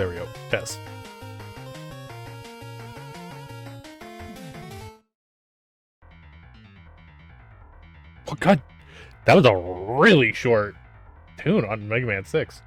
There we go. Test. Oh god, that was a really short tune on Mega Man 6.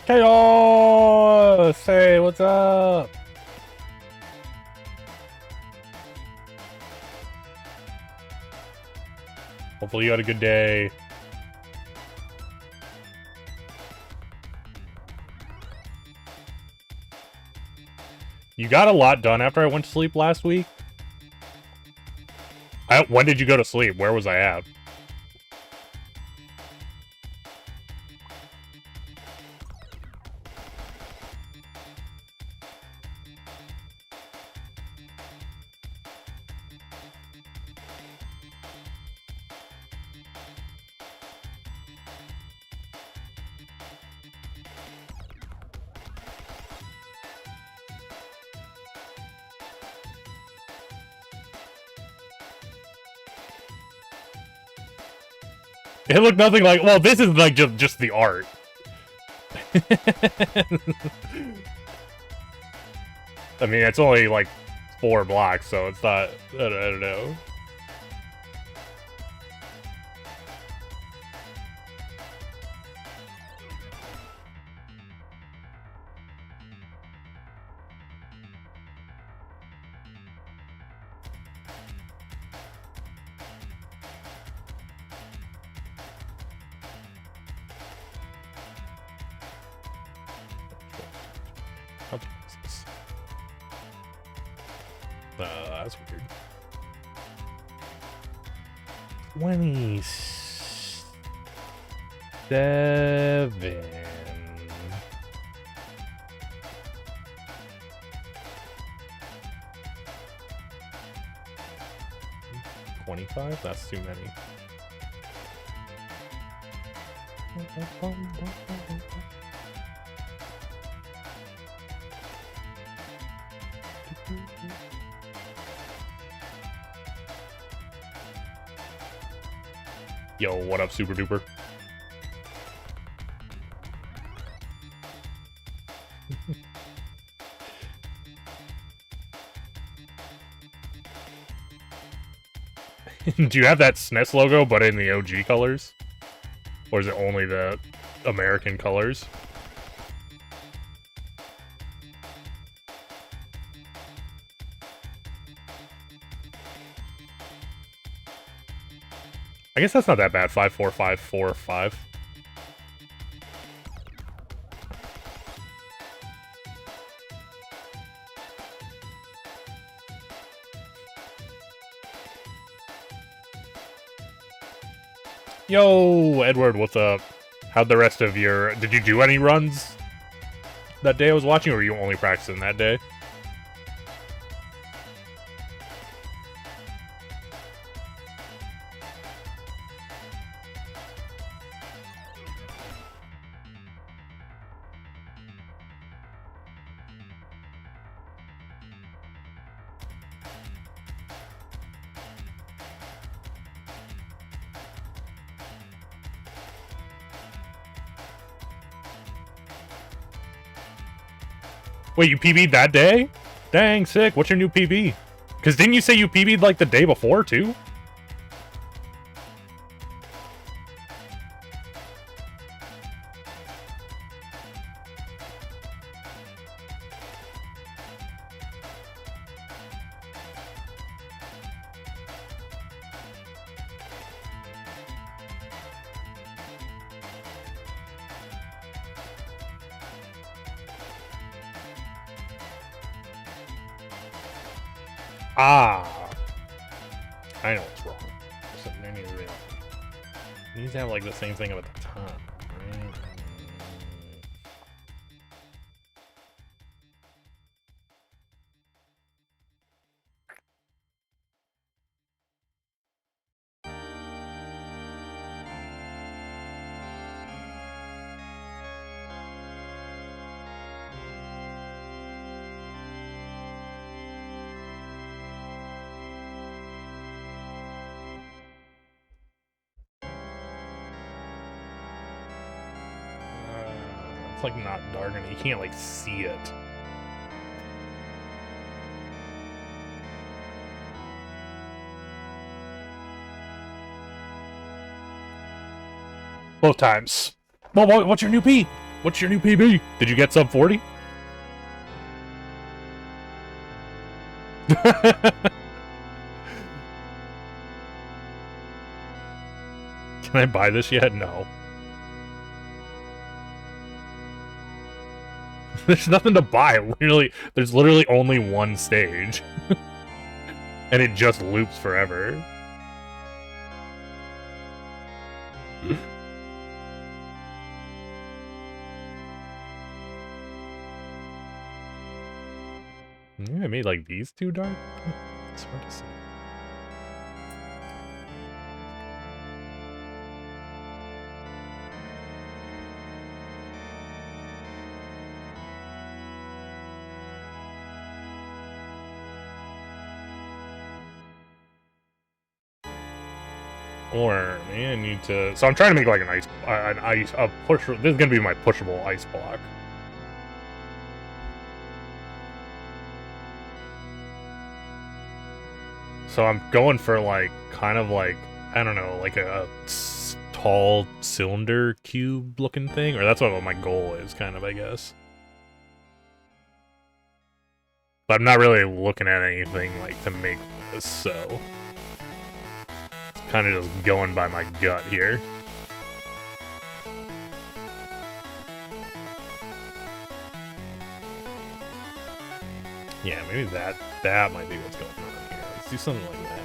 Chaos! Hey, what's up? Hopefully you had a good day. You got a lot done after I went to sleep last week? When did you go to sleep? Where was I at? It looked nothing like... Well, this is like just the art. I mean, it's only like 4 blocks, so it's not... I don't know. That's weird. 27. 25? That's too many. Yo, what up, Super Duper? Do you have that SNES logo, but in the OG colors? Or is it only the American colors? I guess that's not that bad. 54545. Yo, Edward, what's up? How'd the rest of your... Did you do any runs that day I was watching, or were you only practicing that day? Wait, you PB'd that day? Dang, sick. What's your new PB? Because didn't you say you PB'd like the day before, too? Ah, I know what's wrong. Listen, It needs to have like the same thing at the top, right? It's like not dark and you can't like see it. Both times. Well, what's your new P? What's your new PB? Did you get sub 40? Can I buy this yet? No. There's nothing to buy. Literally, there's literally only one stage. And it just loops forever. I made like these too dark. It's hard to see. Or maybe I need to. So I'm trying to make like a push. This is gonna be my pushable ice block. So I'm going for like kind of like I don't know, like a tall cylinder cube looking thing, or that's what my goal is, kind of, I guess. But I'm not really looking at anything like to make this, so kind of just going by my gut here. Yeah, maybe that might be what's going on here. Let's do something like that.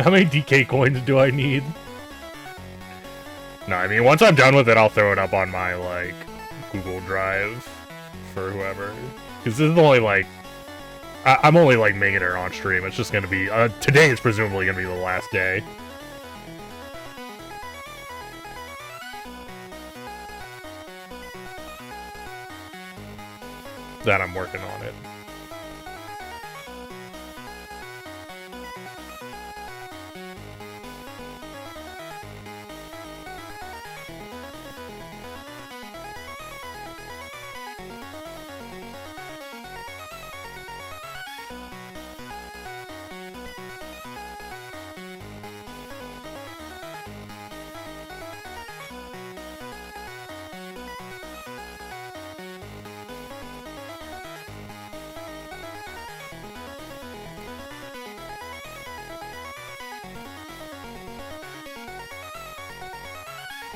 How many DK coins do I need? No, I mean, once I'm done with it, I'll throw it up on my, like, Google Drive for whoever. Because this is only, like, I'm only, like, making it on stream. It's just gonna be, today is presumably gonna be the last day. That I'm working on it.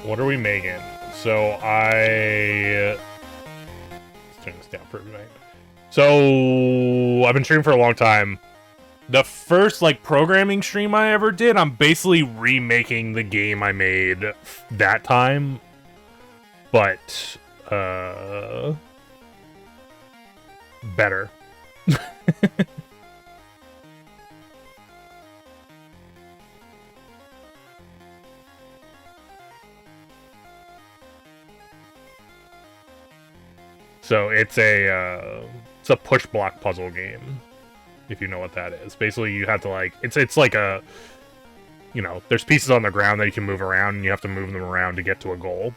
What are we making? So let's turn this down for a minute. So I've been streaming for a long time. The first like programming stream I ever did, I'm basically remaking the game I made that time, but better. So it's a push block puzzle game, if you know what that is. Basically, you have to like it's like a, you know, there's pieces on the ground that you can move around, and you have to move them around to get to a goal.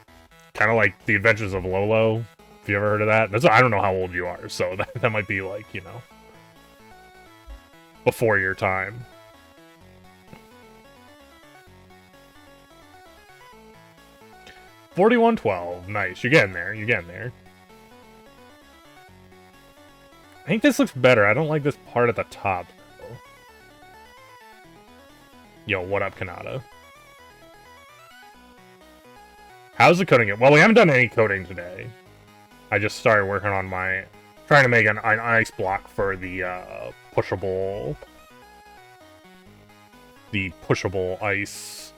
Kind of like The Adventures of Lolo. If you ever heard of that, I don't know how old you are, so that might be like, you know, before your time. $41.12. Nice. You're getting there. You're getting there. I think this looks better. I don't like this part at the top, though. Yo, what up, Kanata? How's the coding it? Well, we haven't done any coding today. I just started working on my... trying to make an ice block for the pushable... the pushable ice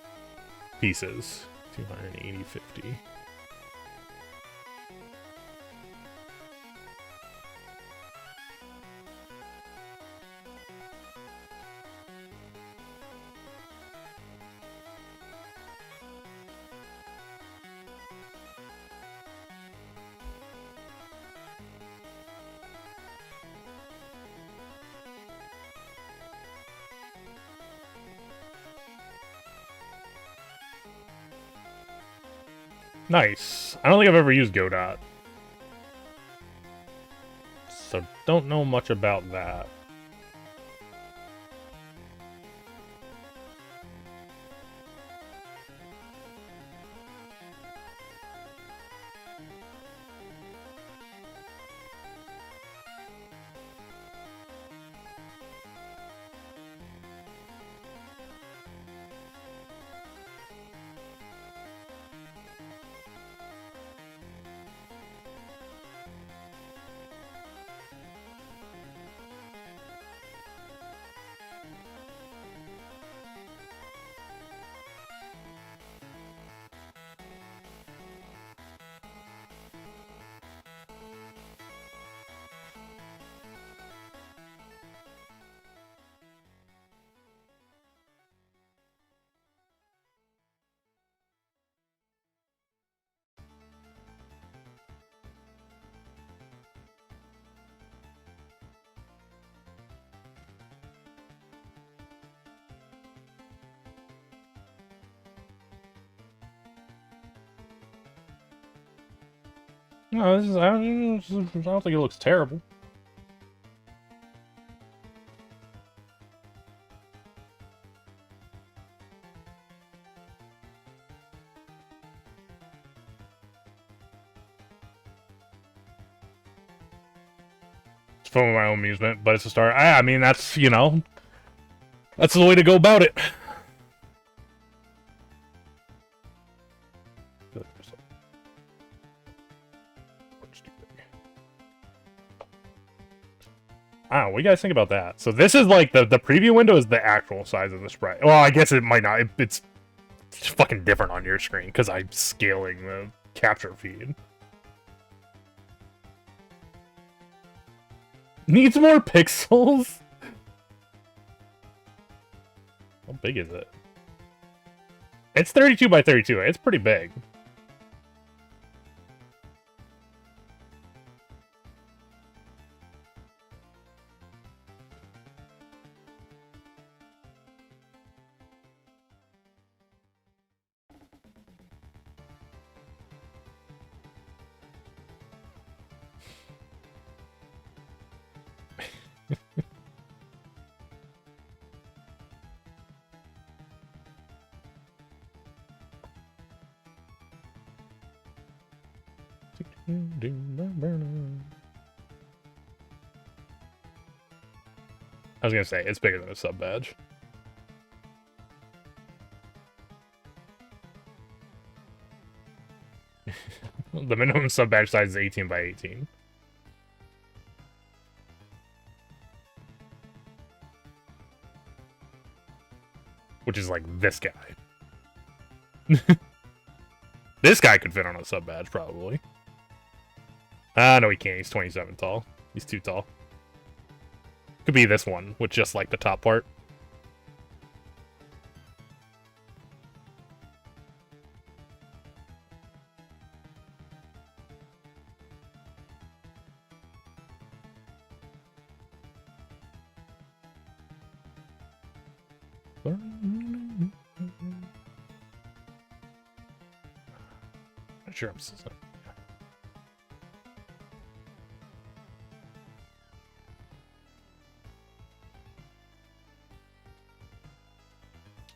pieces. 280-50. Nice. I don't think I've ever used Godot. So don't know much about that. No, this is, I don't think it looks terrible. It's for my own amusement, but it's a start. I mean, that's, you know, that's the way to go about it. I don't know, what do you guys think about that? So this is like, the preview window is the actual size of the sprite. Well, I guess it might not. It's fucking different on your screen, because I'm scaling the capture feed. Needs more pixels? How big is it? It's 32 by 32. It's pretty big. I was gonna say, it's bigger than a sub badge. The minimum sub badge size is 18 by 18. Which is like this guy. This guy could fit on a sub badge, probably. No, he can't. He's 27 tall. He's too tall. Could be this one, with just like the top part. Sure, I'm sorry.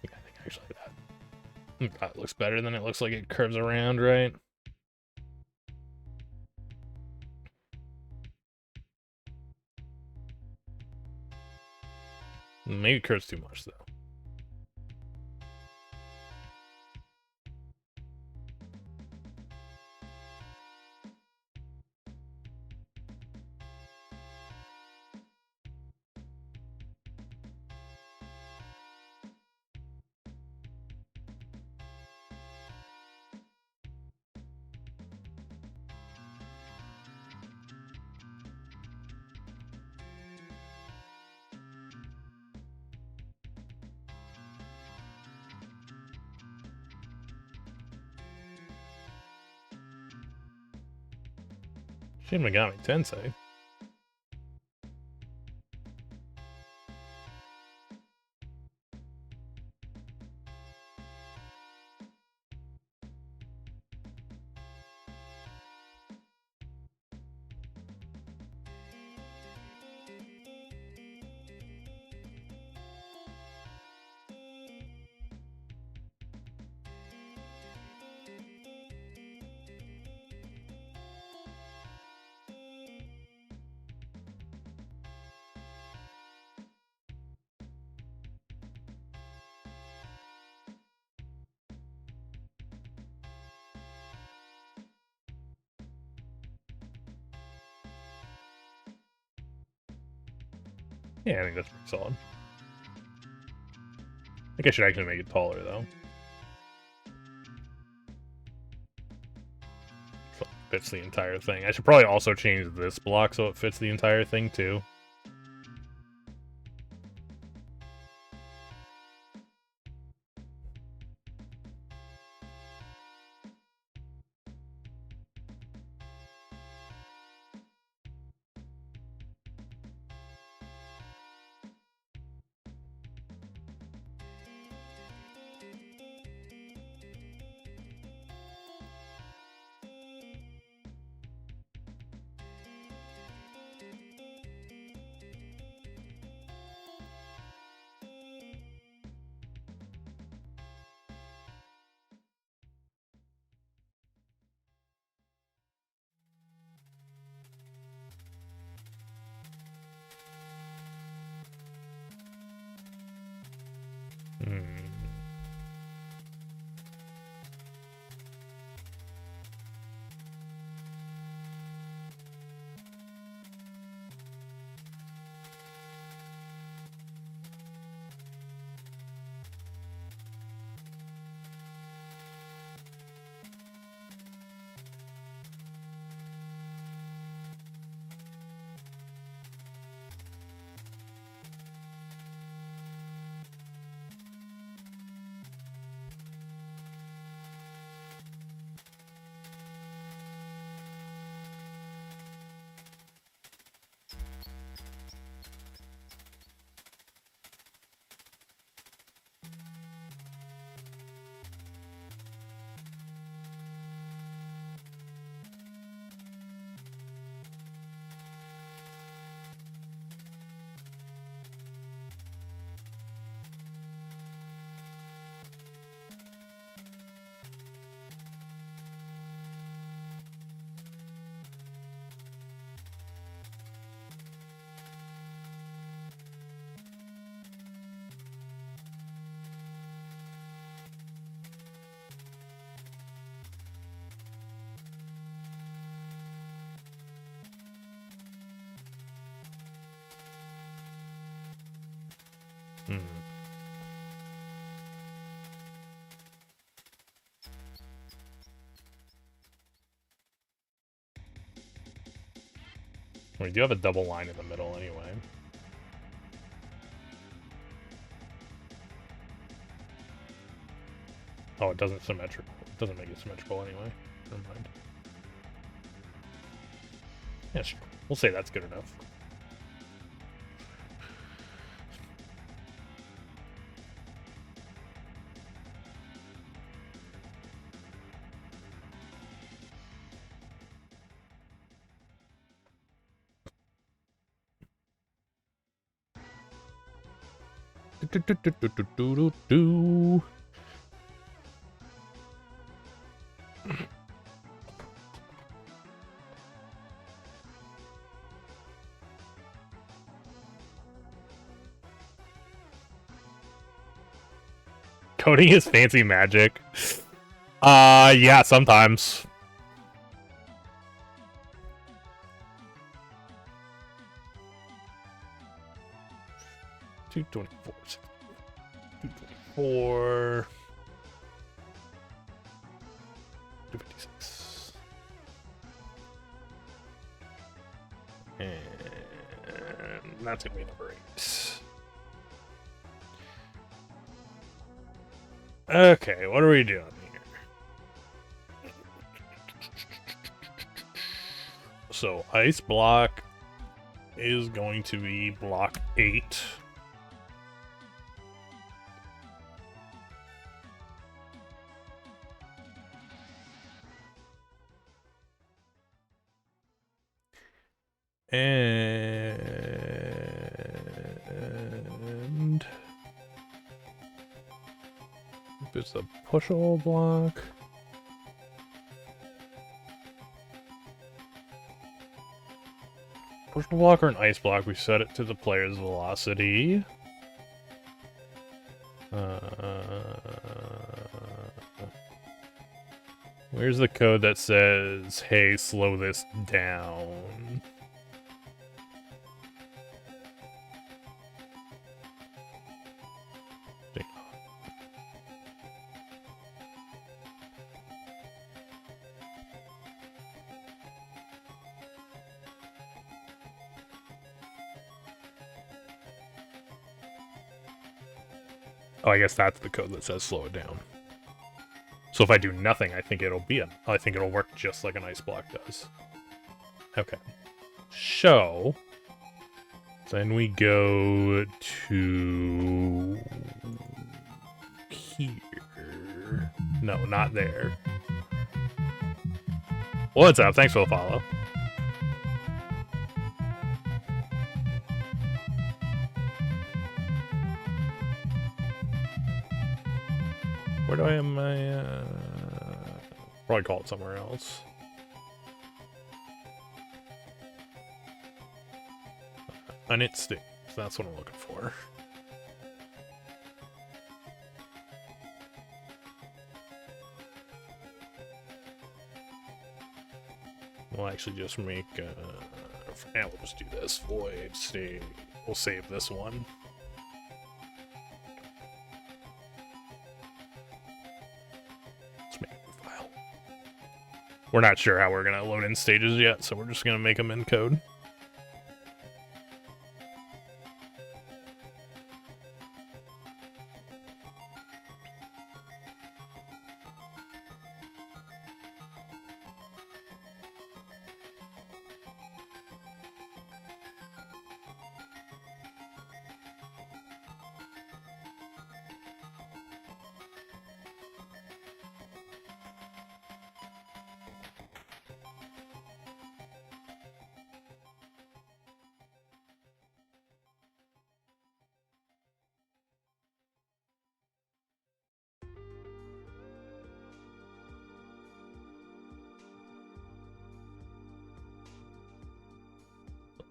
Yeah, I think actually that looks better than it looks like it curves around, right? Maybe it curves too much, though. Shin Megami Tensei. Yeah, I think that's pretty solid. I think I should actually make it taller, though. So it fits the entire thing. I should probably also change this block so it fits the entire thing, too. We do have a double line in the middle anyway. Oh, it doesn't symmetrical. It doesn't make it symmetrical anyway. Never mind. Yeah, sure. We'll say that's good enough. Coding is fancy magic. Yeah, sometimes. $224. $224. $256. And that's gonna be number 8. Okay, what are we doing here? So ice block is going to be block 8. And if it's a push-all block, push-all block or an ice block, we set it to the player's velocity. Where's the code that says, hey, slow this down? Oh, I guess that's the code that says slow it down. So if I do nothing, I think it'll work just like an ice block does. Okay. So then we go to here. No, not there. What's up? Thanks for the follow. Where do I have my, probably call it somewhere else. Init state, that's what I'm looking for. We'll actually just make, for now we'll just do this, void state, we'll save this one. We're not sure how we're going to load in stages yet, so we're just going to make them in code.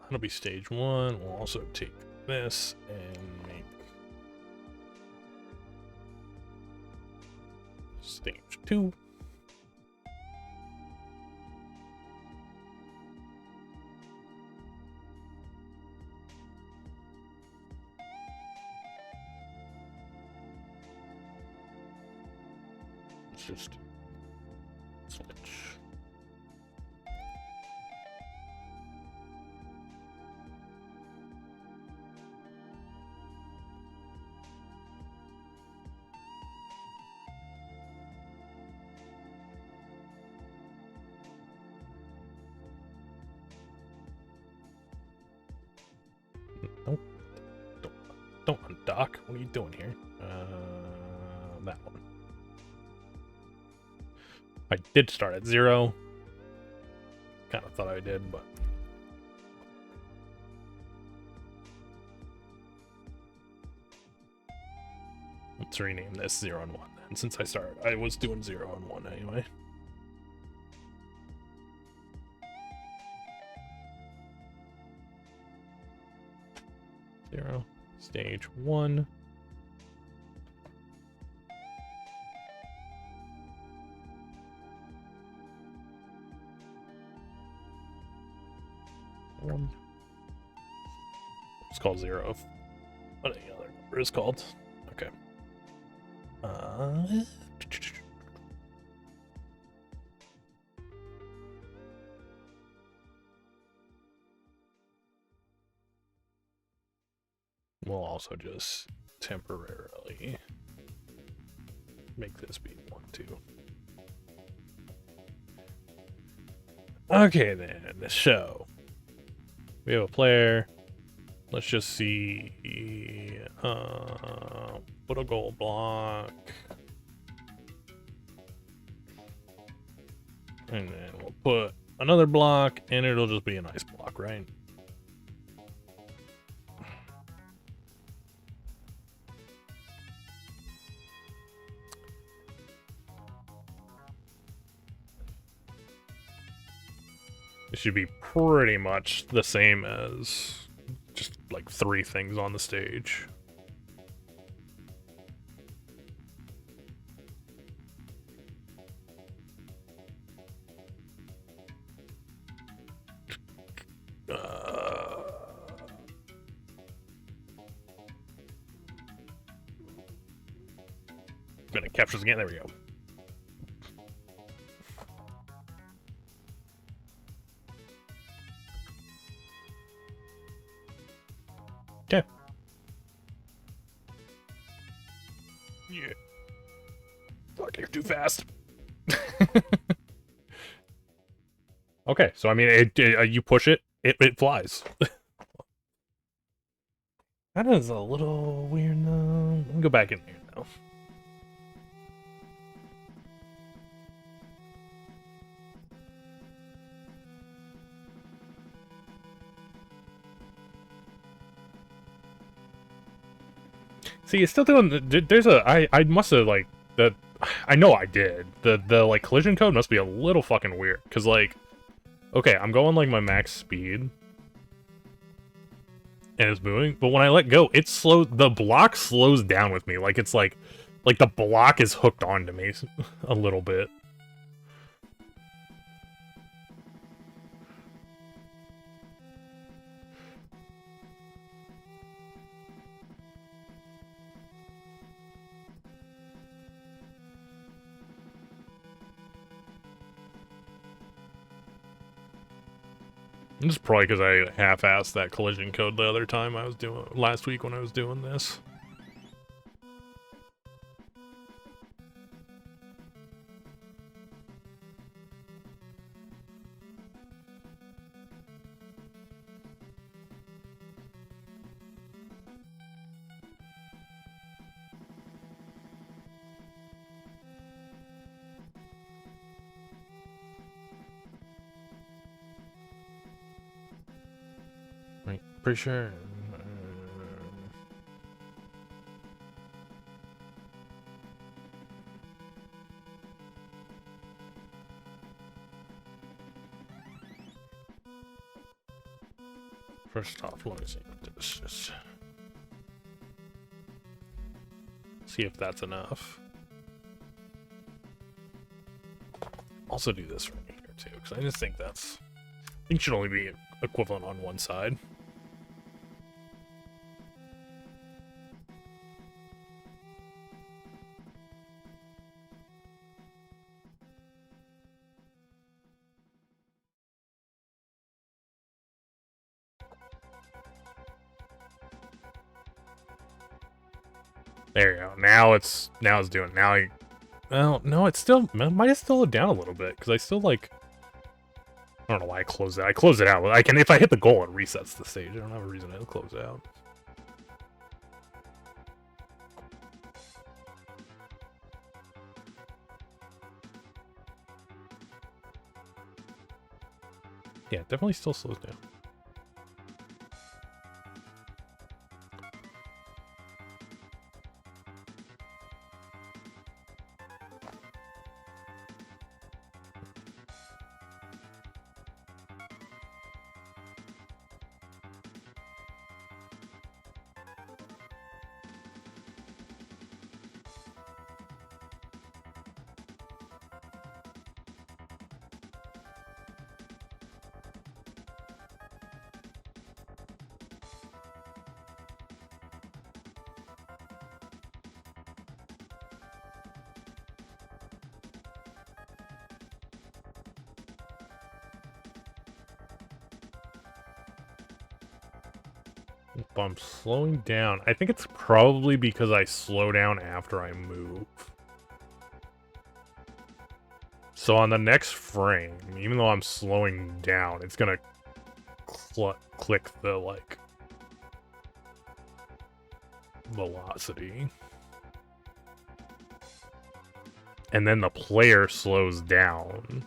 That'll be stage 1. We'll also take this and make stage 2. Let's just switch. Don't undock. What are you doing here? That one. I did start at 0. Kind of thought I did, but let's rename this 0 and 1 then. Since I was doing 0 and 1 anyway. Zero. Stage 1. It's called 0. What any other number is called? Okay. We'll also just temporarily make this be 1, 2. Okay then, so we have a player. Let's just see. Put a gold block. And then we'll put another block, and it'll just be an ice block, right? It should be pretty much the same as just like 3 things on the stage. Gonna captures again. There we go. Okay. Yeah. Fuck, you're too fast. Okay, so I mean, you push it, it flies. That is a little weird though. Let me go back in here now. See, it's still doing. There's a. I must have like the. I know I did. The like collision code must be a little fucking weird. Cause like, okay, I'm going like my max speed, and it's moving. But when I let go, it slows. The block slows down with me. Like it's like the block is hooked onto me a little bit. It's probably because I half-assed that collision code the other time I was doing last week when I was doing this. Right, pretty sure. First off, let me see what this is. See if that's enough. Also do this right here too, because I just think that's. I think it should only be equivalent on one side. There you go. Now it's doing. Well, no, it's still might have slowed down a little bit because I still like. I don't know why I closed it. I closed it out. I can if I hit the goal, it resets the stage. I don't have a reason to close it out. Yeah, it definitely still slows down. If I'm slowing down, I think it's probably because I slow down after I move. So on the next frame, even though I'm slowing down, it's gonna click the, like, velocity. And then the player slows down.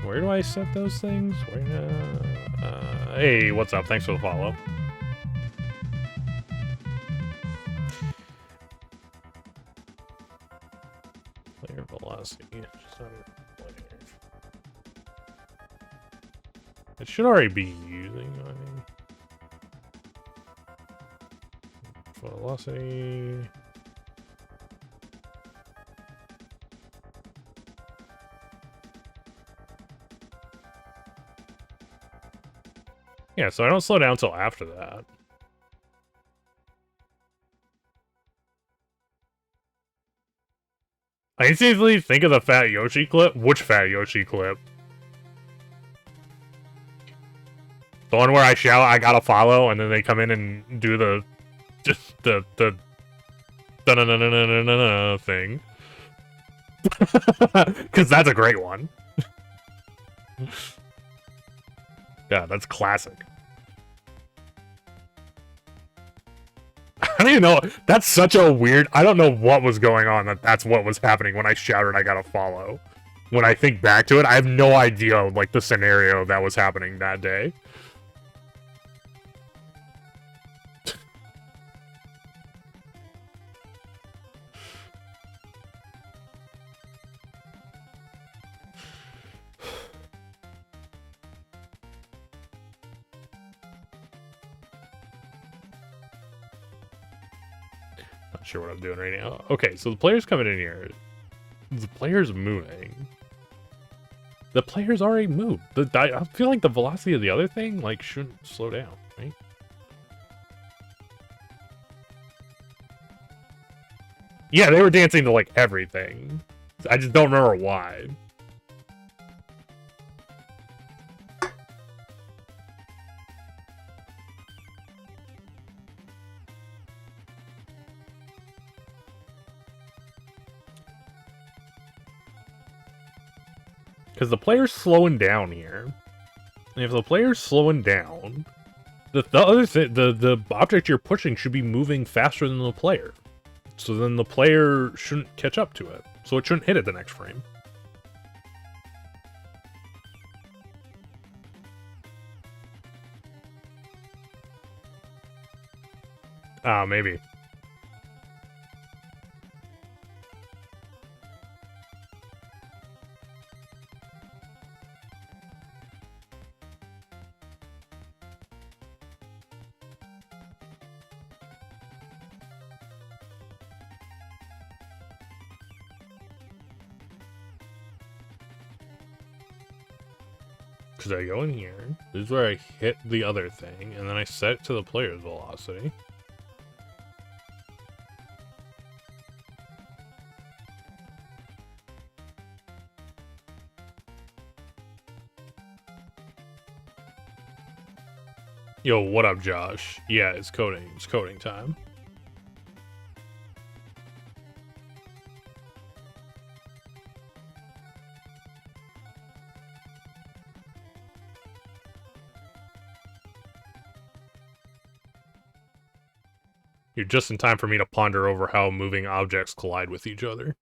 Where do I set those things? Hey, what's up? Thanks for the follow. Player velocity. It should already be using, I mean, velocity. Yeah, so I don't slow down until after that. I instantly think of the Fat Yoshi clip. Which Fat Yoshi clip? The one where I shout, I gotta follow, and then they come in and do the da-na-na-na-na-na-na thing. Because that's a great one. Yeah, that's classic. I don't even know. That's such a weird... I don't know what was going on that's what was happening when I shouted I gotta follow. When I think back to it, I have no idea, like, the scenario that was happening that day. Not sure what I'm doing right now. Okay, so the player's coming in here. The player's moving. The player's already moved. I feel like the velocity of the other thing, like, shouldn't slow down, right? Yeah, they were dancing to, like, everything. I just don't remember why. Because the player's slowing down here. And if the player's slowing down, the other thing, the object you're pushing should be moving faster than the player. So then the player shouldn't catch up to it. So it shouldn't hit it the next frame. Maybe. Because I go in here, this is where I hit the other thing, and then I set it to the player's velocity. Yo, what up, Josh? Yeah, it's coding. It's coding time. You're just in time for me to ponder over how moving objects collide with each other.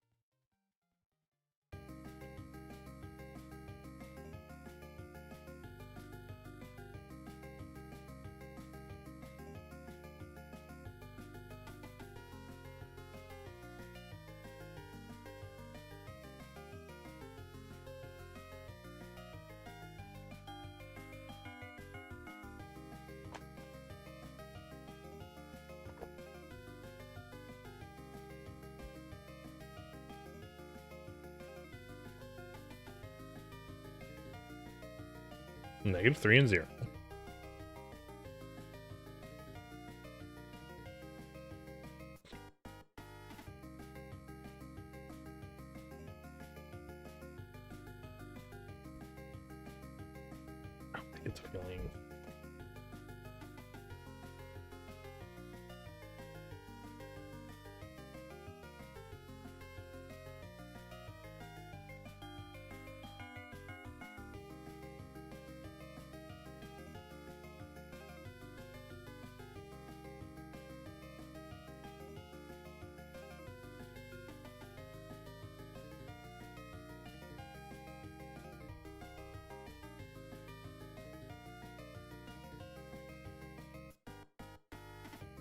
-3 and 0. It's feeling.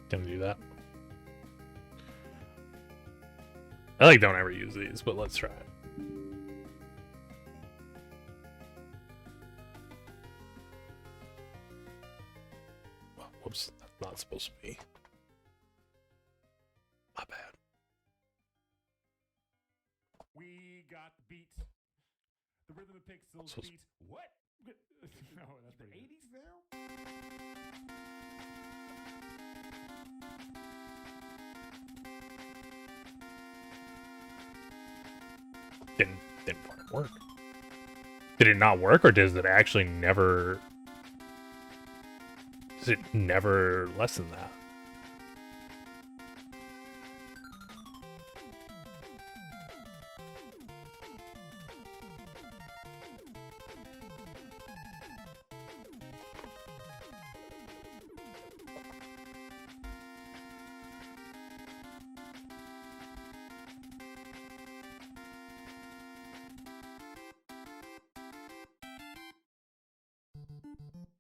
Gonna do that. I like don't ever use these, but let's try it. Oh, whoops, that's not supposed to be. My bad. We got beat. The rhythm of pixels beat. What? No, that's the 80s now? Didn't fucking work. Did it not work, or does it actually never? Does it never lessen that?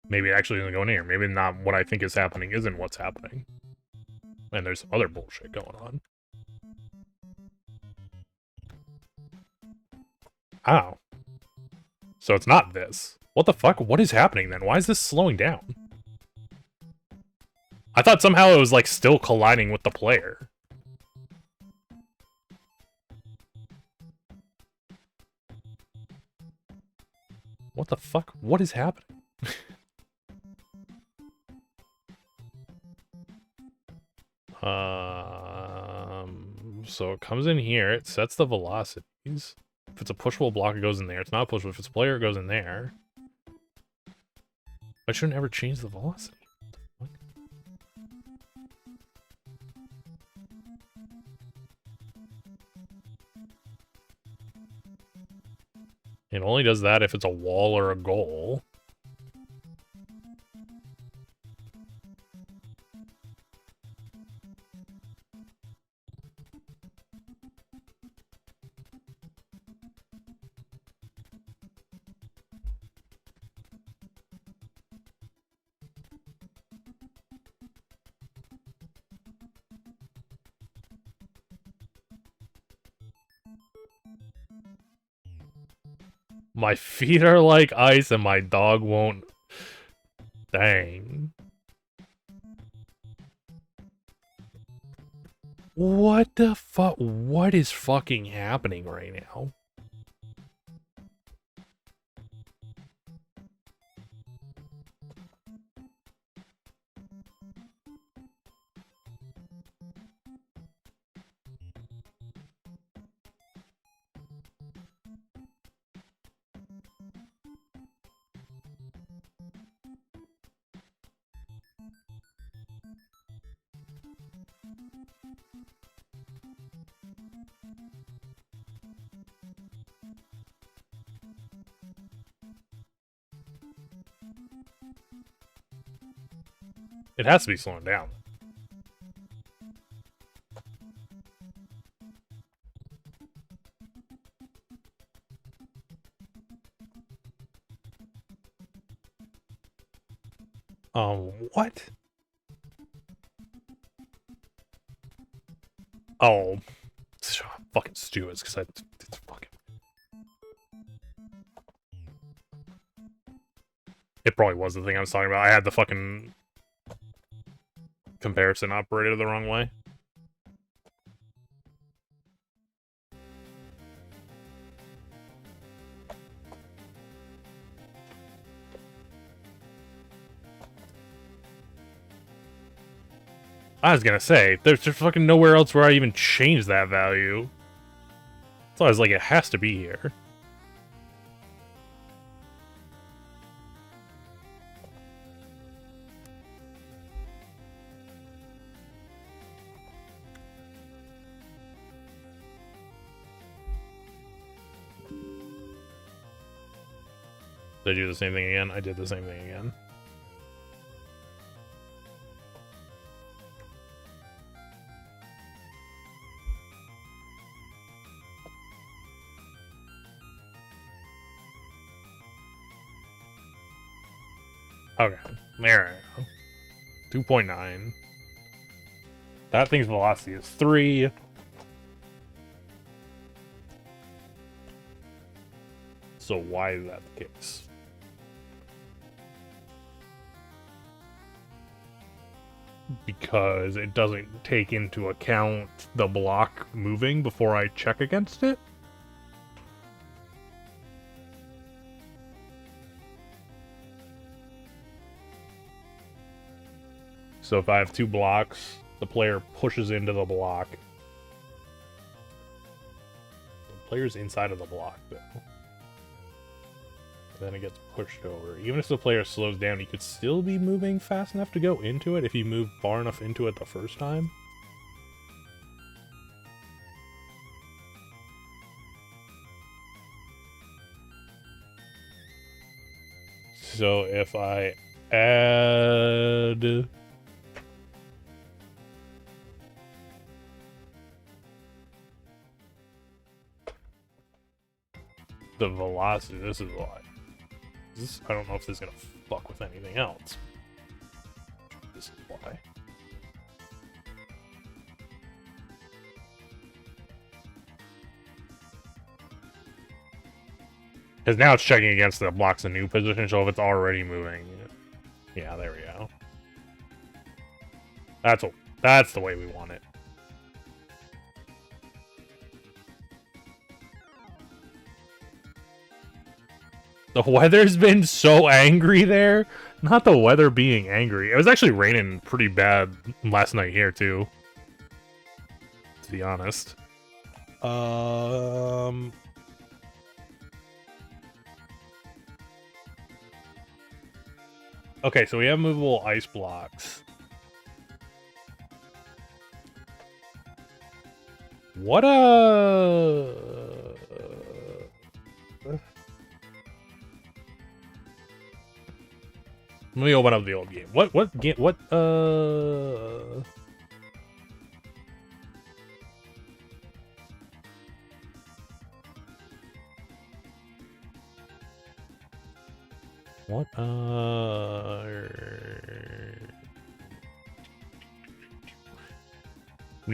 Maybe it actually isn't going here. Maybe not what I think is happening isn't what's happening. And there's some other bullshit going on. Oh. So it's not this. What the fuck? What is happening then? Why is this slowing down? I thought somehow it was like still colliding with the player. What the fuck? What is happening? So it comes in here, it sets the velocities. If it's a pushable block, it goes in there. It's not pushable. If it's a player, it goes in there. I shouldn't ever change the velocity. What? It only does that if it's a wall or a goal. My feet are like ice and my dog won't. Dang. What the fuck? What is fucking happening right now? It has to be slowing down. What? Oh, fucking stupid, because it's fucking... It probably was the thing I was talking about. I had the fucking comparison operated the wrong way. I was gonna say, there's just fucking nowhere else where I even change that value. So I was like, it has to be here. Did I do the same thing again? I did the same thing again. Okay, there we go. 2.9. That thing's velocity is 3. So why is that the case? Because it doesn't take into account the block moving before I check against it? So if I have 2 blocks, the player pushes into the block. The player's inside of the block, though. Then it gets pushed over. Even if the player slows down, he could still be moving fast enough to go into it if he moved far enough into it the first time. So if I add... the velocity, this is why. I don't know if this is gonna fuck with anything else. This is why. Because now it's checking against the blocks in new position, so if it's already moving... Yeah, there we go. That's the way we want it. The weather's been so angry there. Not the weather being angry. It was actually raining pretty bad last night here, too. To be honest. Okay, so we have movable ice blocks. What Let me open up the old game. What we need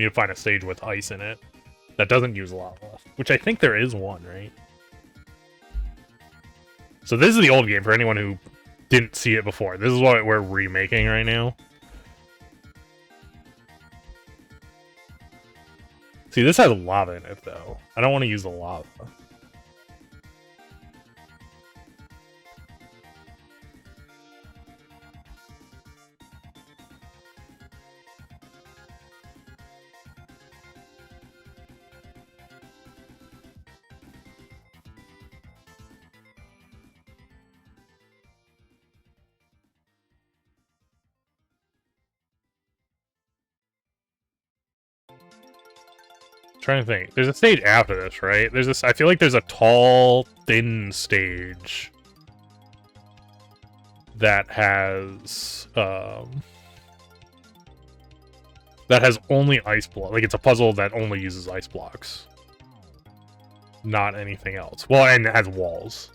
to find a stage with ice in it that doesn't use lava, which I think there is one, right? So this is the old game for anyone who didn't see it before. This is what we're remaking right now. See, this has lava in it, though. I don't want to use the lava. Trying to think. There's a stage after this, right? There's this. I feel like there's a tall, thin stage that has only ice block. Like it's a puzzle that only uses ice blocks, not anything else. Well, and it has walls.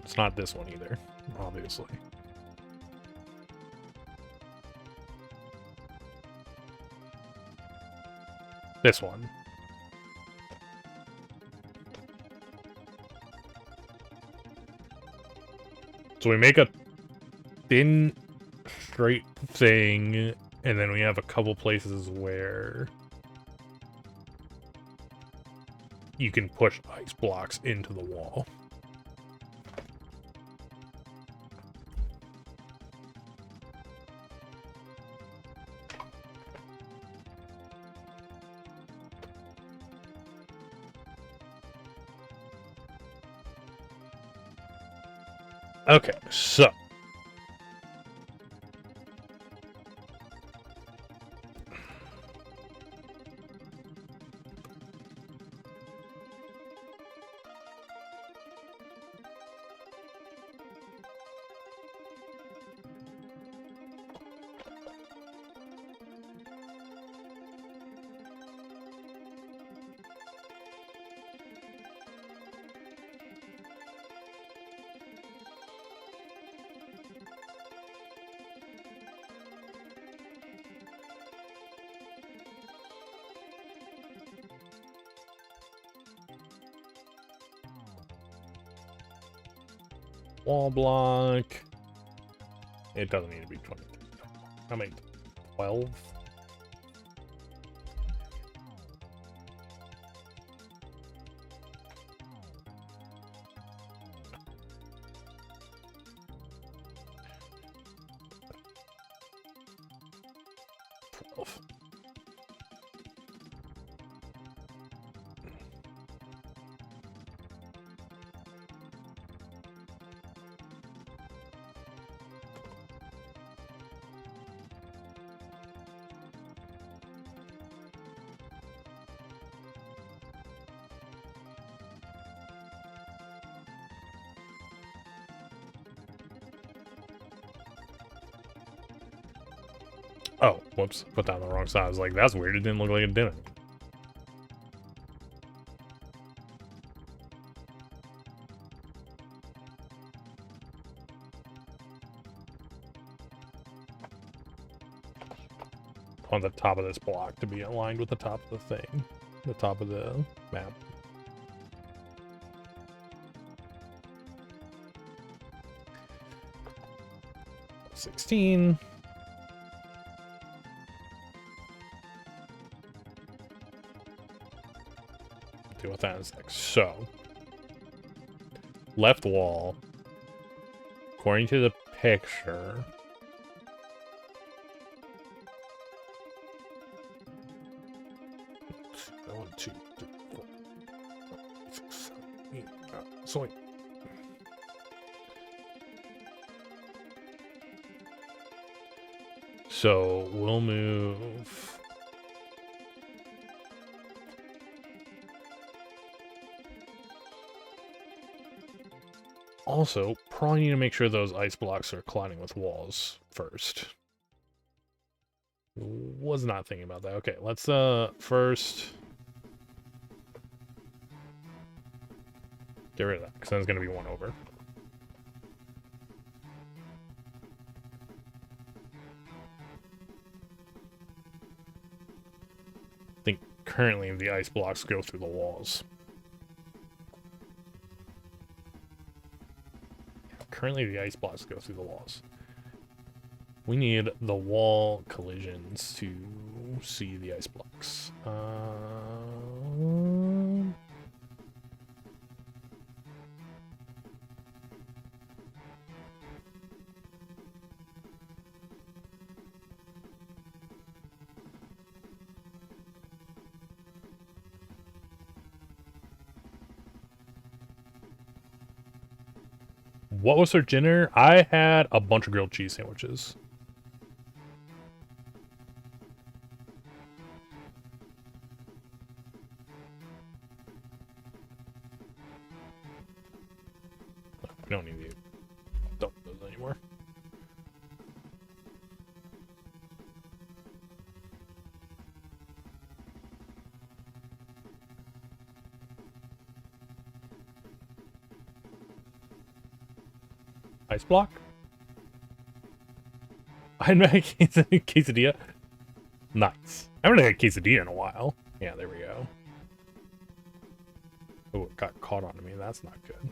It's not this one either, obviously. This one. So we make a thin, straight thing, and then we have a couple places where you can push ice blocks into the wall. Okay, so wall block. It doesn't need to be 20. How many? 12? Oh, whoops. Put that on the wrong side. I was like, that's weird. It didn't look like it didn't. On the top of this block to be aligned with the top of the thing. The top of the map. $16. Deal with that in a sec. So, left wall, according to the picture, one, two, three, 4, 5, 6, 7, 8, 9. So wait. So we'll move. Also, probably need to make sure those ice blocks are colliding with walls first. Was not thinking about that. Okay, let's first get rid of that, because then it's going to be one over. I think currently the ice blocks go through the walls. Currently the ice blocks go through the walls. We need the wall collisions to see the ice blocks. What was for dinner? I had a bunch of grilled cheese sandwiches. We don't need those anymore. Ice block? I hadn't had a quesadilla. Nice. I haven't had a quesadilla in a while. Yeah, there we go. Oh, it got caught onto me. That's not good.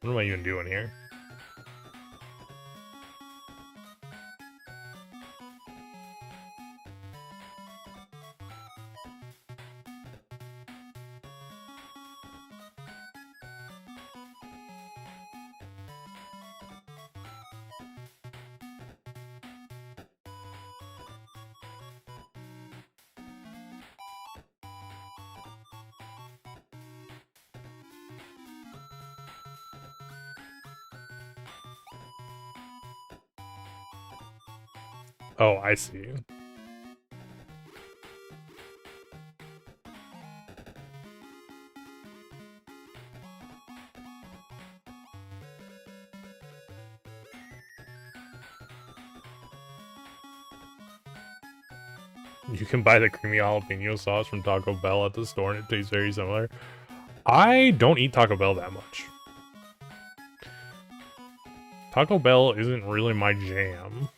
What am I even doing here? Oh, I see. You can buy the creamy jalapeno sauce from Taco Bell at the store and it tastes very similar. I don't eat Taco Bell that much. Taco Bell isn't really my jam.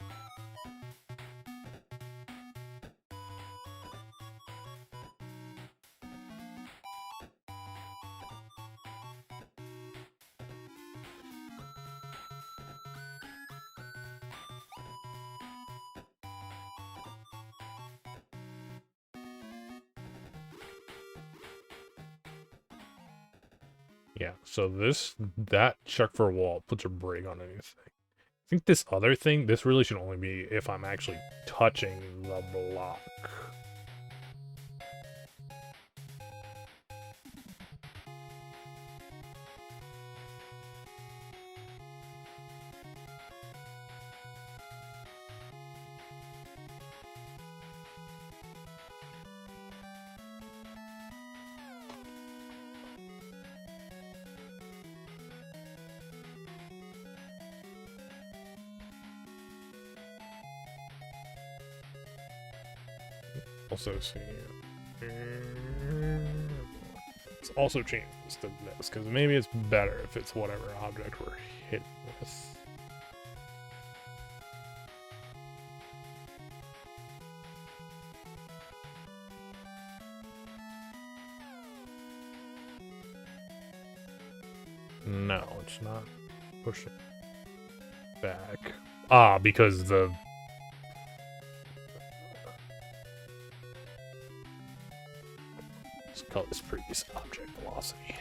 Yeah, so that check for a wall puts a break on anything. I think this other thing, this really should only be if I'm actually touching the block. Also see. Let's also change this to this, because maybe it's better if it's whatever object we're hitting with. No, it's not pushing back. Ah, because the... Let's call this previous object velocity.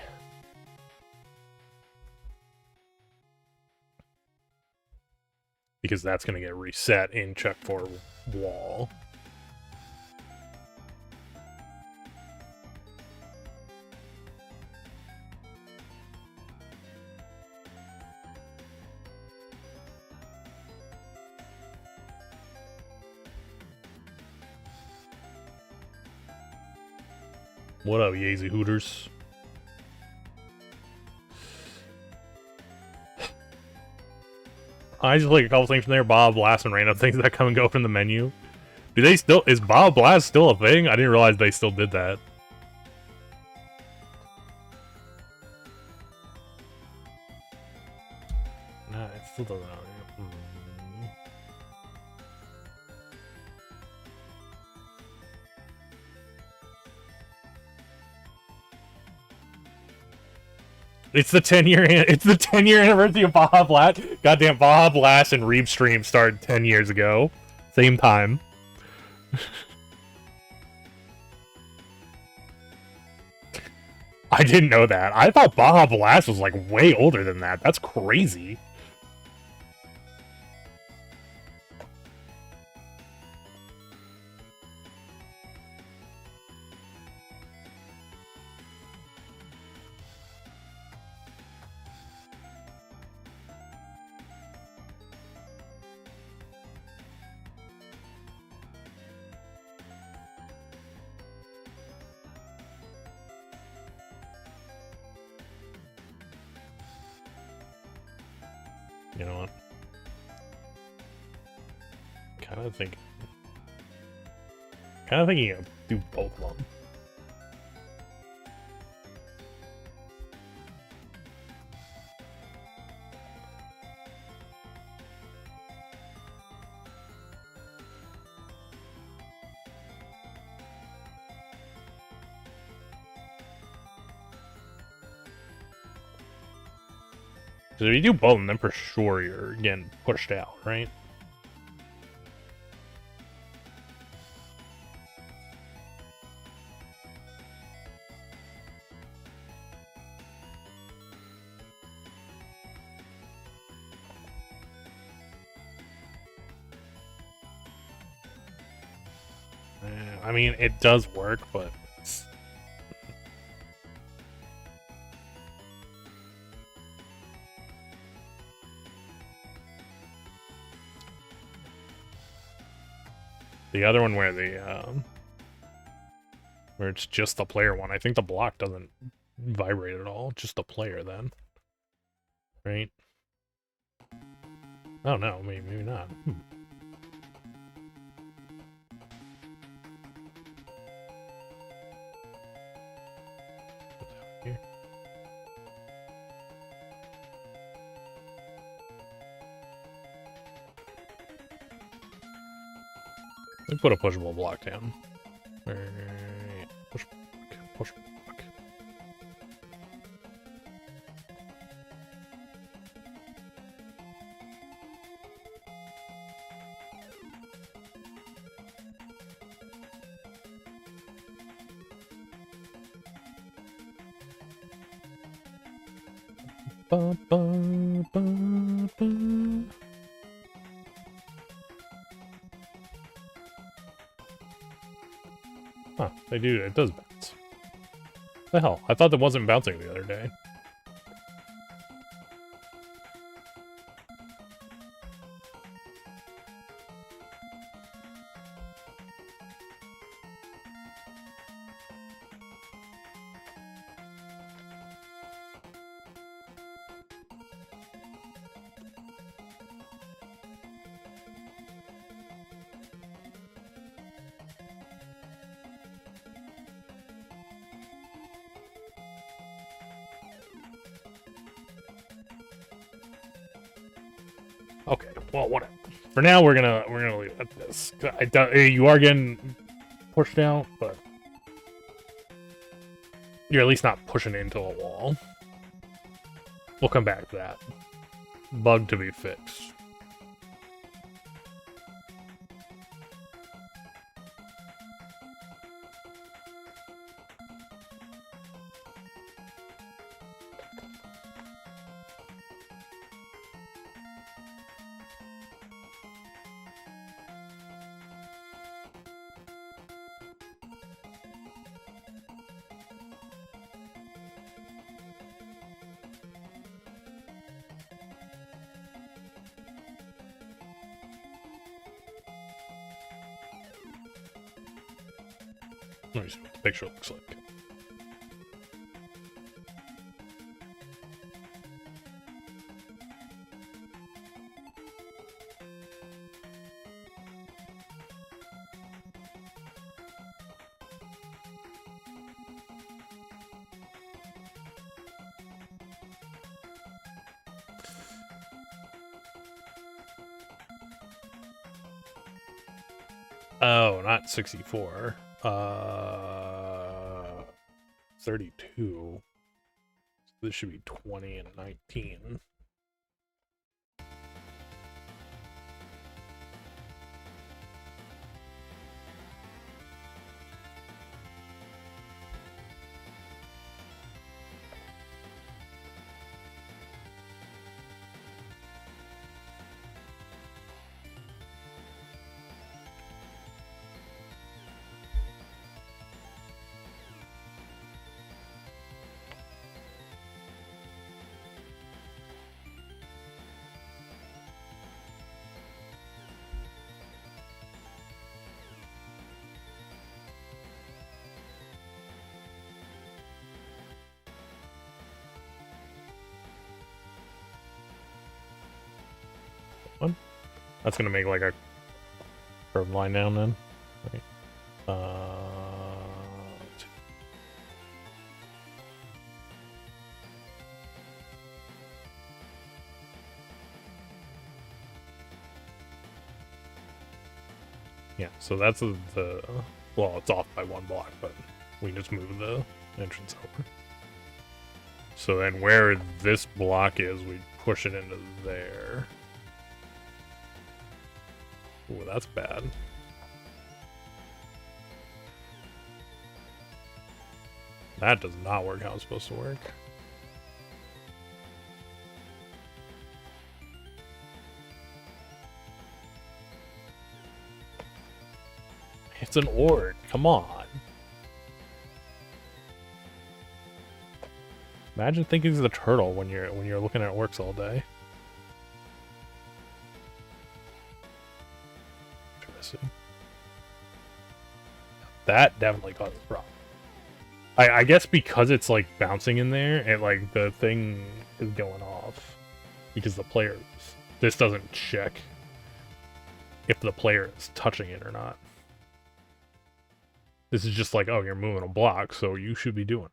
Because that's going to get reset in check for wall. What up, Yeezy Hooters? I just like a couple things from there. Bob Blast and random things that come and go from the menu. Do they still... Is Bob Blast still a thing? I didn't realize they still did that. Nah, it still doesn't know. It's the 10-year anniversary of Baja Blast. Goddamn, Baja Blast and Reeb Stream started 10 years ago. Same time. I didn't know that. I thought Baja Blast was like way older than that. That's crazy. You know what? Kind of thinking of do both of them. Because if you do both, then for sure you're getting pushed out, right? I mean, it does work, but... The other one where where it's just the player one, I think the block doesn't vibrate at all, just the player then. Right? Oh no, maybe not. Here. Let me put a pushable block down. Alright. Push block. Push block. Ba, ba, ba, ba. Huh, they do, it does bounce. The hell? I thought that wasn't bouncing the other day. Okay, well, whatever. For now, we're gonna leave it at this. You are getting pushed out, but you're at least not pushing into a wall. We'll come back to that. Bug to be fixed. Let me see what the picture looks like. Oh, not 64. 32. So this should be 20 and 19. One. That's gonna make like a curved line down then. Right. Yeah, so that's the well, it's off by one block, but we just move the entrance over. So then where this block is, we push it into there. Ooh, that's bad. That does not work how it's supposed to work. It's an orc. Come on. Imagine thinking it's a turtle when you're looking at orcs all day. Interesting. That definitely causes a problem. I guess because it's like bouncing in there, and like the thing is going off because the player. This doesn't check if the player is touching it or not. This is just like, oh, you're moving a block, so you should be doing it.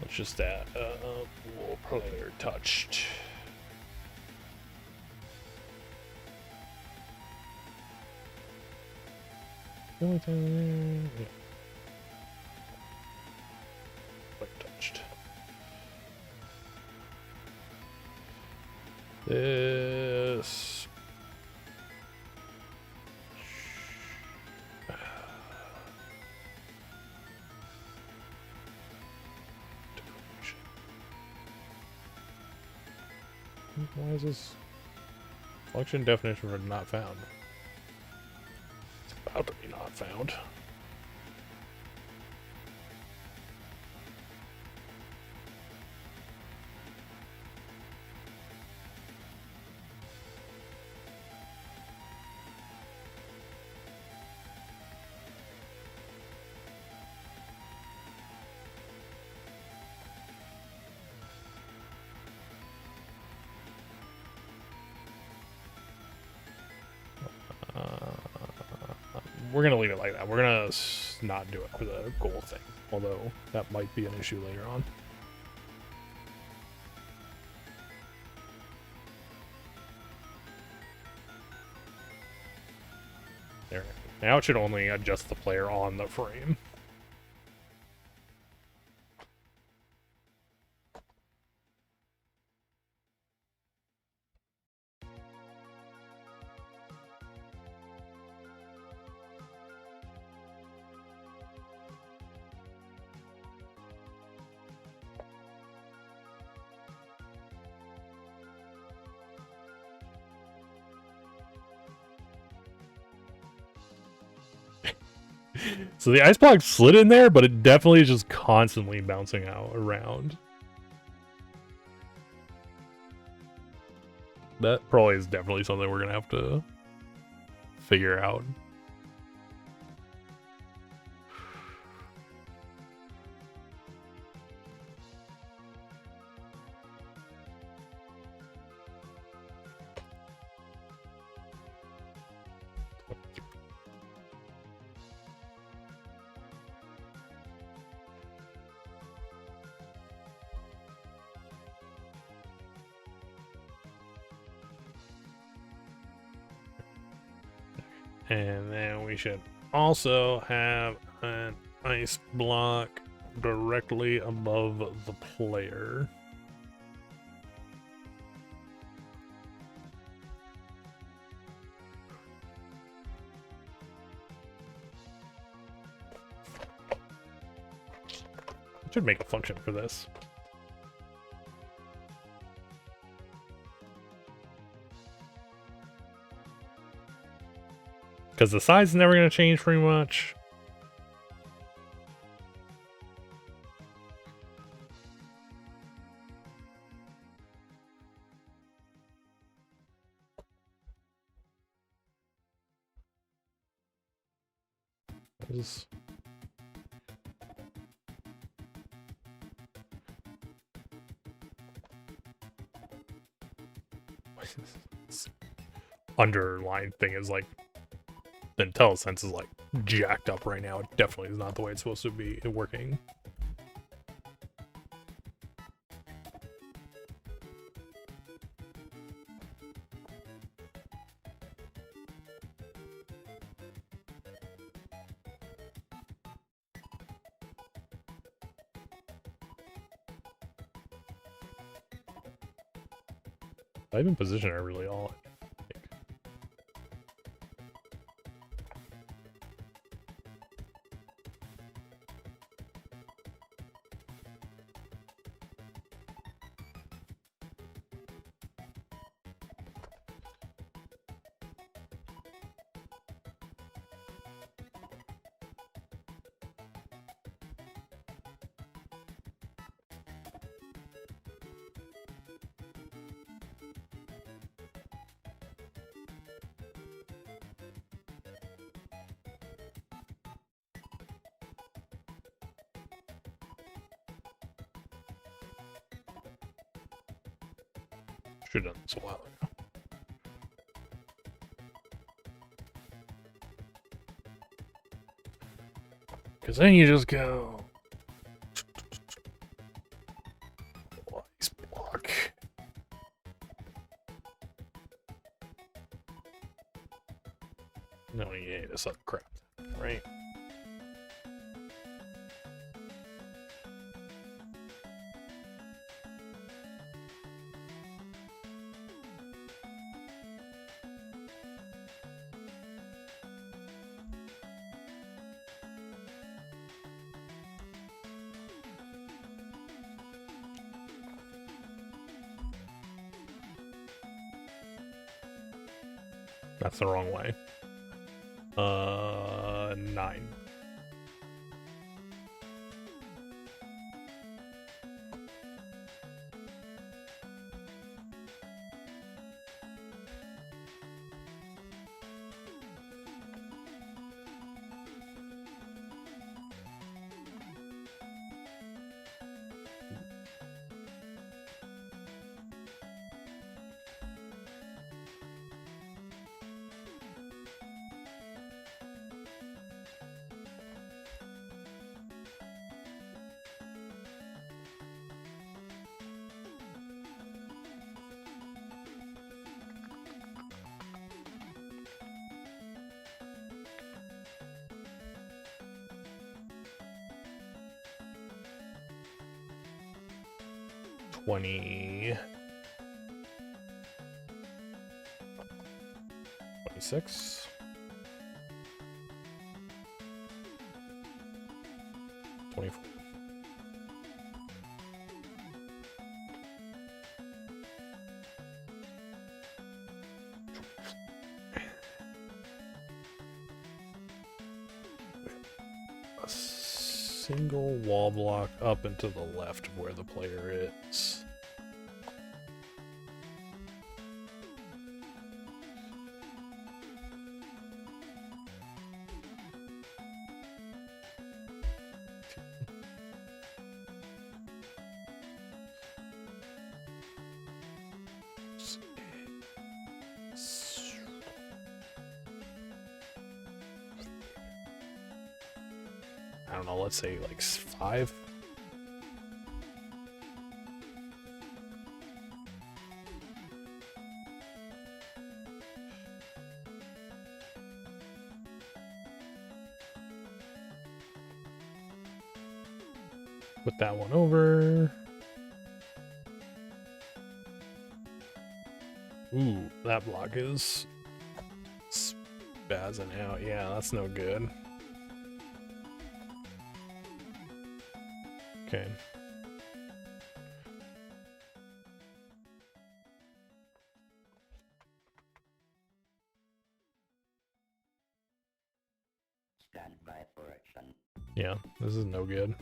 Let's just add player touched. The only time yeah. Player touched. This. Why is this function definition for not found? It's about to be not found. We're gonna leave it like that. We're gonna not do it for the goal thing, although that might be an issue later on. There. Now it should only adjust the player on the frame. So the ice block slid in there, but it definitely is just constantly bouncing out around. That probably is definitely something we're gonna have to figure out. And then we should also have an ice block directly above the player. I should make a function for this. Because the size is never going to change pretty much. This underlined thing is like, the IntelliSense is like jacked up right now. It definitely is not the way it's supposed to be working. I even position are really all. Should have done this a while ago. Because then you just go. Ice block. No, you need this other crap, right? That's the wrong way. 9. $20. 26. 24. A single wall block up and to the left of where the player is. I don't know, let's say like 5. Put that one over. Ooh, that block is spazzing out. Yeah, that's no good. Okay. Stand by for action. Yeah, this is no good.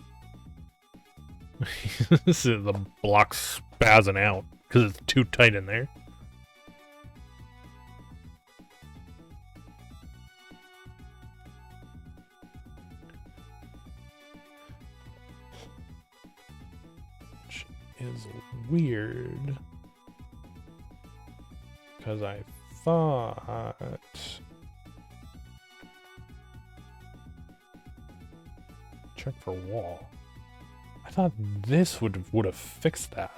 This is the block spazzing out because it's too tight in there. Which is weird because I thought check for wall. I thought this would have fixed that.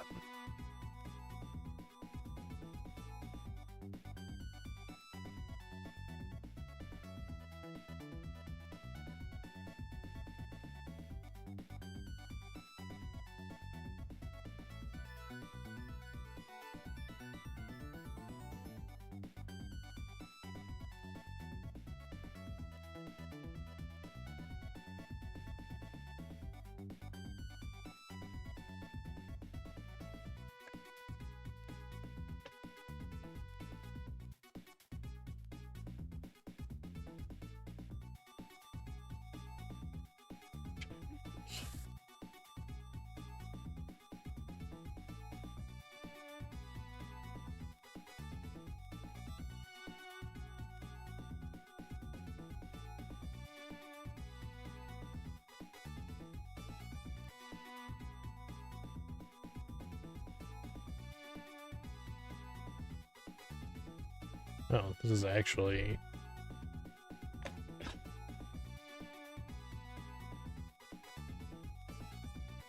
Oh, this is actually...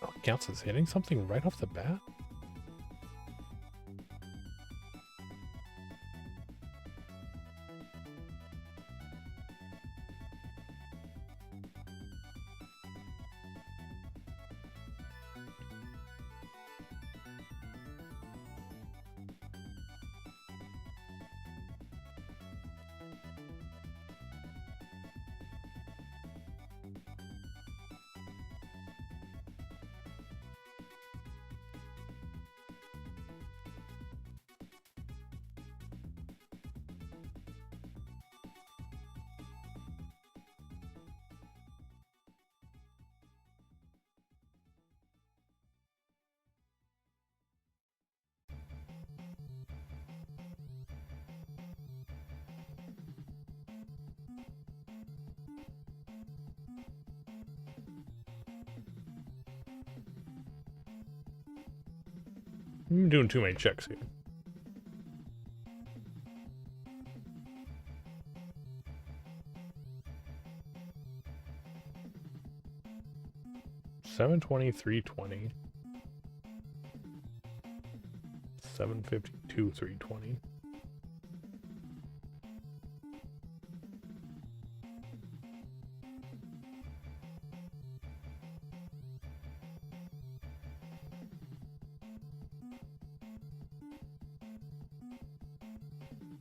Oh, it counts as hitting something right off the bat? I'm doing too many checks here. $720, $320. $752, $320.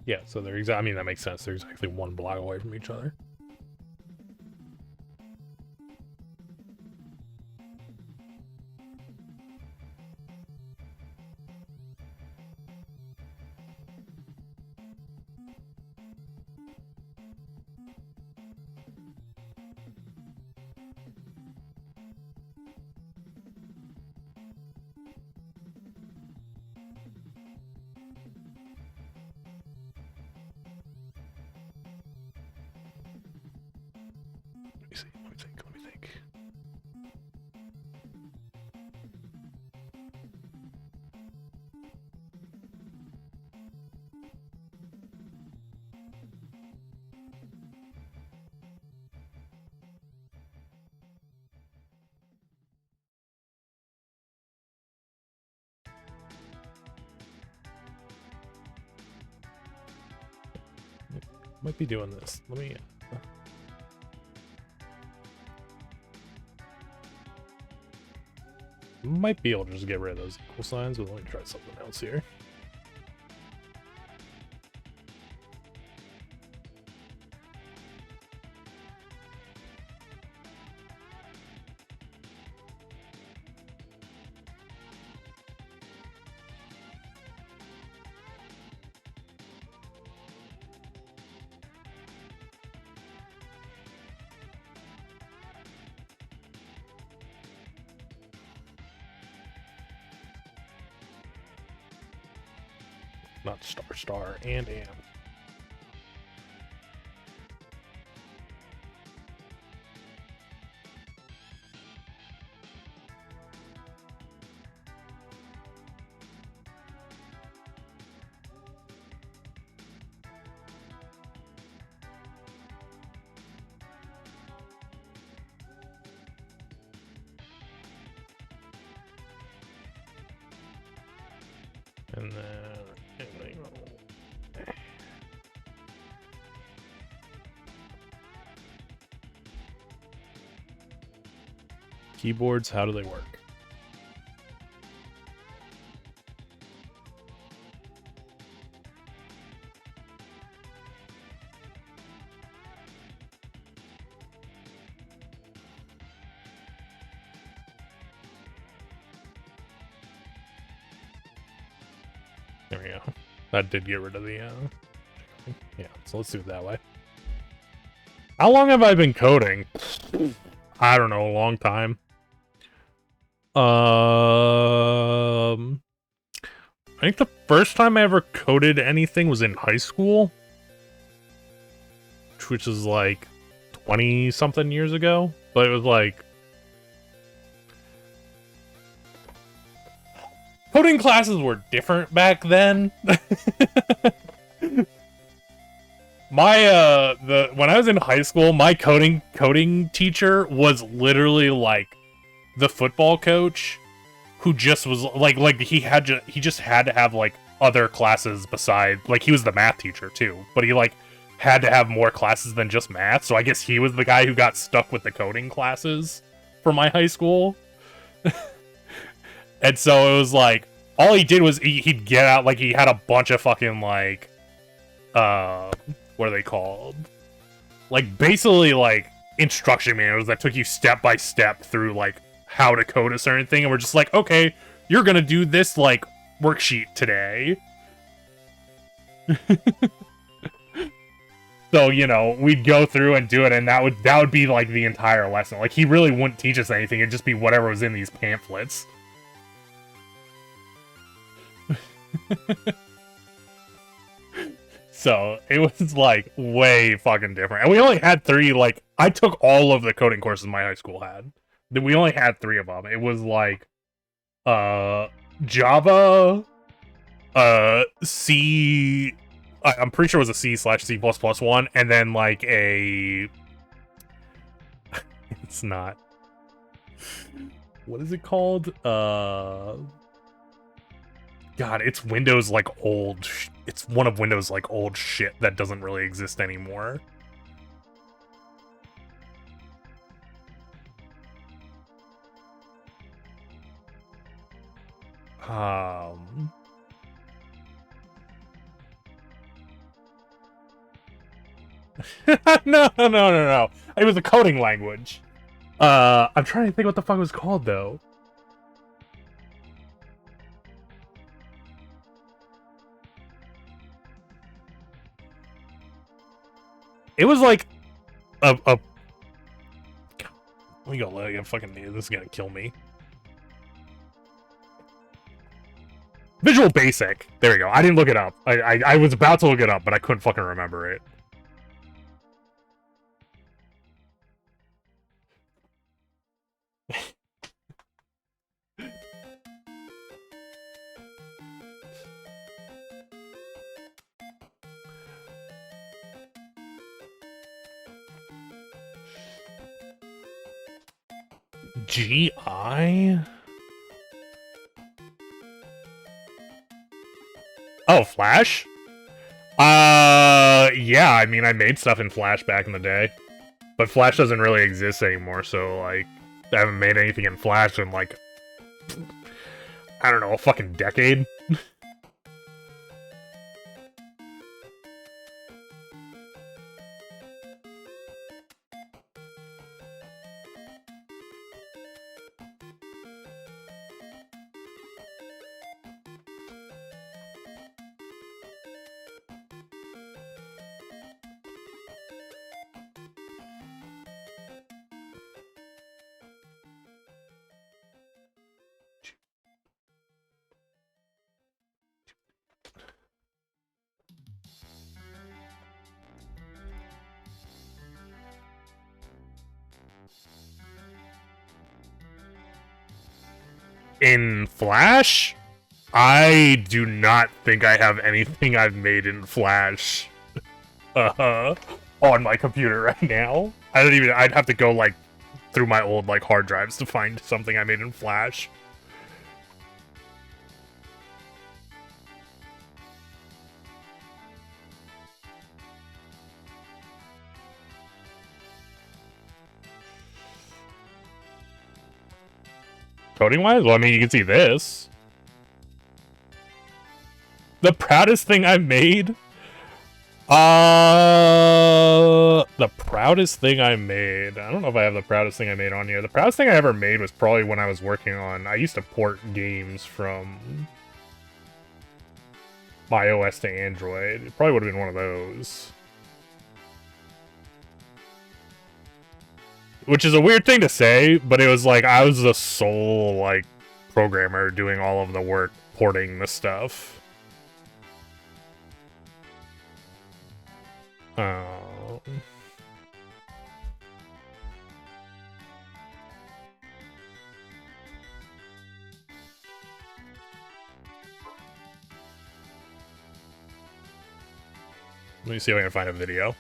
Yeah, so they're I mean, that makes sense. They're exactly one block away from each other. Let me think. Might be doing this. Let me... Might be able to just get rid of those equal signs, but let me try something else here. Not star, and am. And then... Keyboards, how do they work? There we go. That did get rid of the, yeah, so let's do it that way. How long have I been coding? I don't know, a long time. I think the first time I ever coded anything was in high school, which is like 20-something years ago, but it was like... Coding classes were different back then. My when I was in high school, my coding teacher was literally like the football coach who just was like he just had to have like other classes beside, like he was the math teacher too, but he like had to have more classes than just math. So I guess he was the guy who got stuck with the coding classes for my high school. And so it was like all he did was he'd get out, like he had a bunch of fucking like what are they called? Like basically like instruction manuals that took you step by step through like how to code a certain thing, and we're just like, okay, you're gonna do this like worksheet today. So, you know, we'd go through and do it, and that would be like the entire lesson. Like he really wouldn't teach us anything, it'd just be whatever was in these pamphlets. So it was like way fucking different. And we only had 3, like I took all of the coding courses my high school had. We only had 3 of them. It was like Java, C, I'm pretty sure it was a C/C++ one, and then like a it's not, what is it called? God, it's Windows like old. It's one of Windows like old shit that doesn't really exist anymore. No. It was a coding language. I'm trying to think what the fuck it was called though. It was like a we go like fucking this is gonna kill me. Visual Basic. There we go. I didn't look it up. I was about to look it up, but I couldn't fucking remember it. GI? Oh, Flash? Yeah, I mean, I made stuff in Flash back in the day. But Flash doesn't really exist anymore, so, like, I haven't made anything in Flash in, like, I don't know, a fucking decade? In Flash? I do not think I have anything I've made in Flash on my computer right now. I'd have to go, like, through my old, like, hard drives to find something I made in Flash. Coding-wise? Well, I mean, you can see this. The proudest thing I made? The proudest thing I made. I don't know if I have the proudest thing I made on here. The proudest thing I ever made was probably when I was working on... I used to port games from my OS to Android. It probably would have been one of those. Which is a weird thing to say, but it was like I was the sole, like, programmer doing all of the work porting the stuff. Let me see if I can find a video.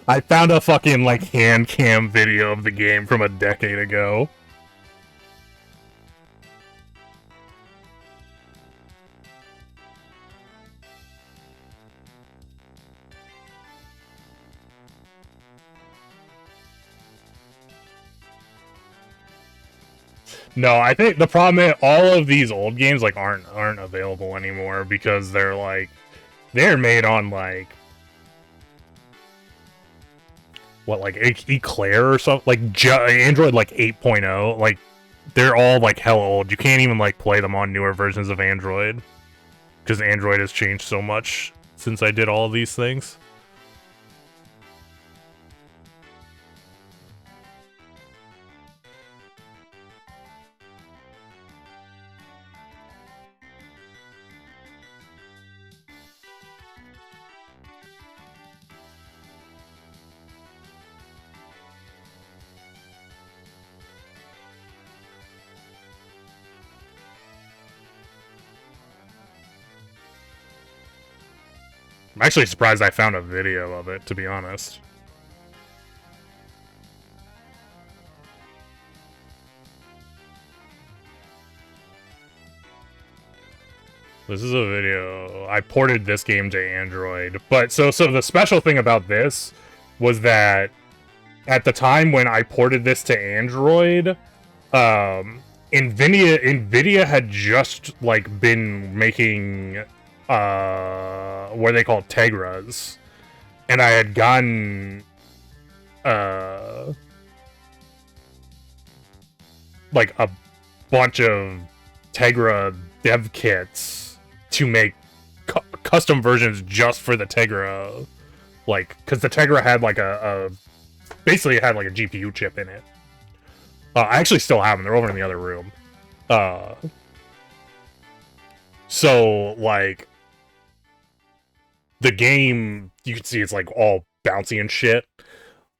I found a fucking like hand cam video of the game from a decade ago. No, I think the problem is all of these old games like aren't available anymore because they're made on like what, like Eclair or something, like Android like 8.0. Like they're all like hell old. You can't even like play them on newer versions of Android because Android has changed so much since I did all of these things. I'm actually surprised I found a video of it, to be honest. This is a video. I ported this game to Android, but so the special thing about this was that at the time when I ported this to Android, Nvidia had just like been making what they call Tegras, and I had gotten like a bunch of Tegra dev kits to make custom versions just for the Tegra, like because the Tegra had like basically it had like a GPU chip in it. I actually still have them. They're over in the other room. So like the game, you can see it's like all bouncy and shit.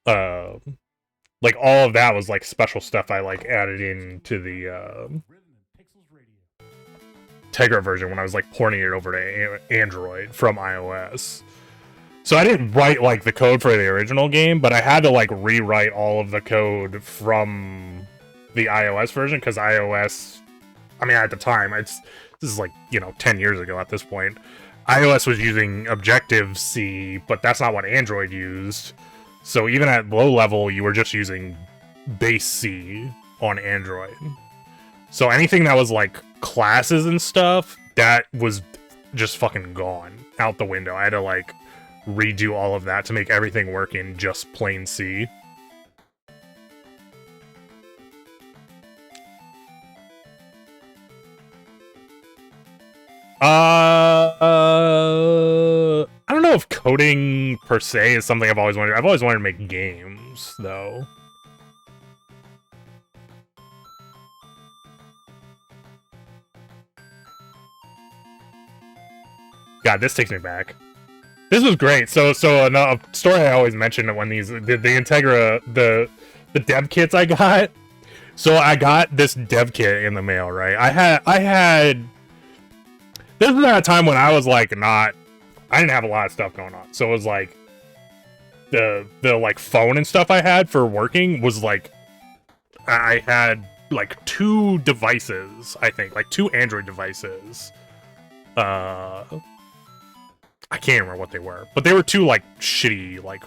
Like all of that was like special stuff I like added into the Tegra version when I was like porting it over to Android from iOS. So I didn't write like the code for the original game, but I had to like rewrite all of the code from the iOS version because iOS, I mean at the time, this is like, you know, 10 years ago at this point. iOS was using Objective-C, but that's not what Android used. So even at low level, you were just using base C on Android. So anything that was like classes and stuff, that was just fucking gone out the window. I had to like redo all of that to make everything work in just plain C. I don't know if coding per se is something I've always wanted. I've always wanted to make games, though. God, this takes me back. This was great. So a story I always mention when the Integra, the dev kits I got. So I got this dev kit in the mail, right? I had this is at a time when I was like I didn't have a lot of stuff going on. So it was like the like phone and stuff I had for working was like I had like 2 devices, I think, like 2 Android devices. I can't remember what they were, but they were 2 like shitty like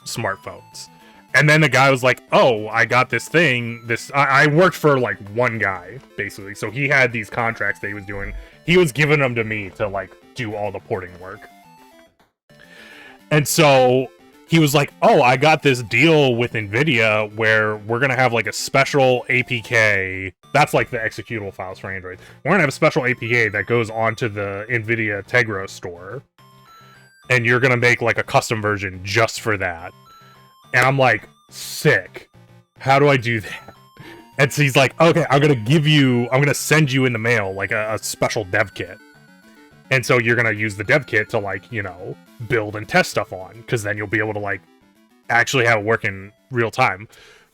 smartphones. And then the guy was like, "Oh, I got this thing. I worked for like one guy basically, so he had these contracts that he was doing. He was giving them to me to like do all the porting work." And so he was like, "Oh, I got this deal with NVIDIA where we're gonna have like a special APK. That's like the executable files for Android. We're gonna have a special APK that goes onto the NVIDIA Tegra store, and you're gonna make like a custom version just for that." And I'm like, sick. How do I do that? And so he's like, okay, I'm gonna send you in the mail like a special dev kit. And so you're gonna use the dev kit to like, you know, build and test stuff on, because then you'll be able to like actually have it work in real time.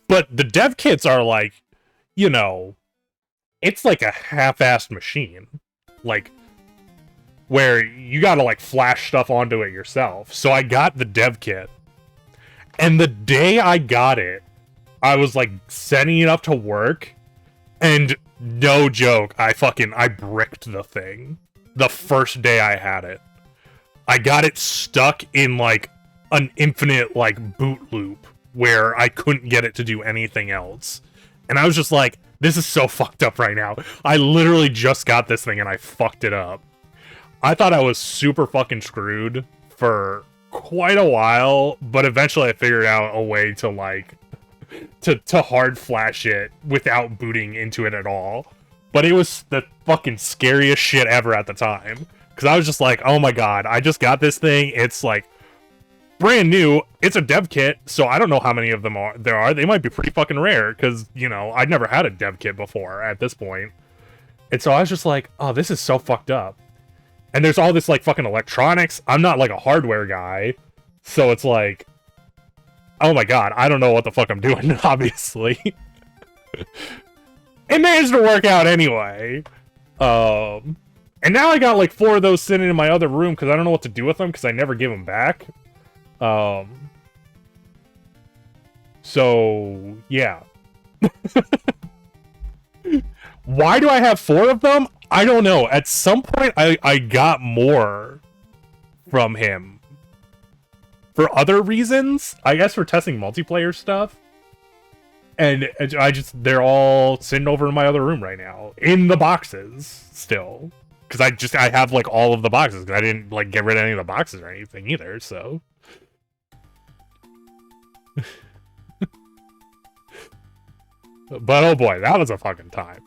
But the dev kits are like, you know, it's like a half-assed machine. Like, where you gotta like flash stuff onto it yourself. So I got the dev kit. And the day I got it, I was like setting it up to work, and no joke, I bricked the thing. The first day I had it. I got it stuck in like an infinite like boot loop where I couldn't get it to do anything else. And I was just like, this is so fucked up right now. I literally just got this thing and I fucked it up. I thought I was super fucking screwed for quite a while, but eventually I figured out a way to like to hard flash it without booting into it at all. But it was the fucking scariest shit ever at the time, because I was just like, oh my god, I just got this thing, it's like brand new, it's a dev kit, so I don't know how many of them there are. They might be pretty fucking rare, because, you know, I'd never had a dev kit before at this point. And so I was just like, oh, this is so fucked up. And there's all this, like, fucking electronics. I'm not, like, a hardware guy. So it's like, oh my god, I don't know what the fuck I'm doing, obviously. It managed to work out anyway. And now I got, like, 4 of those sitting in my other room because I don't know what to do with them because I never give them back. So, yeah. Why do I have 4 of them? I don't know. At some point, I got more from him. For other reasons. I guess for testing multiplayer stuff. And they're all sitting over in my other room right now. In the boxes, still. Because I have, like, all of the boxes. Because I didn't, like, get rid of any of the boxes or anything either, so. But, oh boy, that was a fucking time.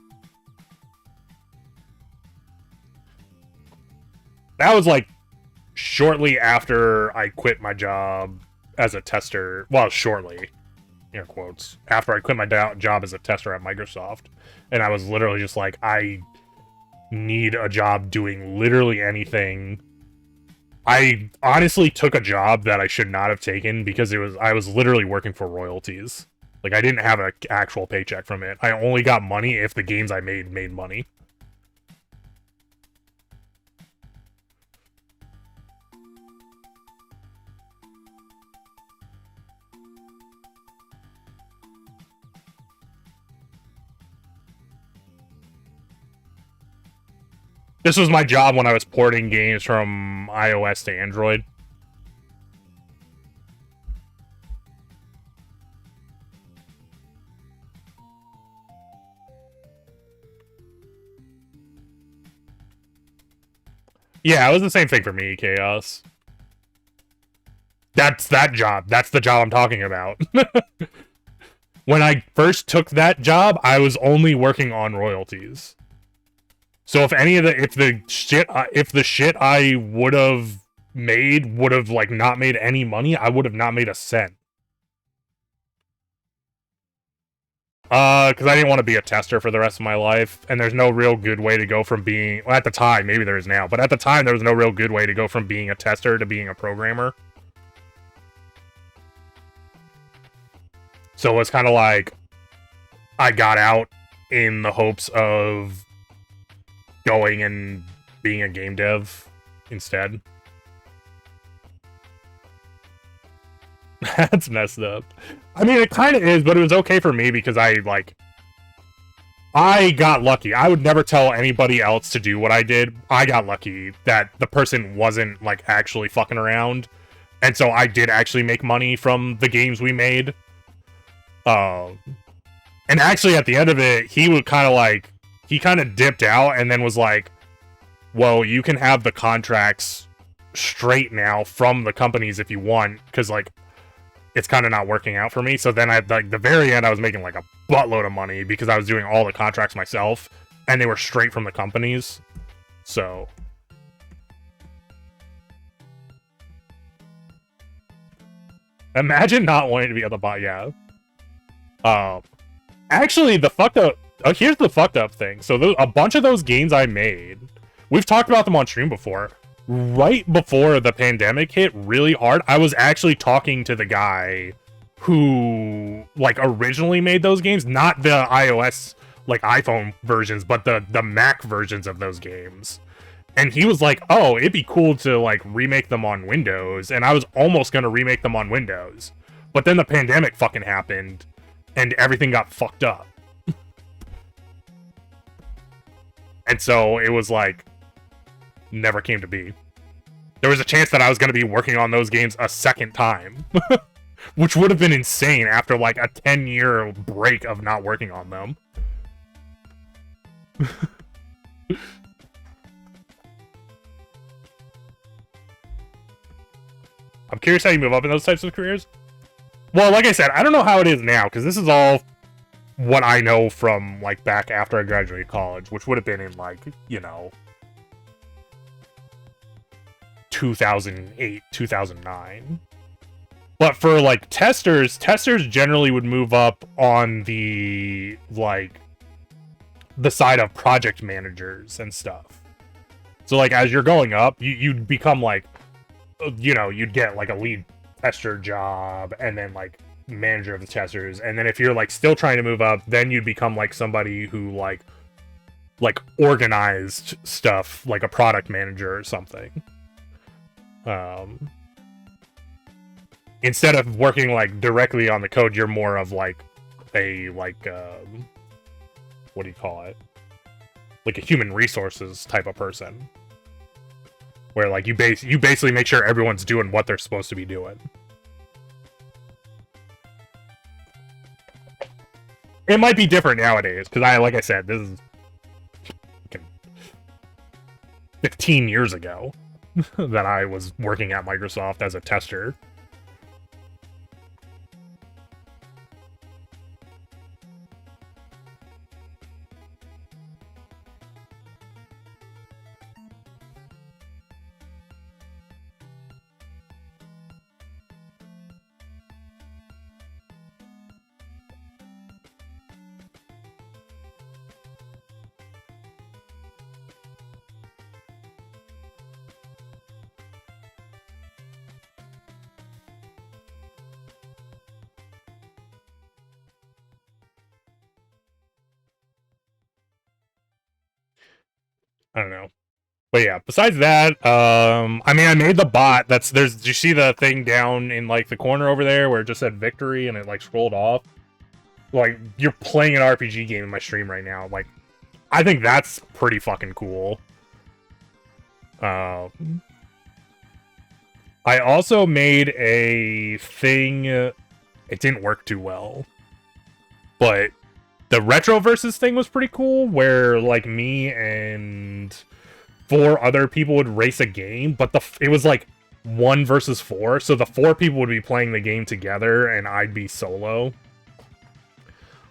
That was, like, shortly after I quit my job as a tester. Well, shortly, air quotes, after I quit my job as a tester at Microsoft. And I was literally just like, I need a job doing literally anything. I honestly took a job that I should not have taken because I was literally working for royalties. Like, I didn't have an actual paycheck from it. I only got money if the games I made money. This was my job when I was porting games from iOS to Android. Yeah, it was the same thing for me, Chaos. That's that job. That's the job I'm talking about. When I first took that job, I was only working on royalties. So if the shit I would have made would have like not made any money, I would have not made a cent. Because I didn't want to be a tester for the rest of my life, and there's no real good way to go from being, well, at the time, maybe there is now, but at the time there was no real good way to go from being a tester to being a programmer. So it was kind of like, I got out in the hopes of going and being a game dev instead. That's messed up. I mean, it kind of is, but it was okay for me because I got lucky. I would never tell anybody else to do what I did. I got lucky that the person wasn't, like, actually fucking around. And so I did actually make money from the games we made. And actually, at the end of it, he would kind of, like... He kind of dipped out and then was like, well, you can have the contracts straight now from the companies if you want, because, like, it's kind of not working out for me. So then at like the very end, I was making like a buttload of money because I was doing all the contracts myself and they were straight from the companies. So imagine not wanting to be on the bot. Yeah. Actually, the fucked up. Here's the fucked up thing. So a bunch of those games I made, we've talked about them on stream before. Right before the pandemic hit really hard, I was actually talking to the guy who, like, originally made those games. Not the iOS, like, iPhone versions, but the Mac versions of those games. And he was like, oh, it'd be cool to, like, remake them on Windows. And I was almost going to remake them on Windows. But then the pandemic fucking happened, and everything got fucked up. And so it was like... never came to be. There was a chance that I was going to be working on those games a second time. Which would have been insane after like a 10-year break of not working on them. I'm curious how you move up in those types of careers. Well, like I said, I don't know how it is now, because this is all what I know from like back after I graduated college, which would have been in like, you know, 2008, 2009. But for like testers generally would move up on the like the side of project managers and stuff. So like as you're going up, you'd become like, you know, you'd get like a lead tester job and then like manager of the testers, and then if you're like still trying to move up, then you'd become like somebody who like organized stuff, like a product manager or something. Instead of working like directly on the code, you're more of like a what do you call it, like a human resources type of person, where like you basically make sure everyone's doing what they're supposed to be doing. It might be different nowadays, because like I said, this is 15 years ago that I was working at Microsoft as a tester. I don't know. But yeah, besides that, I mean, I made the bot. Did you see the thing down in like the corner over there where it just said victory and it like scrolled off? Like, you're playing an RPG game in my stream right now. Like, I think that's pretty fucking cool. I also made a thing. It didn't work too well, but the retro versus thing was pretty cool, where like me and 4 other people would race a game, but it was like 1 versus 4, so the 4 people would be playing the game together and I'd be solo.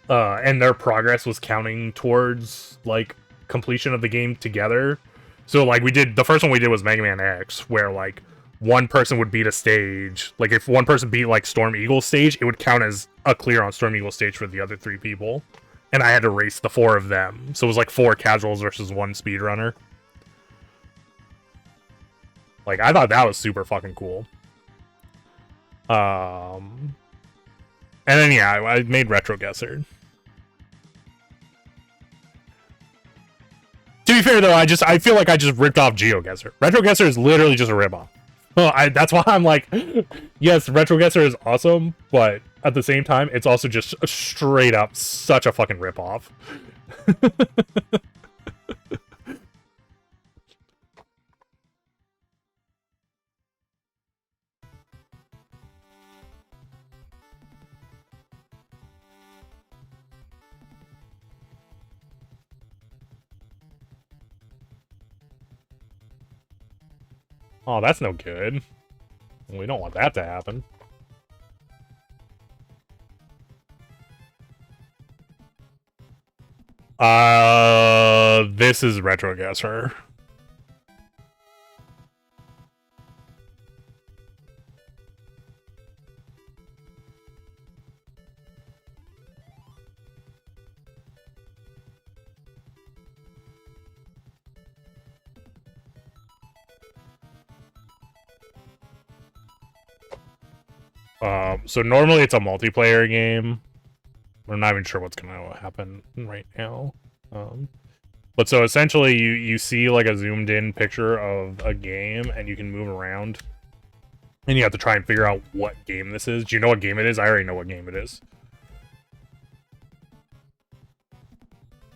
And their progress was counting towards like completion of the game together. So like the first one we did was Mega Man X, where like one person would beat a stage. Like if one person beat like Storm Eagle stage, it would count as a clear on Storm Eagle stage for the other 3 people. And I had to race the 4 of them. So it was like 4 casuals versus 1 speedrunner. Like, I thought that was super fucking cool. And then, yeah, I made Retro Guesser. To be fair though, I feel like I just ripped off GeoGuessr. RetroGuessr is literally just a ripoff. Well, that's why I'm like, yes, RetroGuessr is awesome, but at the same time, it's also just straight up such a fucking ripoff. Oh, that's no good. We don't want that to happen. This is RetroGuessr. So normally it's a multiplayer game. I'm not even sure what's gonna happen right now. But so essentially you see like a zoomed in picture of a game and you can move around. And you have to try and figure out what game this is. Do you know what game it is? I already know what game it is.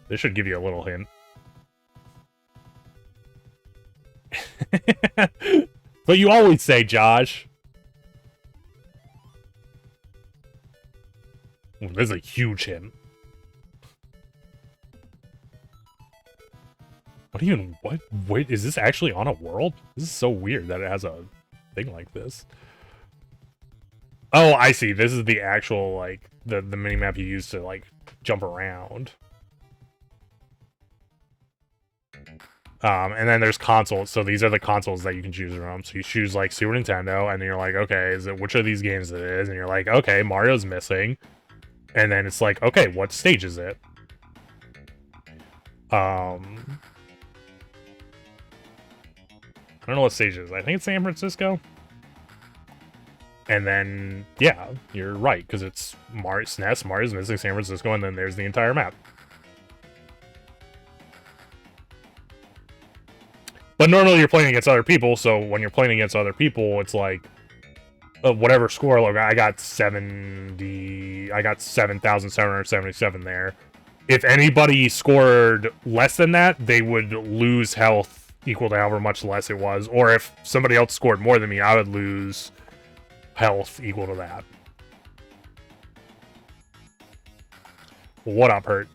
This should give you a little hint. But you always say, Josh. Ooh, this is a huge hint. What? Wait, is this actually on a world? This is so weird that it has a thing like this. Oh, I see. This is the actual, like, the minimap you use to, like, jump around. And then there's consoles. So these are the consoles that you can choose from. So you choose, like, Super Nintendo, and then you're like, okay, which of these games it is? And you're like, okay, Mario's missing. And then it's like, okay, what stage is it? I don't know what stage it is. I think it's San Francisco. And then, yeah, you're right, because it's SNES, Mario's missing San Francisco, and then there's the entire map. But normally you're playing against other people, so when you're playing against other people, it's like, whatever score, like, I got 7,777 there. If anybody scored less than that, they would lose health equal to however much less it was. Or if somebody else scored more than me, I would lose health equal to that. What up, Hurt?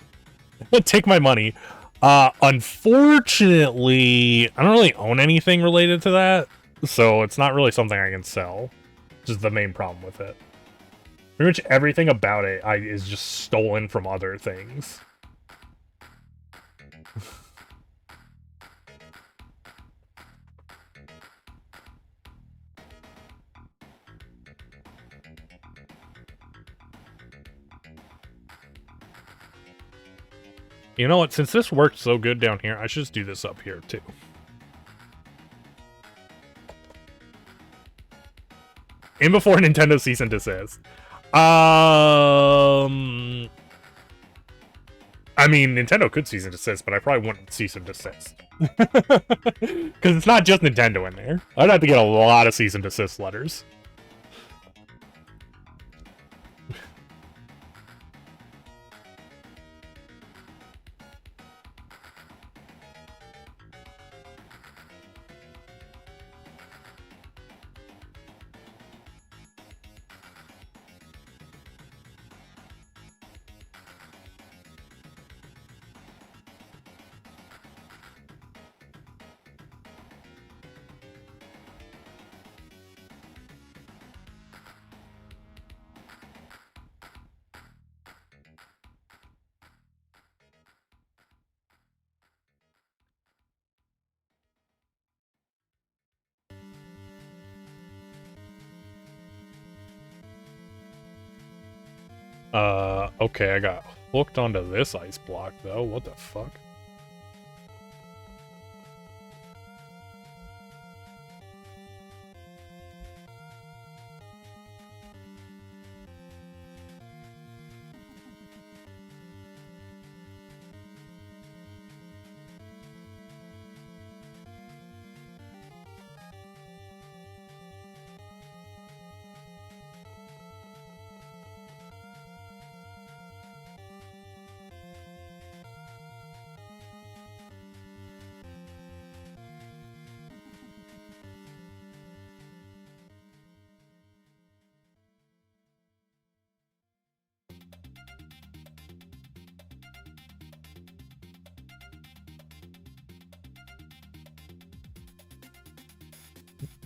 Take my money. Unfortunately, I don't really own anything related to that, so it's not really something I can sell. Which is the main problem with it. Pretty much everything about it is just stolen from other things. You know what? Since this worked so good down here, I should just do this up here, too. In before Nintendo cease and desist. I mean, Nintendo could cease and desist, but I probably wouldn't cease and desist. Because it's not just Nintendo in there. I'd have to get a lot of cease and desist letters. Okay, I got hooked onto this ice block, though. What the fuck?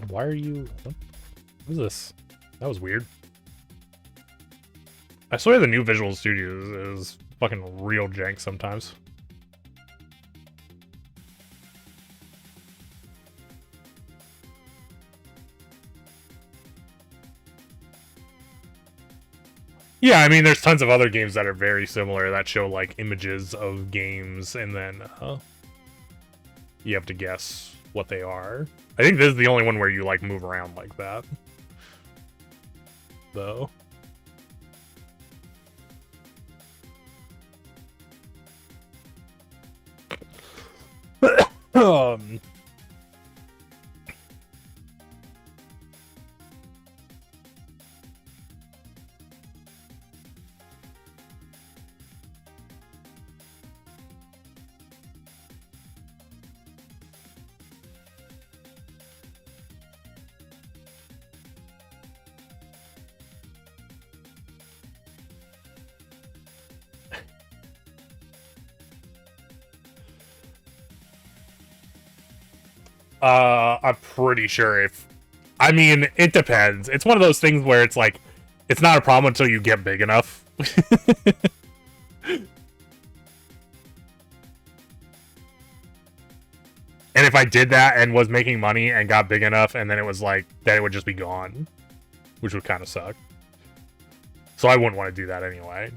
Why are you... What is this? That was weird. I swear the new Visual Studios is fucking real jank sometimes. Yeah, I mean, there's tons of other games that are very similar that show, like, images of games, and then you have to guess what they are. I think this is the only one where you, like, move around like that. Though. um... I'm pretty sure if... I mean, it depends. It's one of those things where it's like, it's not a problem until you get big enough. And if I did that and was making money and got big enough, and then it was like, then it would just be gone. Which would kind of suck. So I wouldn't want to do that anyway.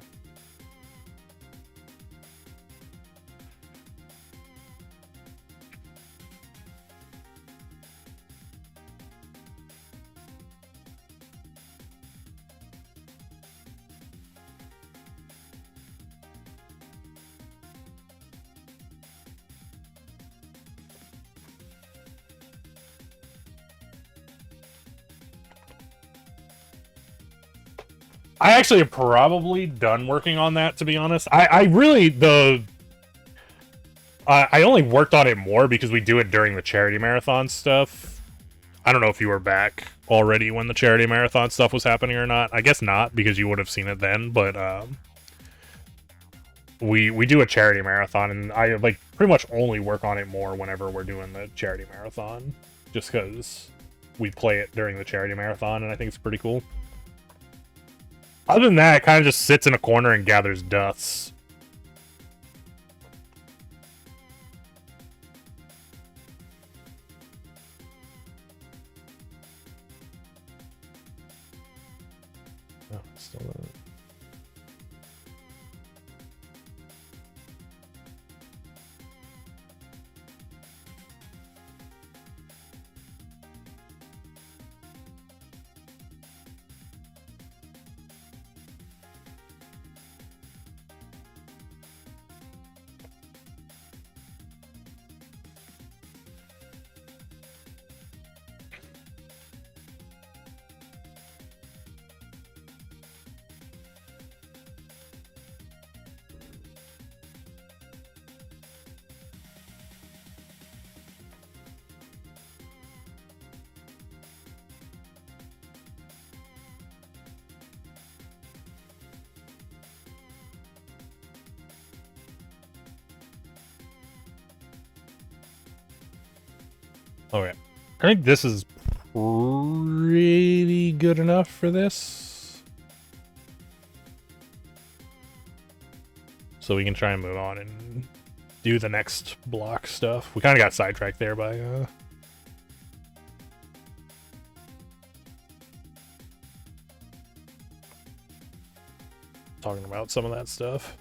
I actually am probably done working on that, to be honest. I really, I only worked on it more because we do it during the charity marathon stuff. I don't know if you were back already when the charity marathon stuff was happening or not. I guess not, because you would have seen it then, but we do a charity marathon, and I, like, pretty much only work on it more whenever we're doing the charity marathon, just because we play it during the charity marathon, and I think it's pretty cool. Other than that, it kind of just sits in a corner and gathers dust. Oh, still not. Okay. I think this is pretty good enough for this. So we can try and move on and do the next block stuff. We kind of got sidetracked there by talking about some of that stuff.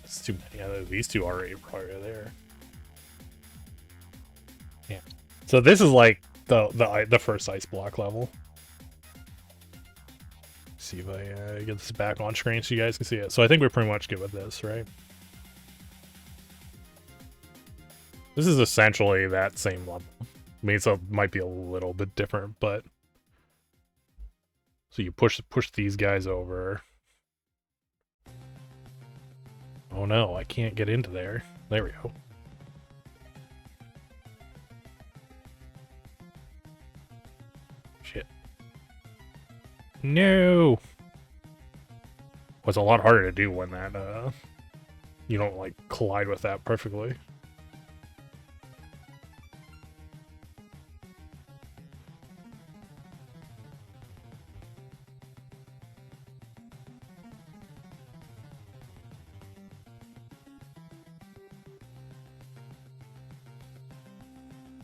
It's too many. Yeah, these two already probably are there. Yeah. So this is like the first ice block level. See if I get this back on screen so you guys can see it. So I think we're pretty much good with this, right? This is essentially that same level. I mean, it might be a little bit different, but so you push these guys over. Oh no, I can't get into there. There we go. No! Well, it's a lot harder to do when that, you don't, like, collide with that perfectly.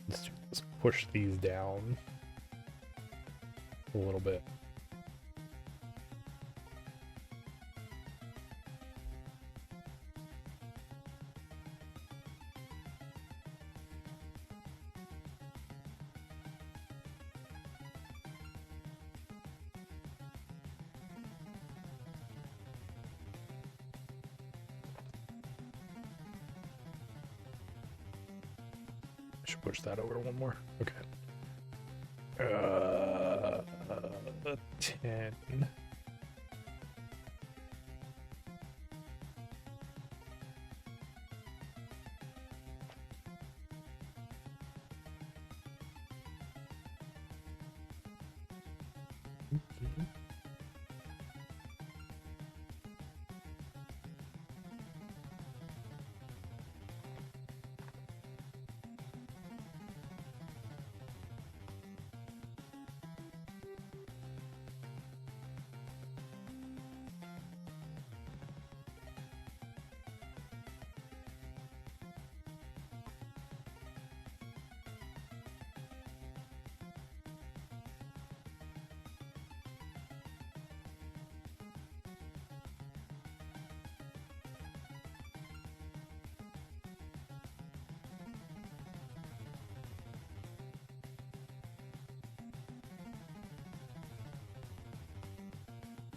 Let's push these down a little bit. Should push that over one more. Okay. 10.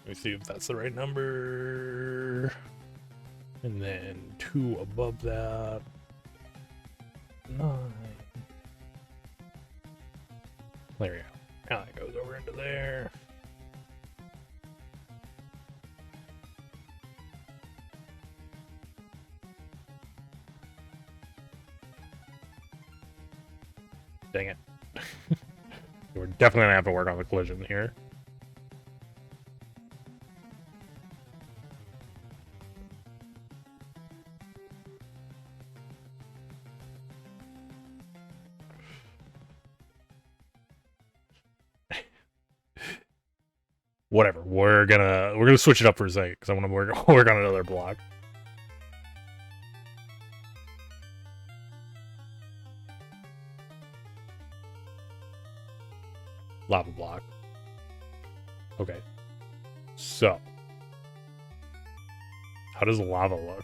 Let me see if that's the right number. And then 2 above that. 9. There we go. Now that goes over into there. Dang it. We're definitely gonna have to work on the collision here. Whatever. We're gonna switch it up for a second because I want to work on another block. Lava block. Okay. So, how does lava look?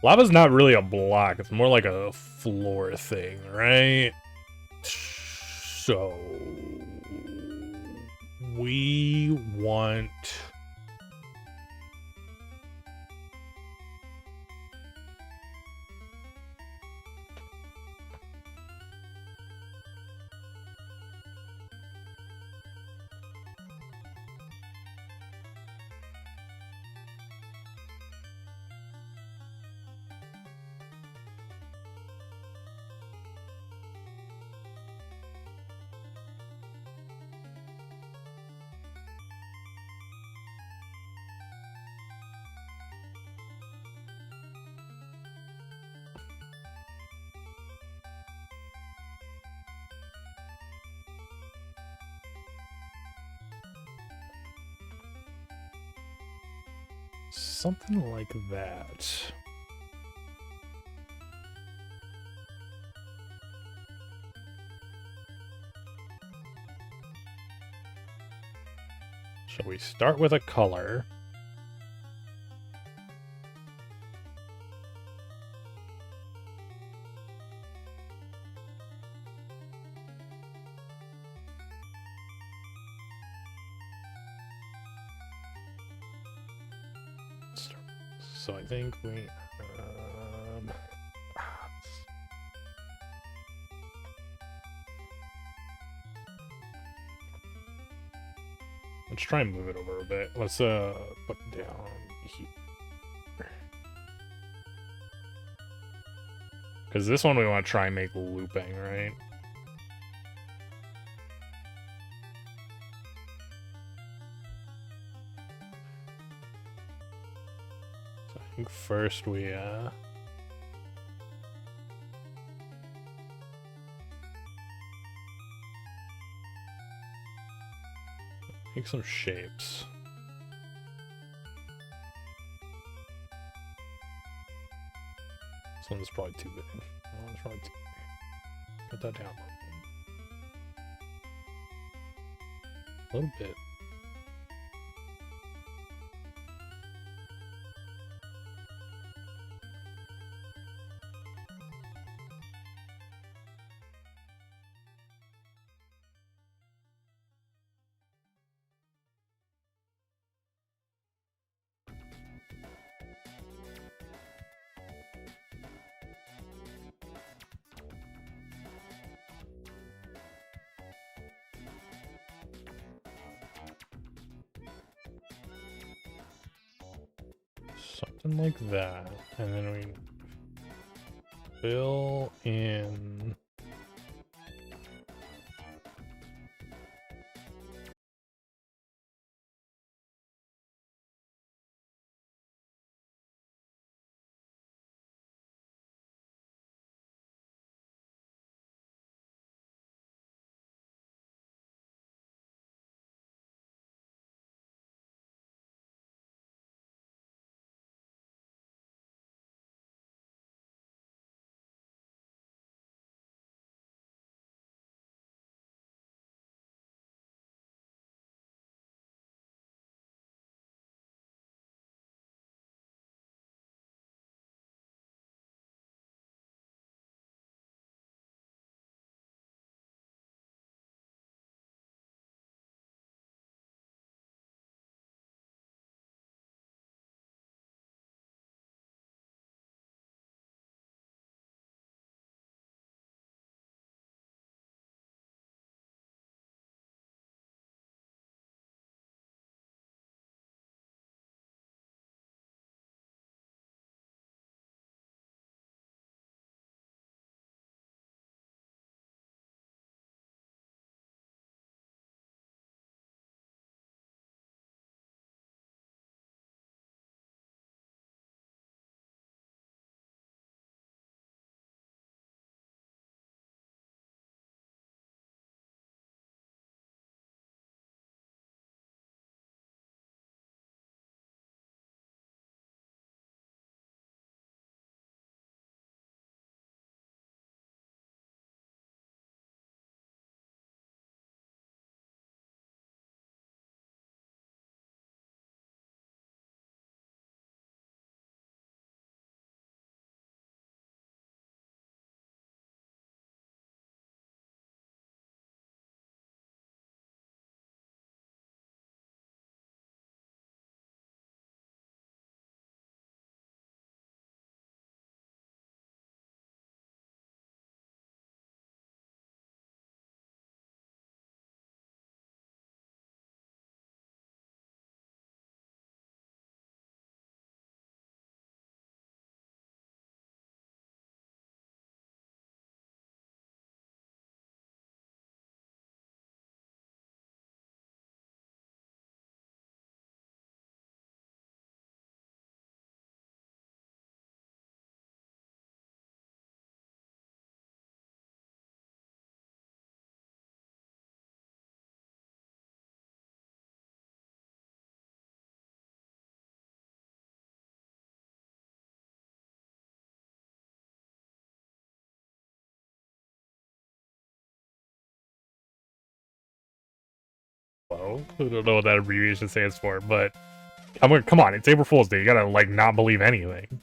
Lava's not really a block. It's more like a floor thing, right? So, we want... something like that. Shall we start with a color? So I think we... let's try and move it over a bit. Let's put it down here. Because this one we want to try and make looping, right? think first we make some shapes. This one's probably too big. That one's probably too big. Put that down a little bit. Something like that, and then we fill in I don't know what that abbreviation stands for, but come on, it's April Fool's Day. You gotta like not believe anything.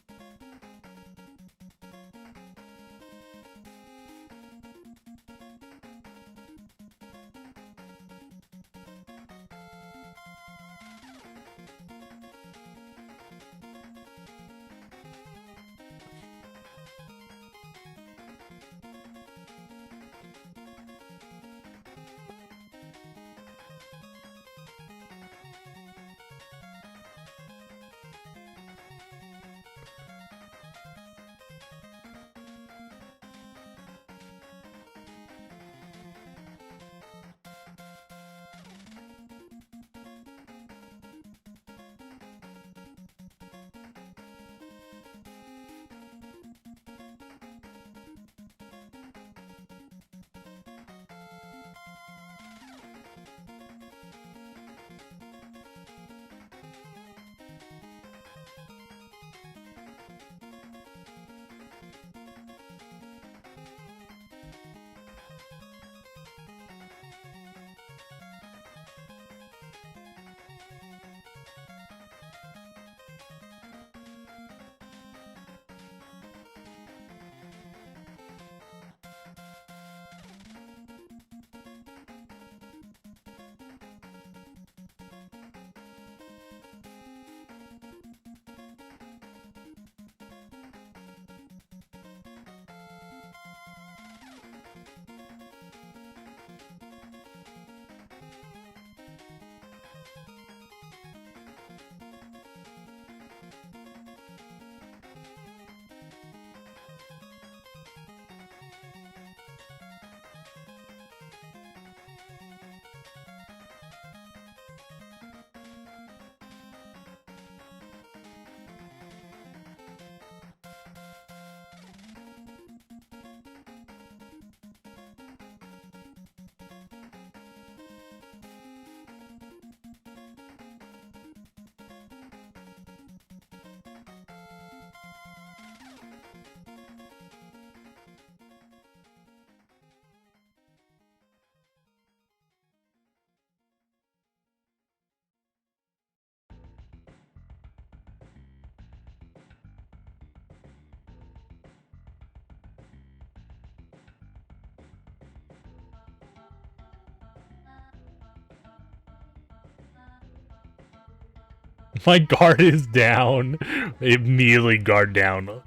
My guard is down. Immediately guard down.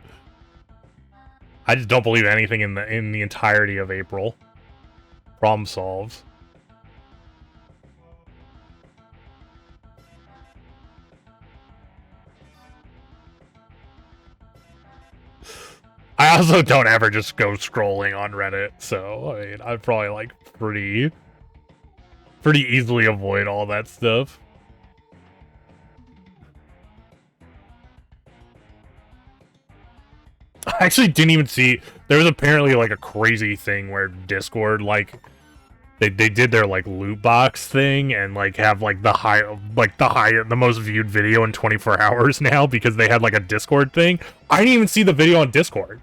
I just don't believe anything in the entirety of April. Problem solved. I also don't ever just go scrolling on Reddit, so I mean, I'd probably like pretty easily avoid all that stuff. I actually didn't even see. There was apparently like a crazy thing where Discord like they did their like loot box thing and like have like the most viewed video in 24 hours now because they had like a Discord thing. I didn't even see the video on Discord.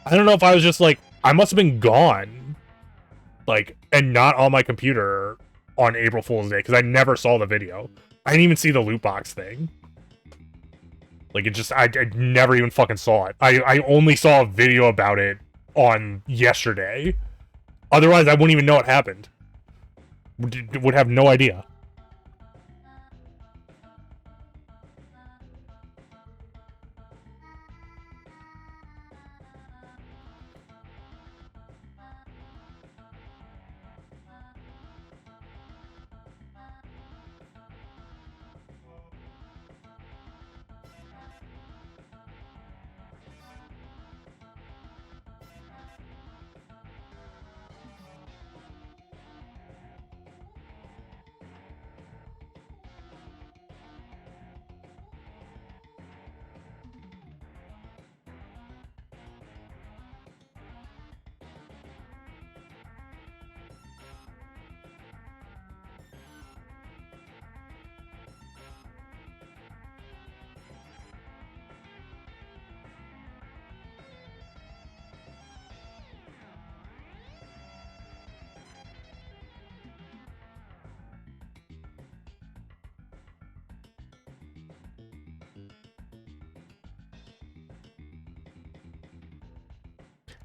I don't know if I was just like, I must have been gone, like, and not on my computer on April Fool's Day, because I never saw the video. I didn't even see the loot box thing. Like, it just, I never even fucking saw it. I only saw a video about it on yesterday. Otherwise, I wouldn't even know it happened. Would have no idea.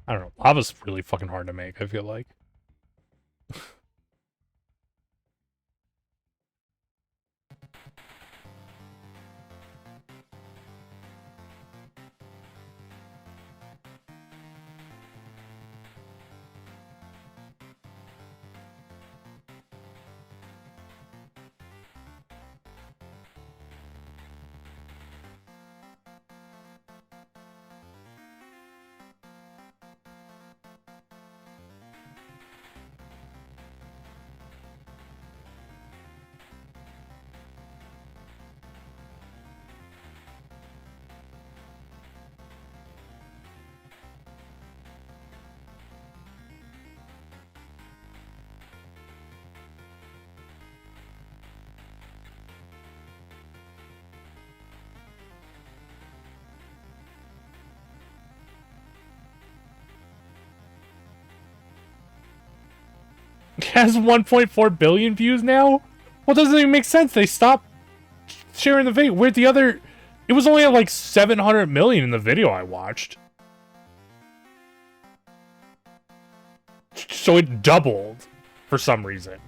I don't know. Lava's really fucking hard to make, I feel like. It has 1.4 billion views now? Well, doesn't even make sense. They stopped sharing the video. Where'd the other... It was only at like 700 million in the video I watched. So it doubled for some reason.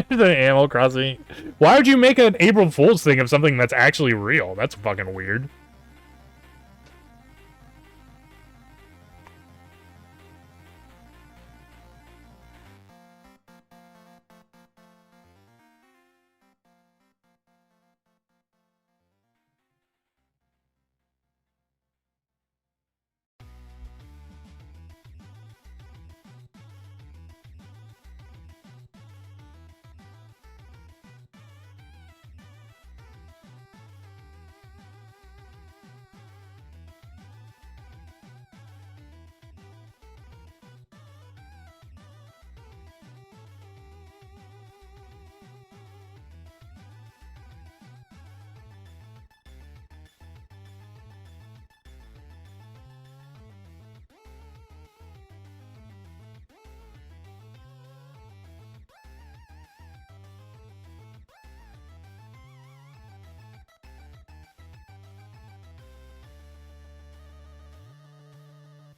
The Animal Crossing. Why would you make an April Fool's thing of something that's actually real? That's fucking weird.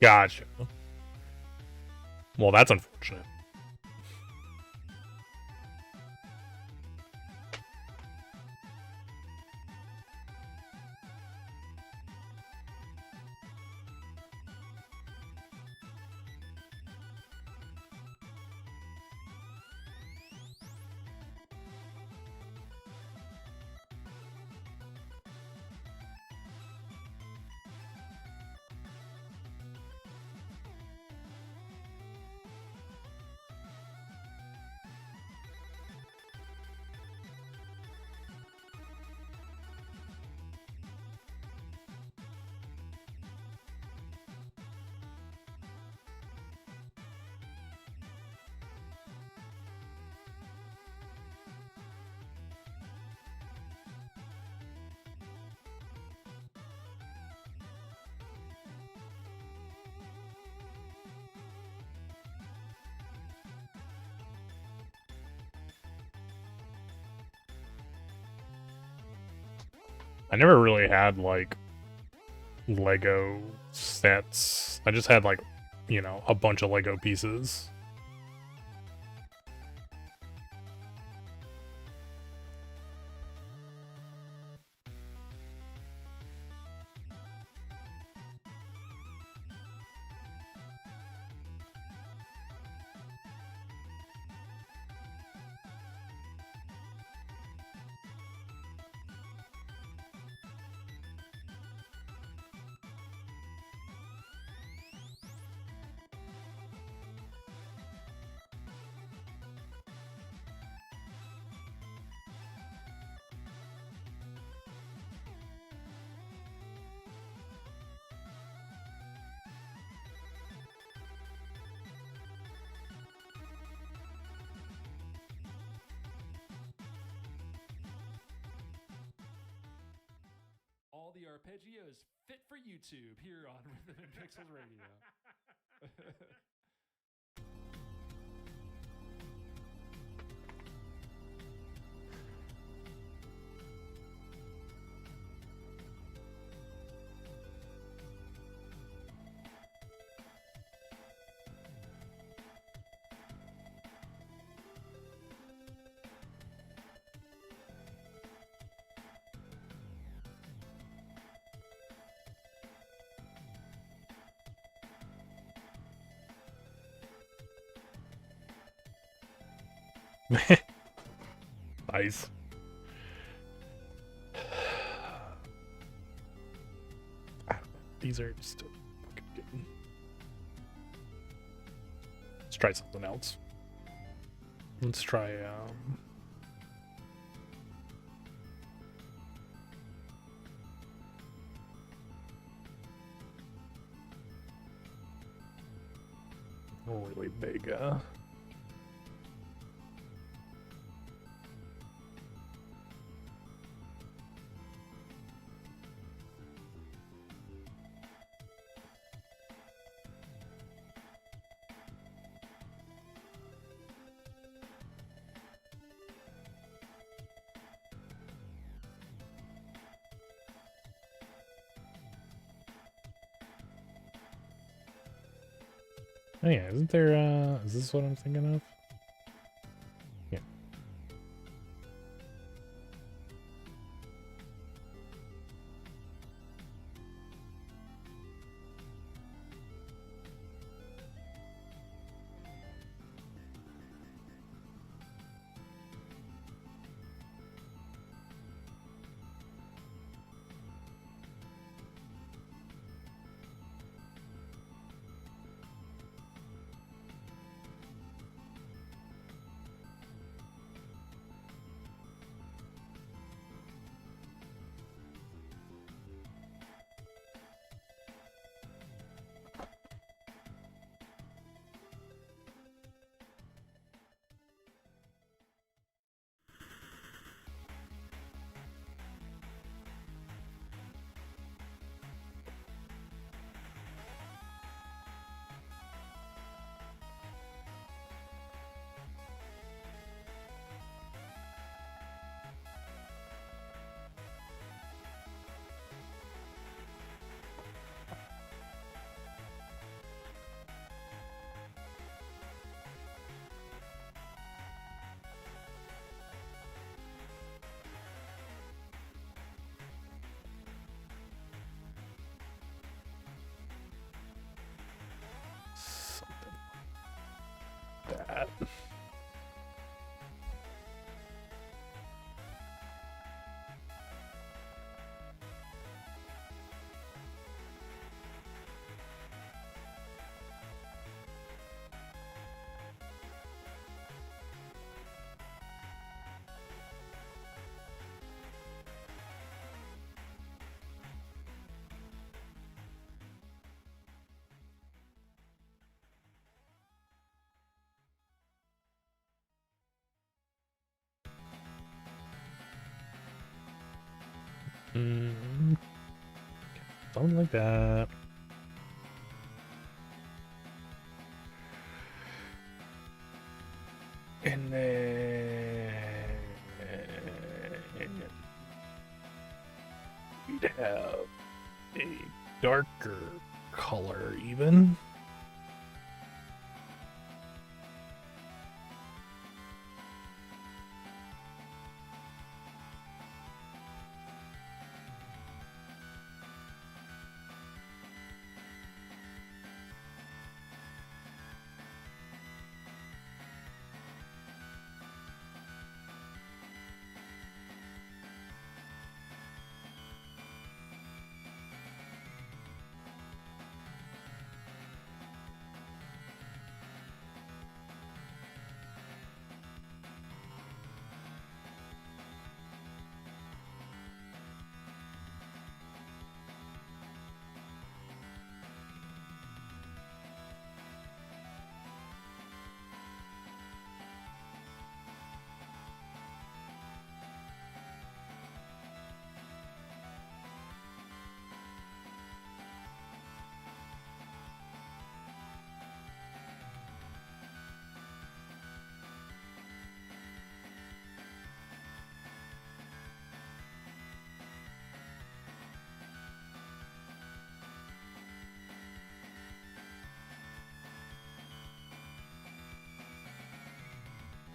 Gotcha. Well, that's unfortunate. I never really had, like, Lego sets. I just had, like, you know, a bunch of Lego pieces. All the arpeggios fit for YouTube here on Rhythm and Pixels Radio. Nice. These are still fucking good. Let's try something else. Let's try, really big, Oh yeah, isn't there, is this what I'm thinking of? Yeah. Something like that. And then we'd have a darker color even.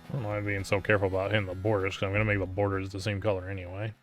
I don't know why I'm being so careful about hitting the borders, because I'm going to make the borders the same color anyway.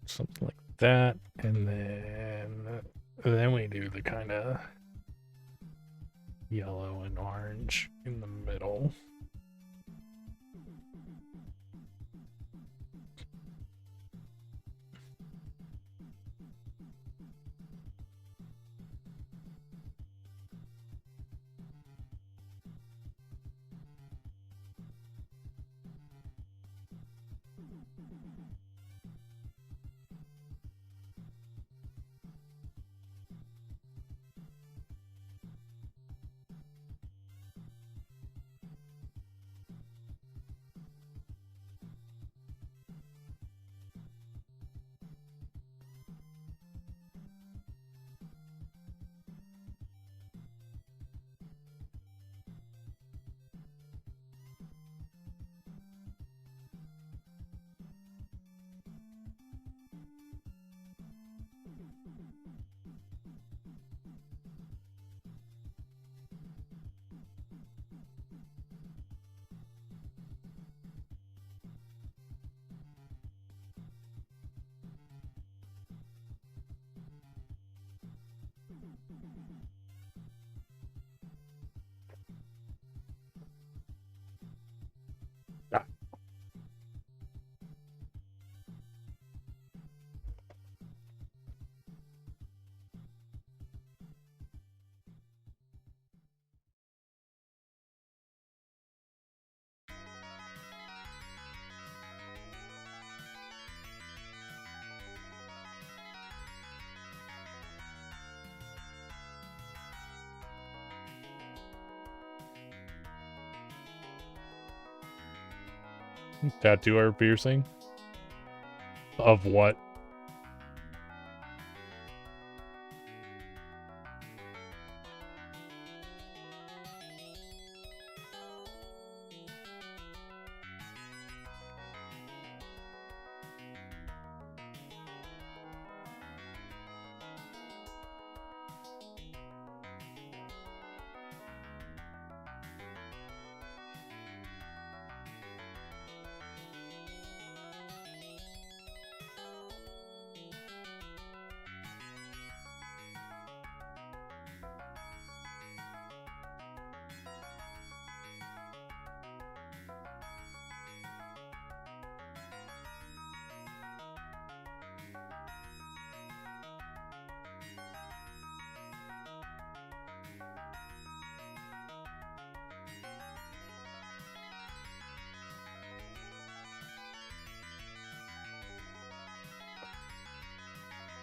Something like that, and then we do the kind of yellow and orange in the middle. Tattoo or piercing? Of what?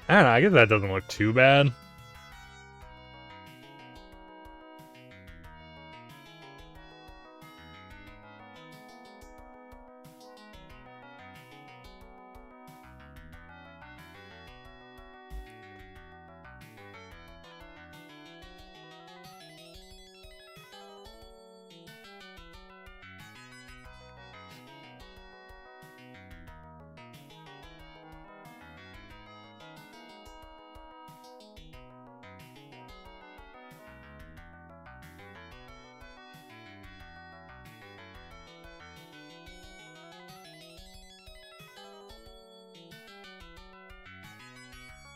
I don't know, I guess that doesn't look too bad.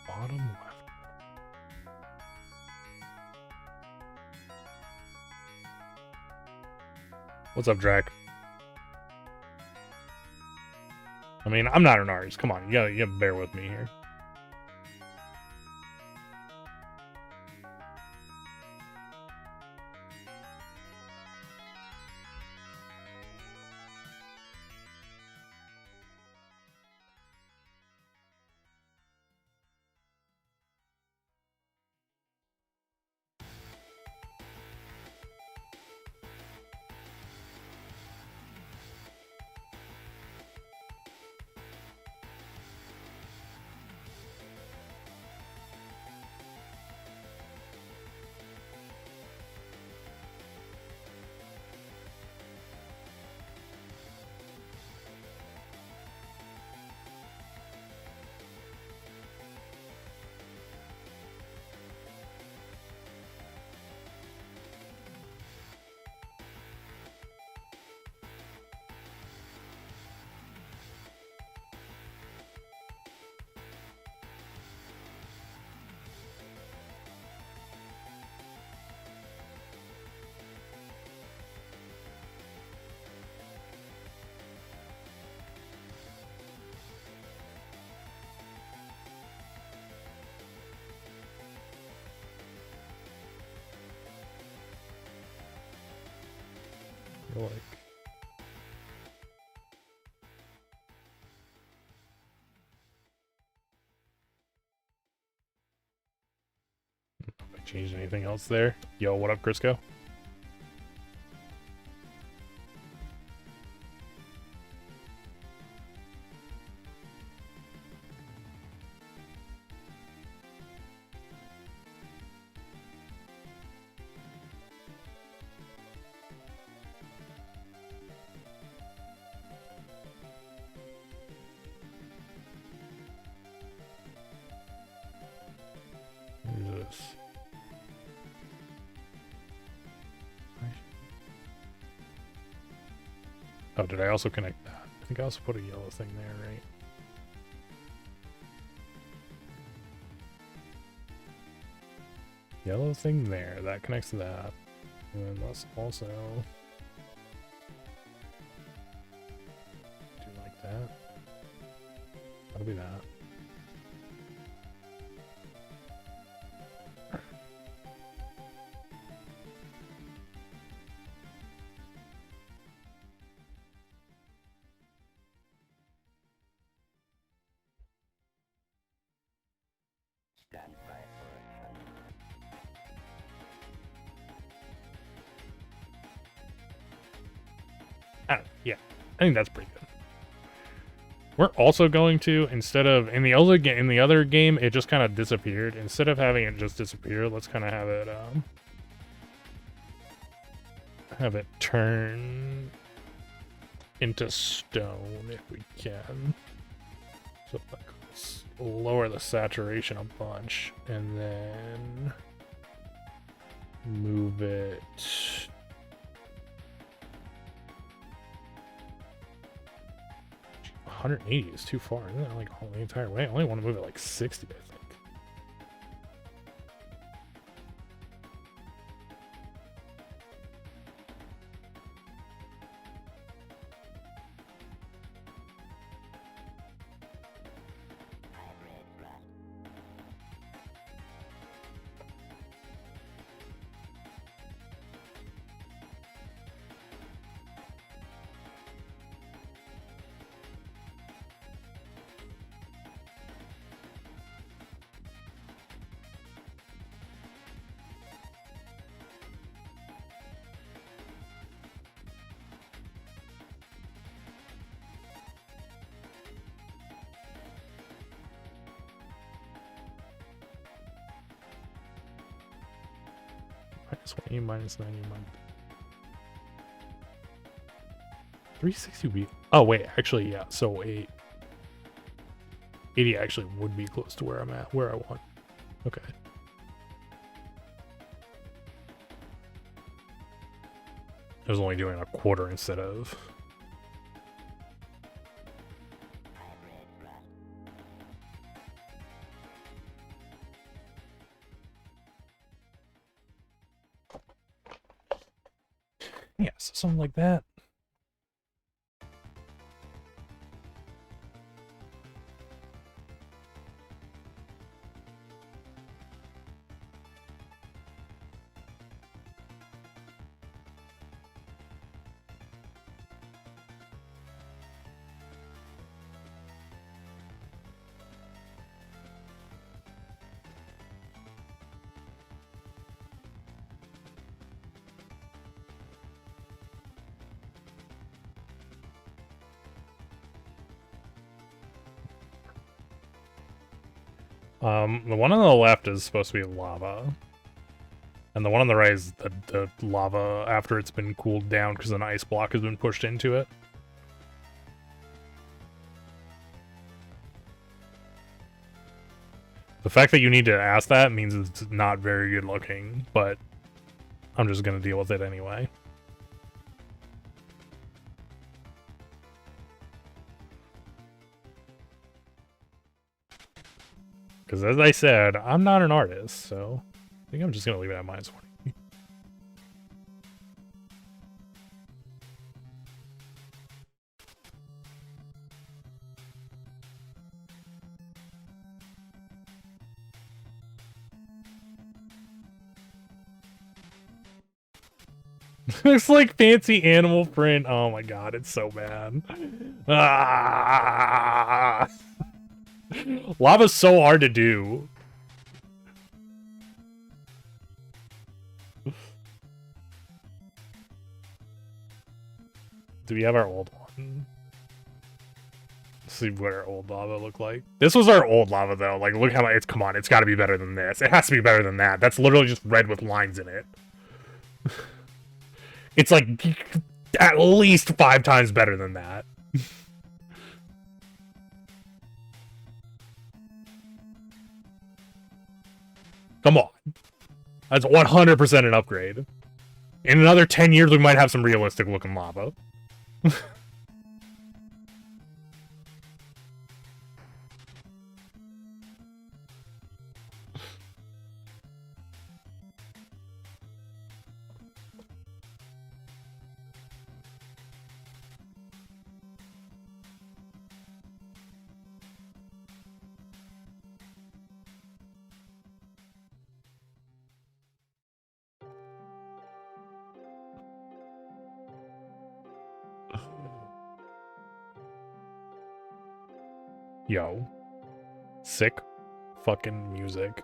Bottom left. What's up, Drac? I mean, I'm not an artist. Come on, you gotta bear with me here. Like, I changed anything else there? Yo, what up, Crisco? Oh, did I also connect that? I think I also put a yellow thing there, right? Yellow thing there. That connects to that. And then let's also do like that. That'll be that. Stand by for action. I don't know, yeah. I think that's pretty good. We're also going to, instead of in the other game, it just kind of disappeared. Instead of having it just disappear, let's kind of have it turn into stone if we can. So like, let's lower the saturation a bunch and then move it. 180 is too far, isn't it? Like all the entire way. I only want to move it like 60, I think. -20, -90, 360 would be... Oh, wait, actually, yeah. So 80 actually would be close to where I'm at, where I want. Okay. I was only doing a quarter instead of... Yeah, so something like that. The one on the left is supposed to be lava. And the one on the right is the lava after it's been cooled down because an ice block has been pushed into it. The fact that you need to ask that means it's not very good looking, but I'm just gonna deal with it anyway. Because as I said, I'm not an artist, so I think I'm just gonna leave it at -20. It's like fancy animal print. Oh my god, it's so bad. Ah! Lava's so hard to do. Do we have our old one? Let's see what our old lava looked like. This was our old lava though. Like, look how it's, come on, it's gotta be better than this. It has to be better than that. That's literally just red with lines in it. It's like at least 5 times better than that. Come on. That's 100% an upgrade. In another 10 years, we might have some realistic looking lava. Yo. Sick fucking music.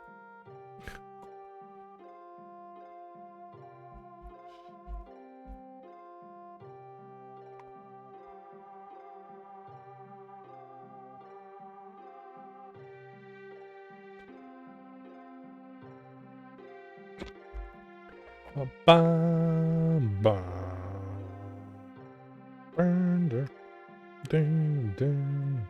Ding, ding.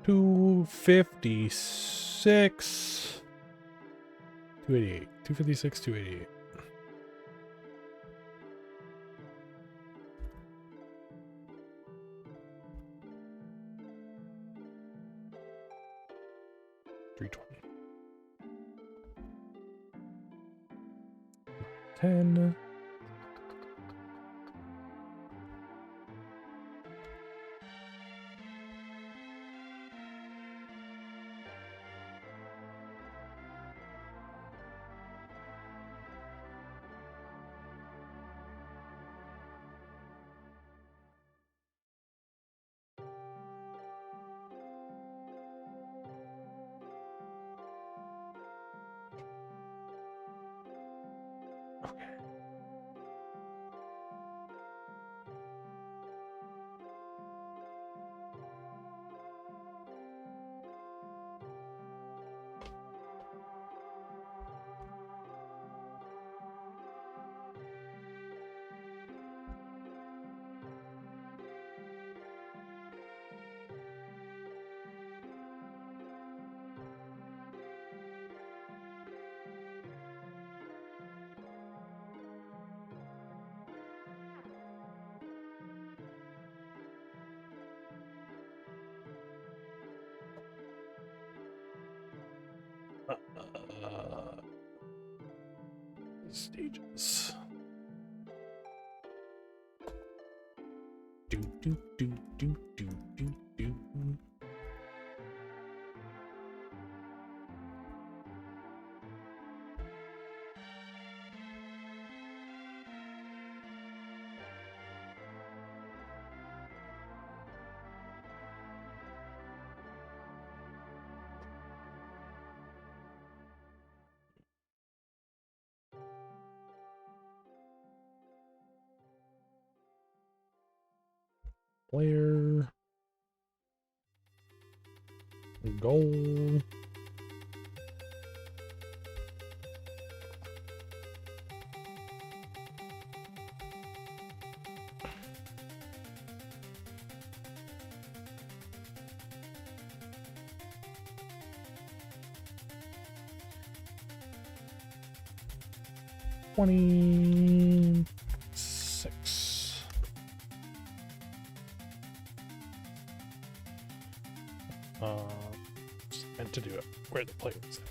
256. 288. 256, 288. $320. 10. Stages. Do do do do do do do. Player. Goal. $26. Meant to do it where the player was at.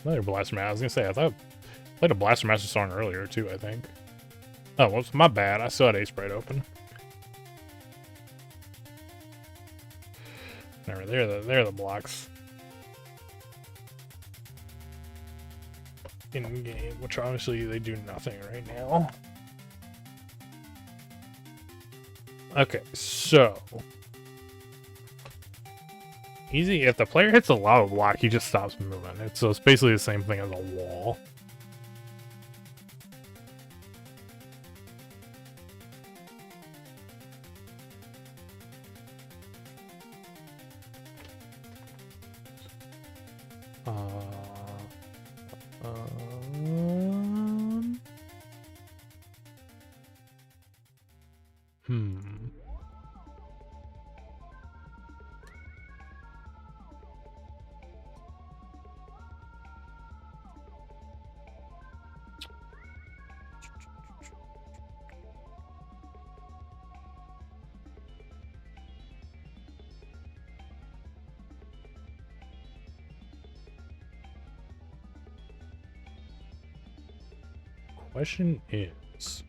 Another Blaster Master. I was gonna say, I thought I played a Blaster Master song earlier too, I think. Oh, whoops, my bad. I still had Ace Sprite open. Remember, they're the blocks. In game, which honestly they do nothing right now. Okay, so easy. If the player hits a lava block, he just stops moving. So it's basically the same thing as a wall. Question is,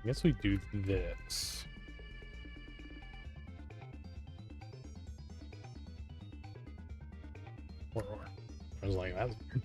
I guess we do this. Or I was like, that's weird.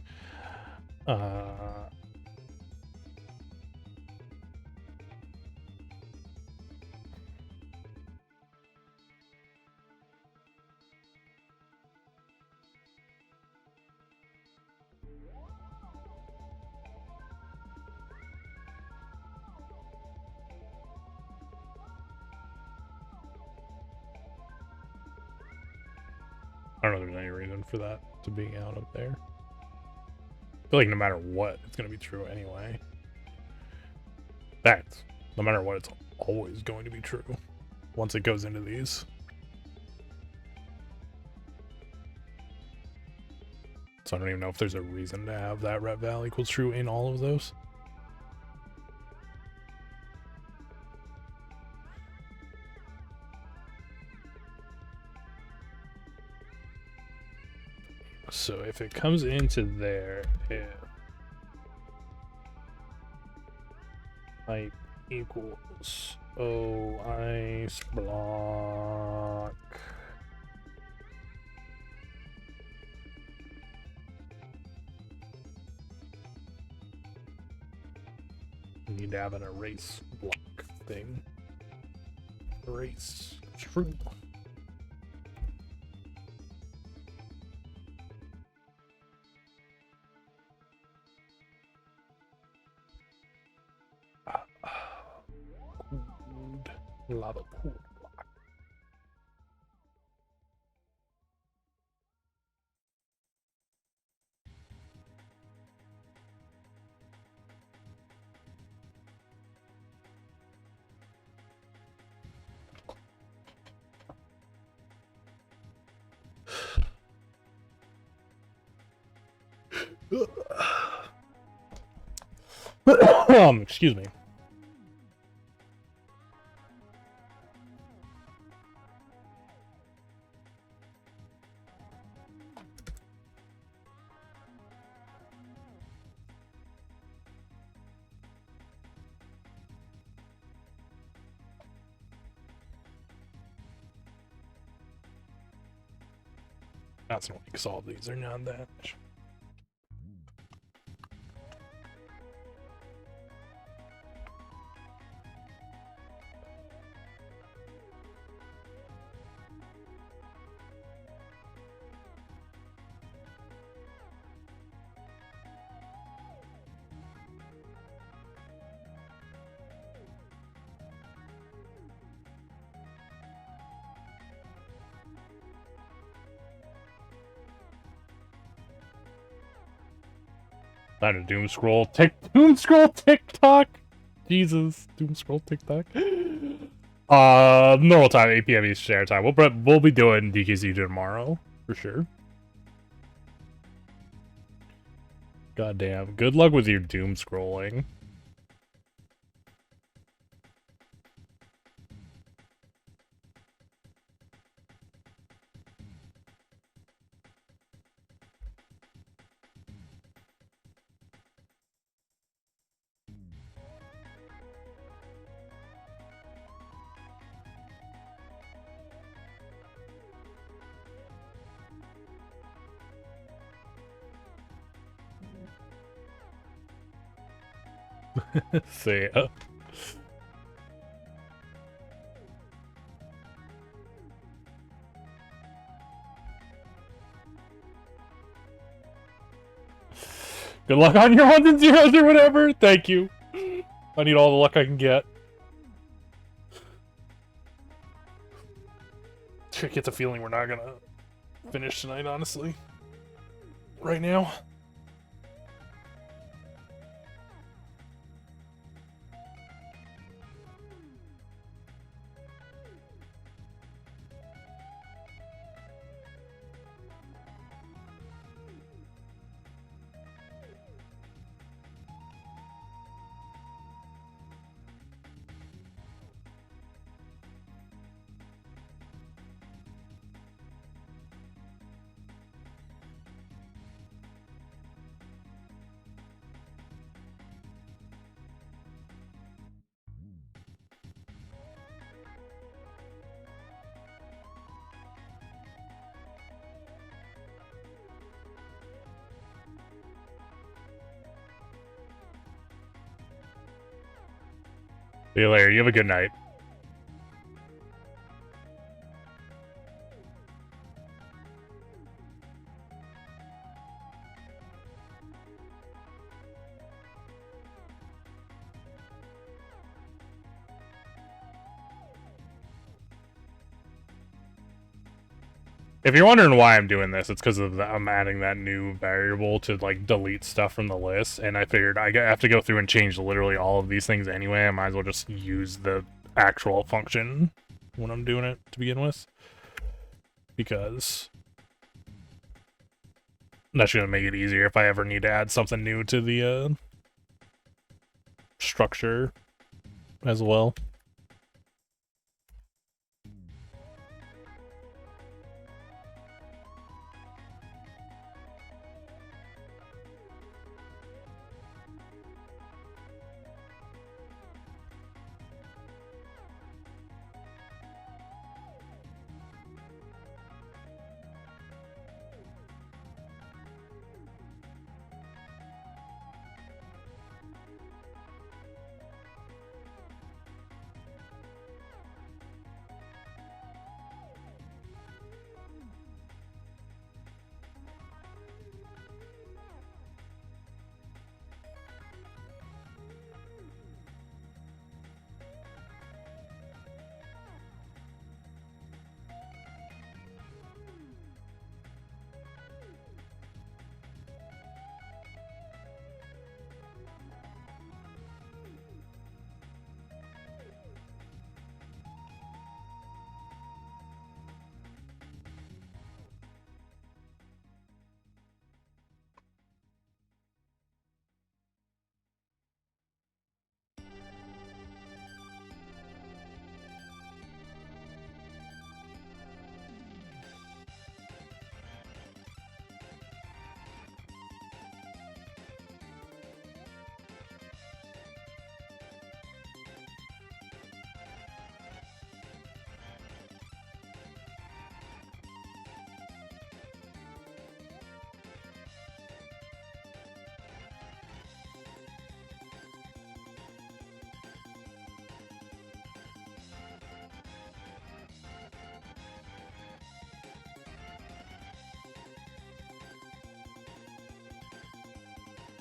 I don't know if there's any reason for that to be out up there. I feel like no matter what, it's going to be true anyway. That's, no matter what, it's always going to be true once it goes into these. So I don't even know if there's a reason to have that rep val equals true in all of those. So if it comes into there, if type equals ice block you need to have an erase block thing. Erase true. Lava pool block. Excuse me. That's not because all these are not that. Not a doom scroll TikTok. Jesus, doom scroll TikTok. Normal time, 8 p.m. Eastern Standard Time. We'll be doing DKC tomorrow for sure. Goddamn. Good luck with your doom scrolling. See ya. Good luck on your ones and zeros or whatever. Thank you. I need all the luck I can get. I get the feeling we're not gonna finish tonight, honestly. Right now. See you later. You have a good night. If you're wondering why I'm doing this, it's because of I'm adding that new variable to like delete stuff from the list, and I figured I have to go through and change literally all of these things anyway. I might as well just use the actual function when I'm doing it to begin with, because that's gonna make it easier if I ever need to add something new to the structure as well.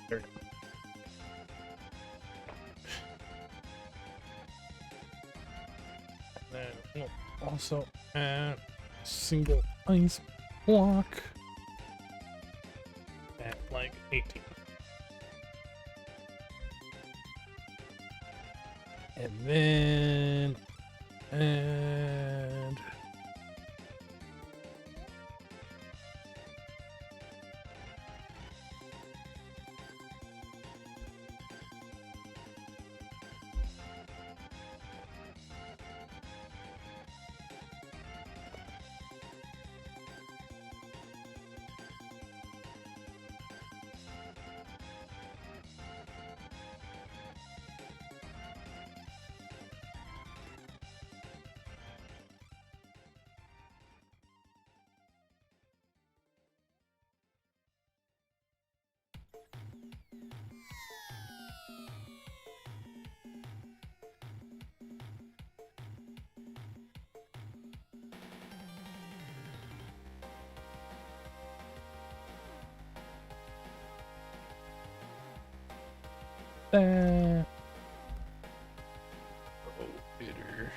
There we go. Then we'll also add single ice block at like 18. And then add that. Oh, bitter.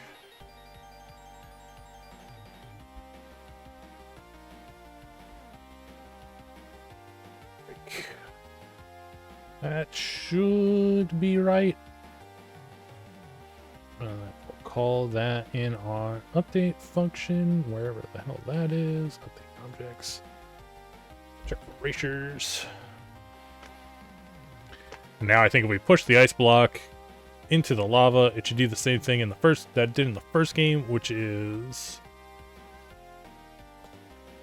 That should be right. We'll call that in our update function, wherever the hell that is. Update objects. Check for erasures. Now I think if we push the ice block into the lava, it should do the same thing in the first that it did in the first game, which is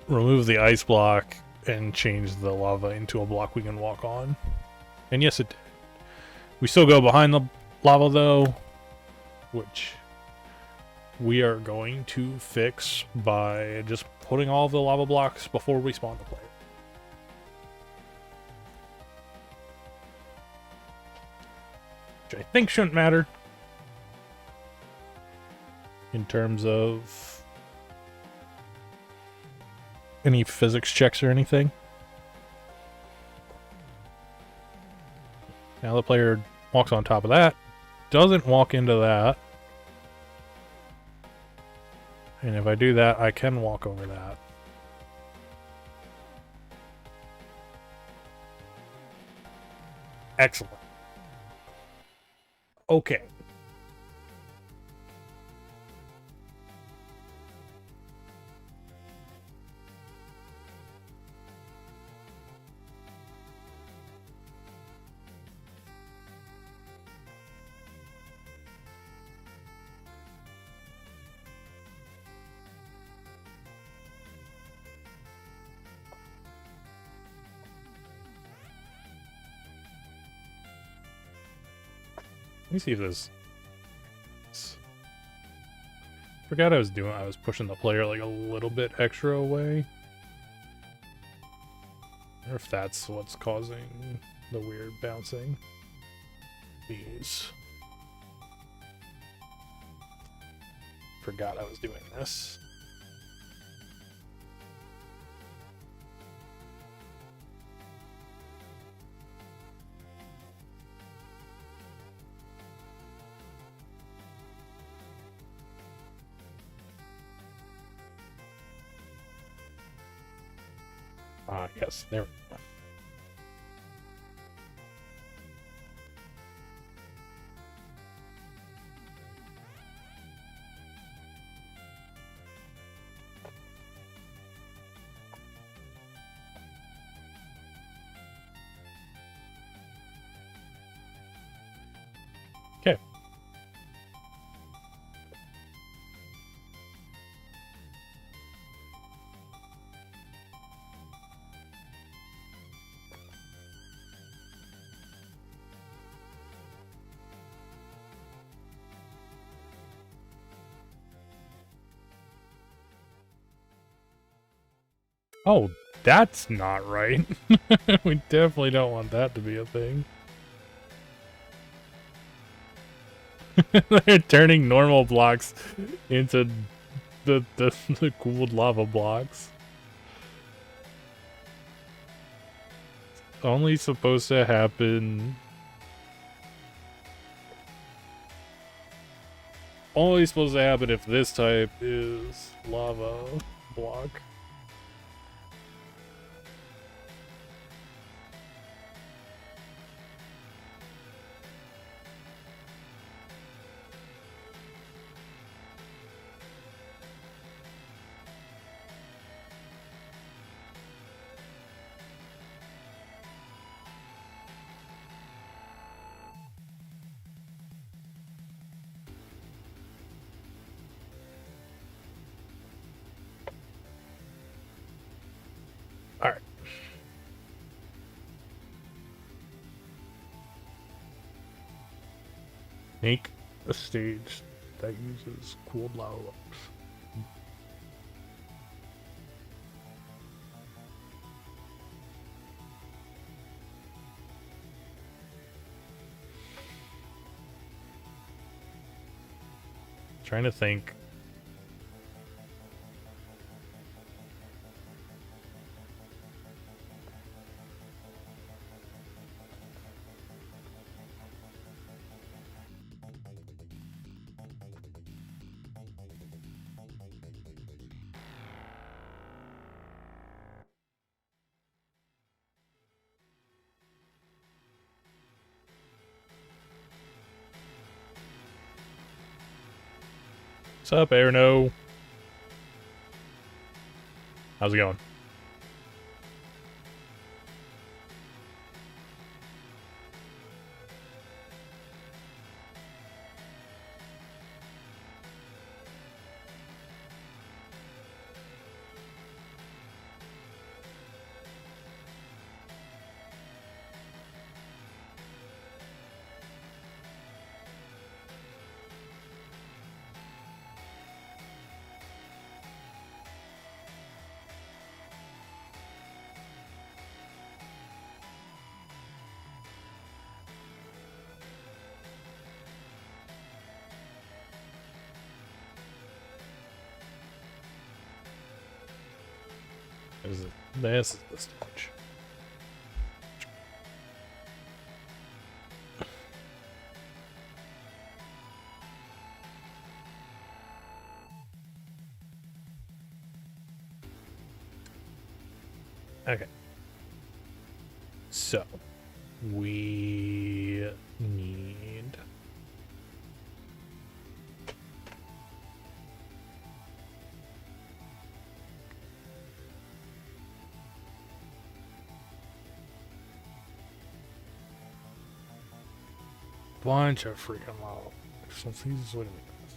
remove the ice block and change the lava into a block we can walk on. And yes, it did. We still go behind the lava though, which we are going to fix by just putting all of the lava blocks before we spawn the player. Which I think shouldn't matter. in terms of any physics checks or anything. Now the player walks on top of that, doesn't walk into that. And if I do that, I can walk over that. Excellent. Okay. Let me see if this... Forgot I was pushing the player like a little bit extra away. I wonder if that's what's causing the weird bouncing. These. Forgot I was doing this. Ah, yes, there we go. Okay. Oh, that's not right. We definitely don't want that to be a thing. They're turning normal blocks into the cooled lava blocks. It's only supposed to happen... Only supposed to happen if this type is lava block. Alright. Make a stage that uses cooled lava blocks. Trying to think. What's up, Erno? How's it going? This is the stage. Okay. So, we need... bunch of freaking lava. So this is what it is.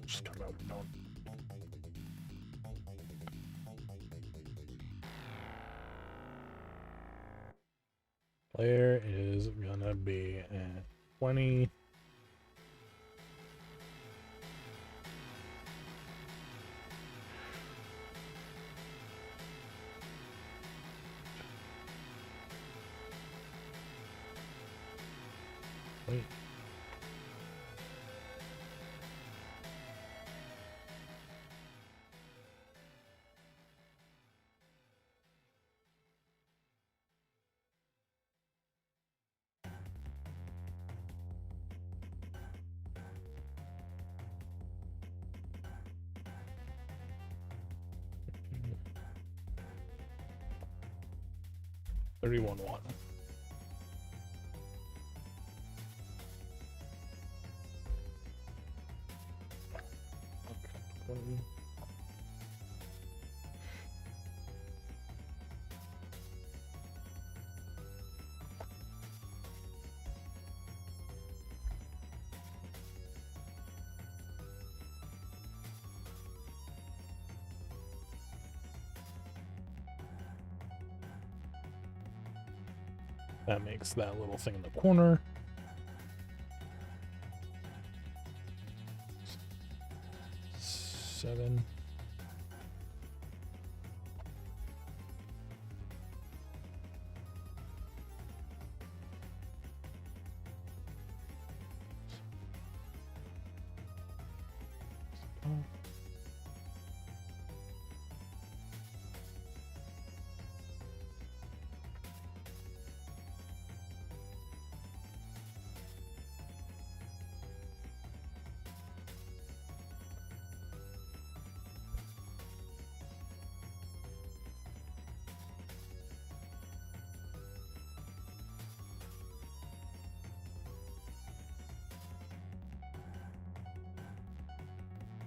Just come out, don't. Player is gonna be at 20. Wait. $31.1. Okay, 20. That makes that little thing in the corner. Seven.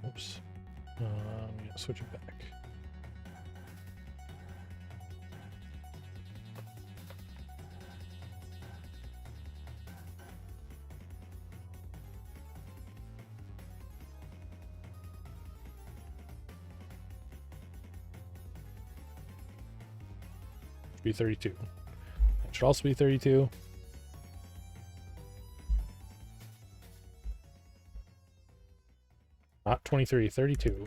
Oops. I'm gonna switch it back. Be 32. That should also be 32. Not 23, 32.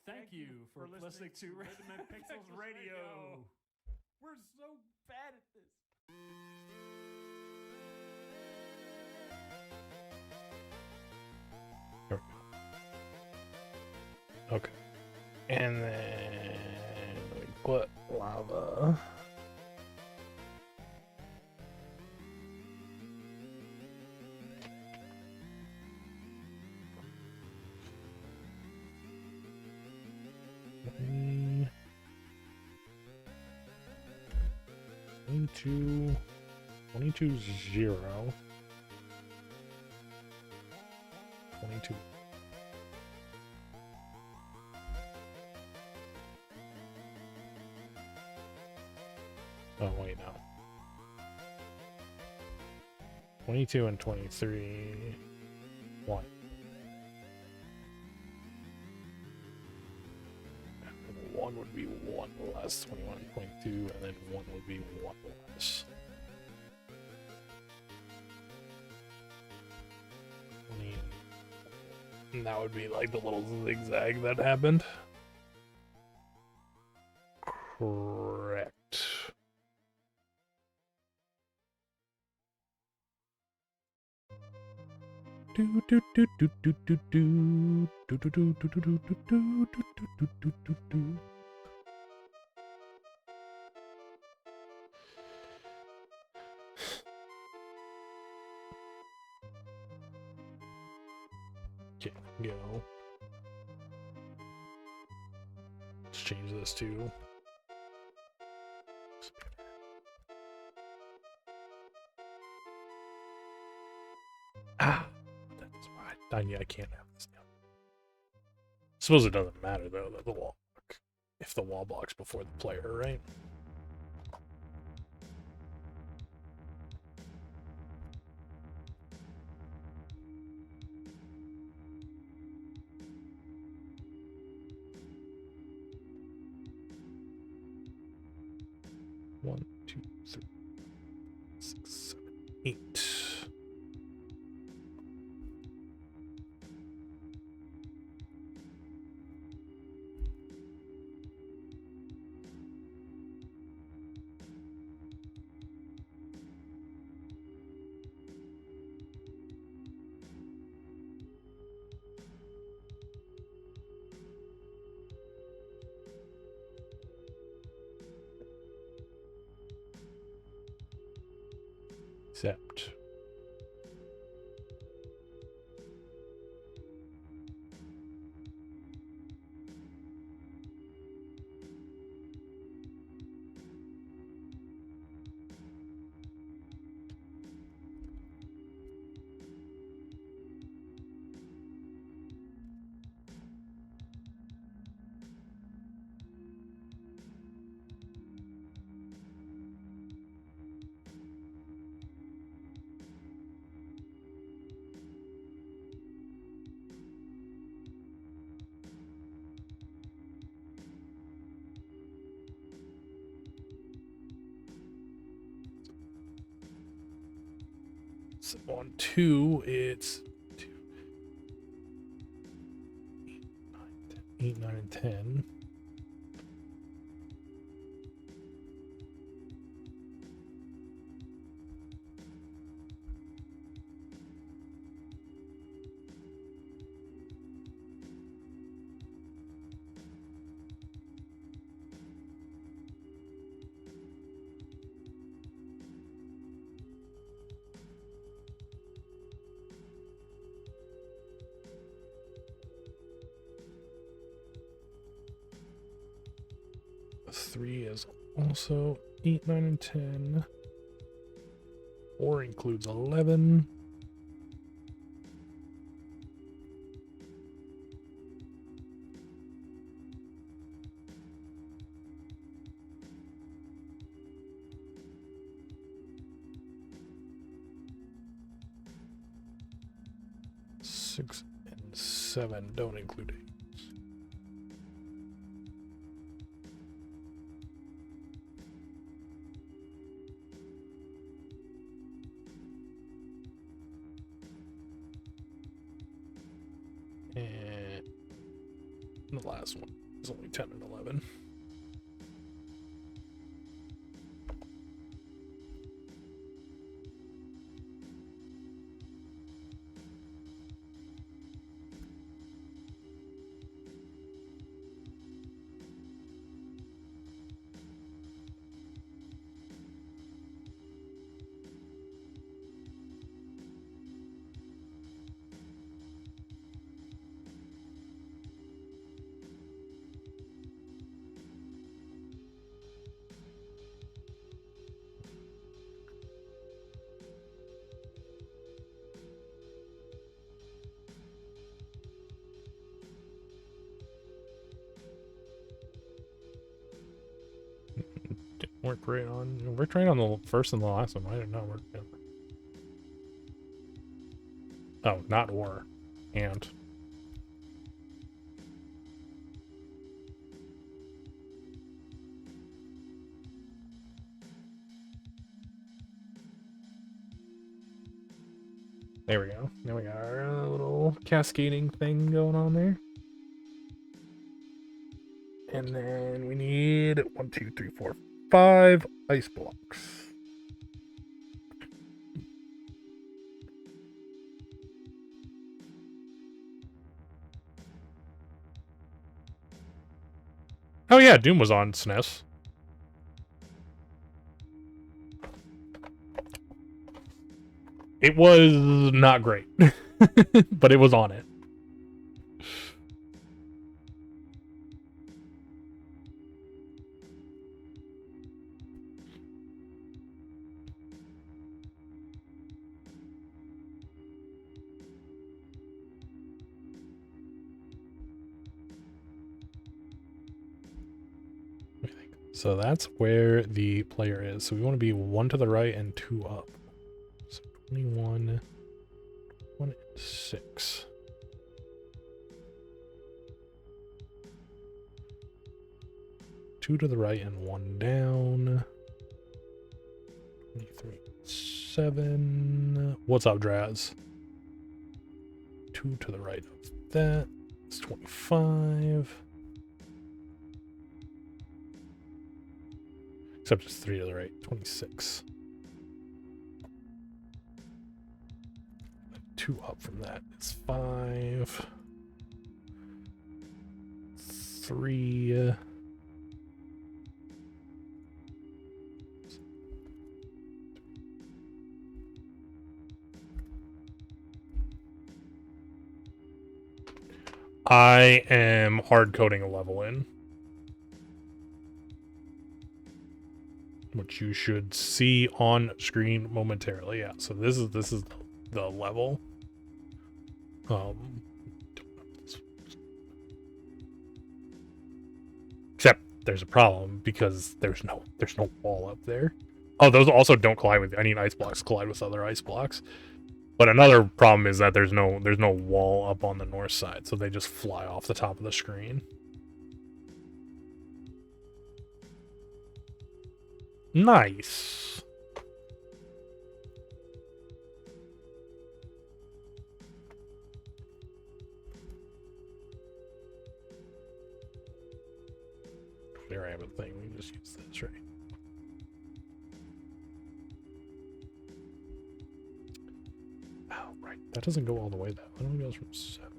Thank you for listening to Rhythm and Pixels Radio. We're so bad at this. There we go. Okay. And then we put lava. Into 22 0. 22. Oh wait, no. 22 and 23. 1. And 1 would be 1 less. 21 and 22, and then 1 would be 1 less. 20. And that would be like the little zigzag that happened. Correct. Do do do do do do do do do do do do do do do do do do do. Okay, go. Let's change this to that's right. I can't have this now. Suppose it doesn't matter though that the wall block, if the wall block's before the player, right? One, two, three, 6, 7, 8. Except so on 2, it's 2, 8, 9, and 10. The 3 is also 8, 9, and 10. 4 includes 11. Six and 7 don't include 8. And the last one is only 10 and 11. Work right on. We're trying on the first and the last one. I don't know. Oh, not or. And. There we go. Now we got our little cascading thing going on there. And then we need 1, 2, 3, 4, 5 ice blocks. Oh yeah, Doom was on SNES. It was not great, but it was on it. So that's where the player is. So we want to be 1 to the right and 2 up. So 21, 1 and 6. Two to the right and 1 down. 23, 7. What's up, Draz? 2 to the right of that. It's 25. Except it's 3 to the right. 26. 2 up from that. It's 5. 3. I am hard coding a level in, which you should see on screen momentarily. Yeah, so this is the level. Except there's a problem because there's no wall up there. Oh, those also don't collide with any ice blocks collide with other ice blocks. But another problem is that there's no wall up on the north side, so they just fly off the top of the screen. Nice. There I have a thing. We can just use this, right? Oh, right. That doesn't go all the way, though. It only goes from 7.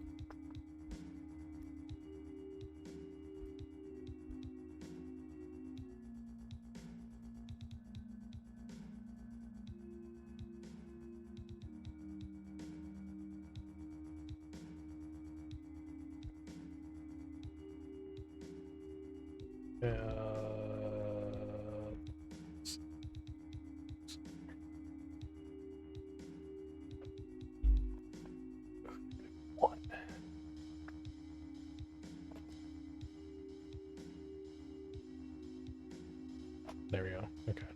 One. There we go. Okay.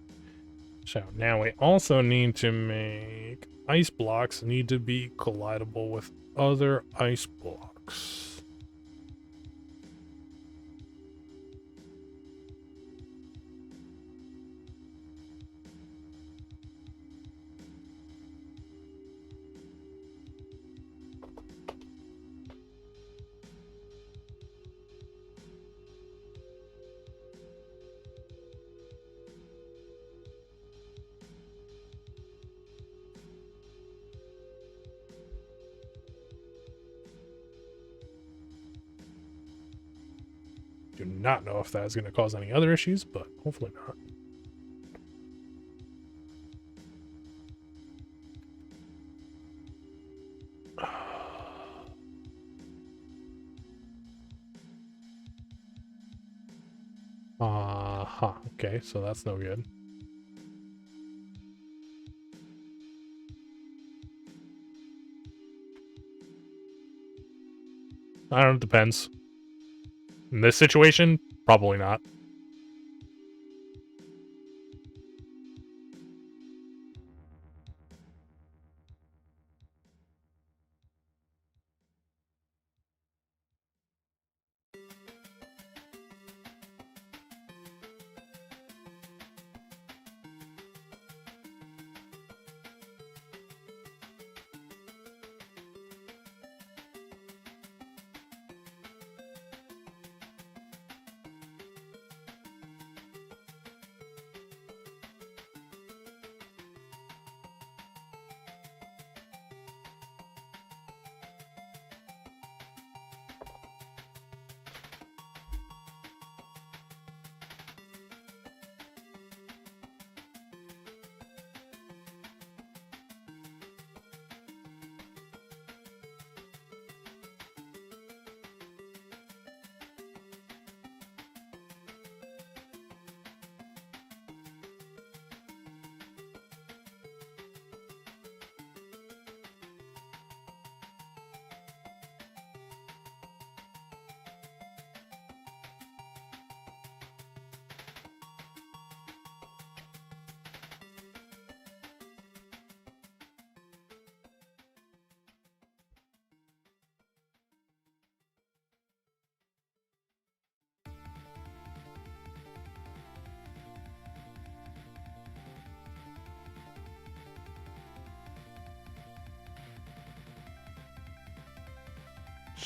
So now we also need to make ice blocks need to be collidable with other ice blocks. Do not know if that's going to cause any other issues, but hopefully not. Okay, so that's no good. I don't know, it depends. In this situation, probably not.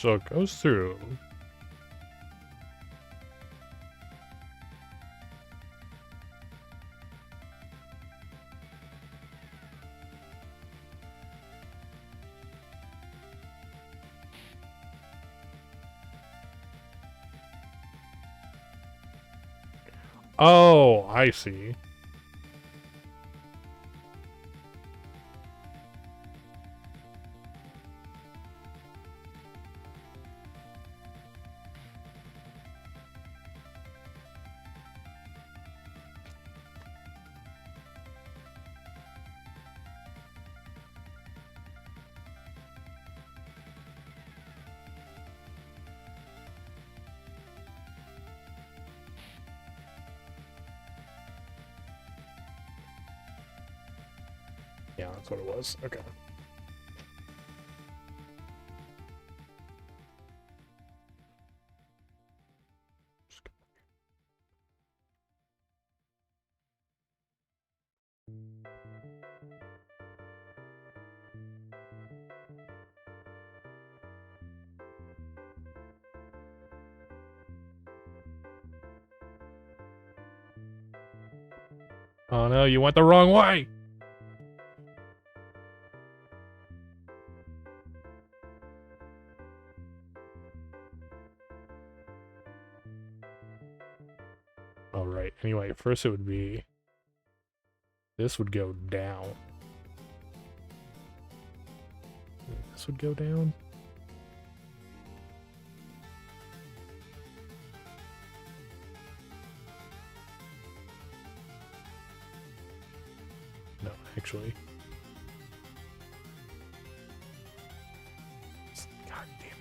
So it goes through. Oh, I see. Yeah, that's what it was. Okay. Oh no, you went the wrong way! Alright, anyway, first it would be... This would go down. This would go down. No, actually. God damn it.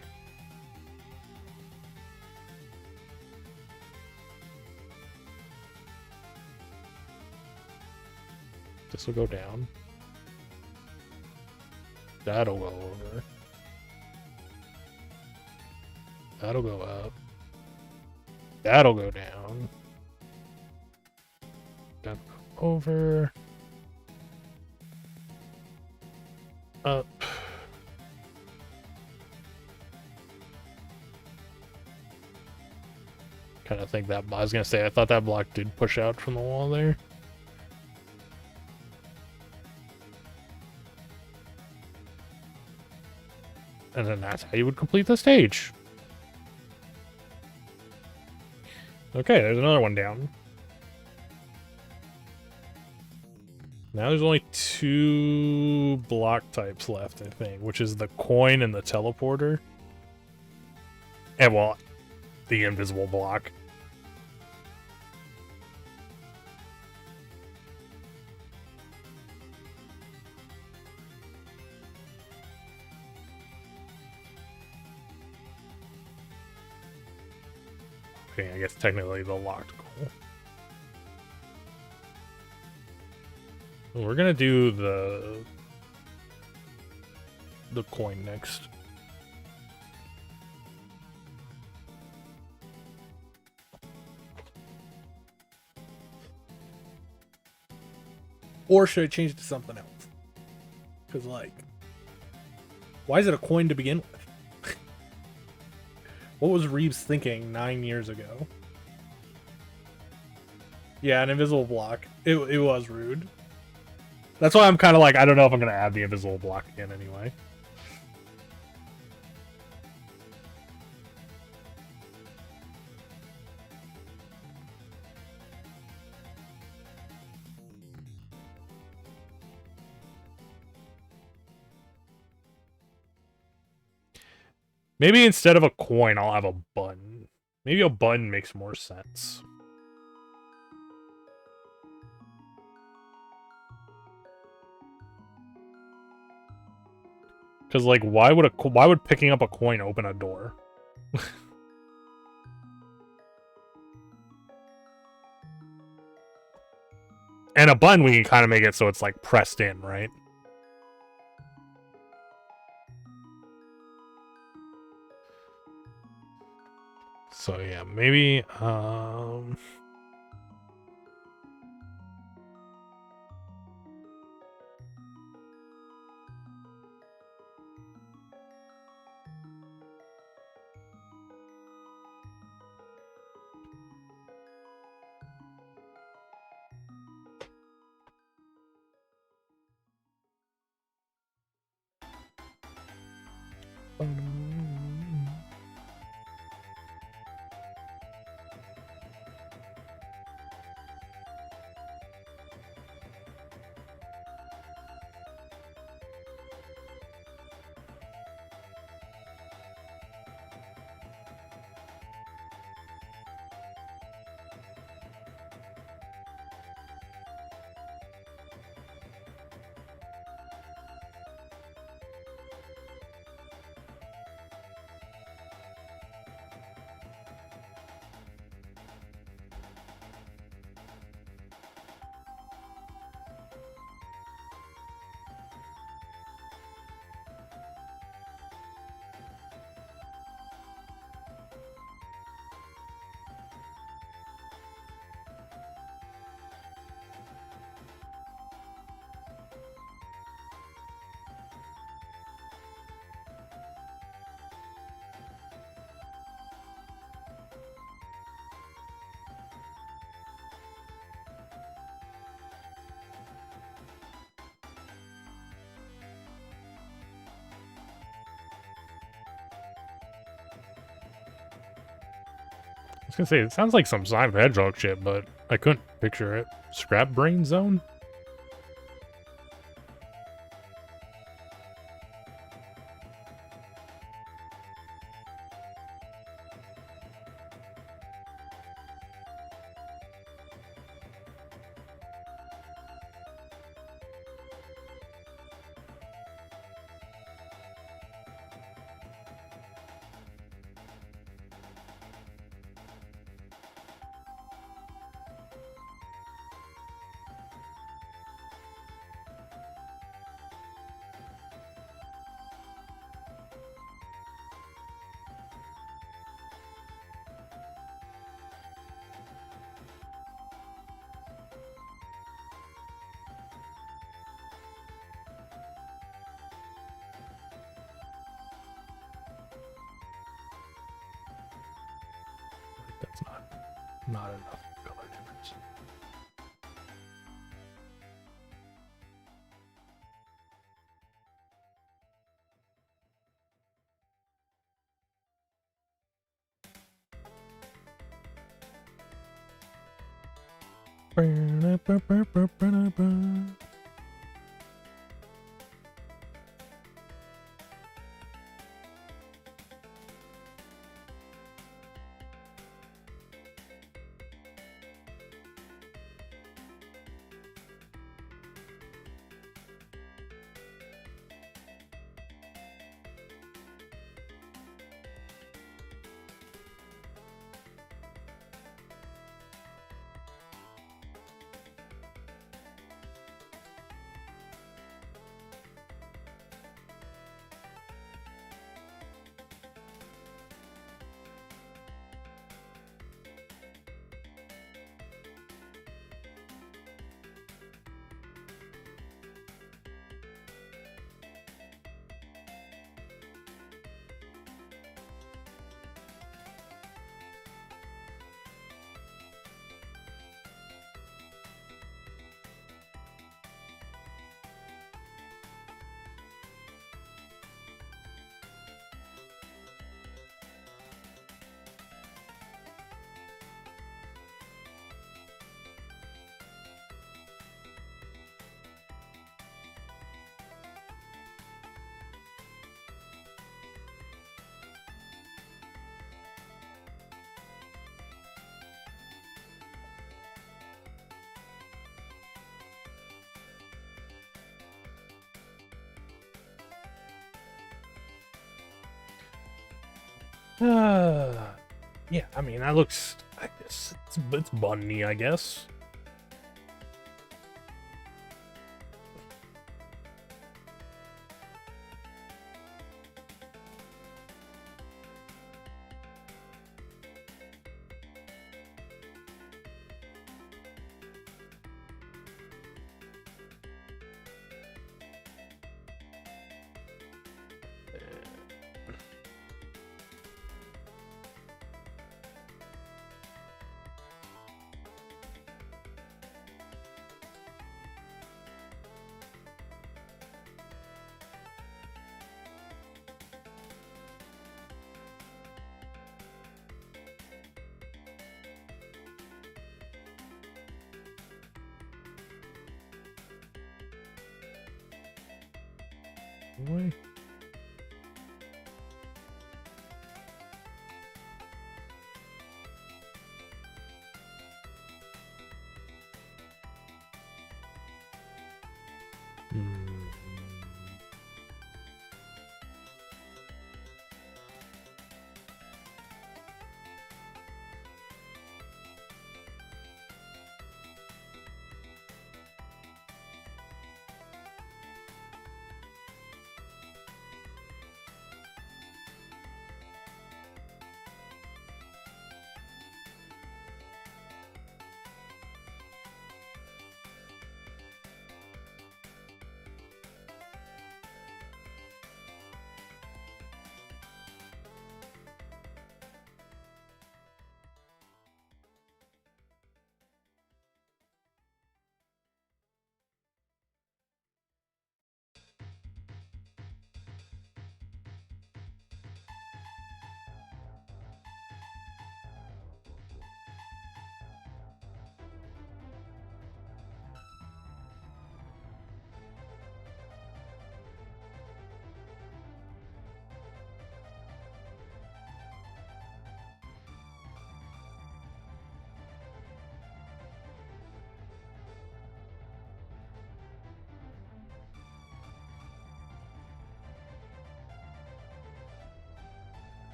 This will go down. That'll go over. That'll go up. That'll go down. That'll go over. Up. Kind of think that, I was gonna say, I thought that block did push out from the wall there. And then that's how you would complete the stage. Okay, there's another one down. Now there's only 2 block types left, I think, which is the coin and the teleporter. And, well, the invisible block. Okay, I guess technically the locked goal. We're gonna do the coin next. Or should I change it to something else? Because, like, why is it a coin to begin with? What was Reeves thinking 9 years ago? Yeah, an invisible block. It was rude. That's why I'm kind of like, I don't know if I'm going to add the invisible block again anyway. Maybe instead of a coin, I'll have a button. Maybe a button makes more sense. Because, like, why would picking up a coin open a door? And a button, we can kind of make it so it's, like, pressed in, right? So, yeah, maybe, was gonna say, it sounds like some Sonic the Hedgehog shit, but I couldn't picture it. Scrap Brain Zone? That's not enough color difference. Yeah, I mean, that looks, I guess, it's bunny, I guess. Way.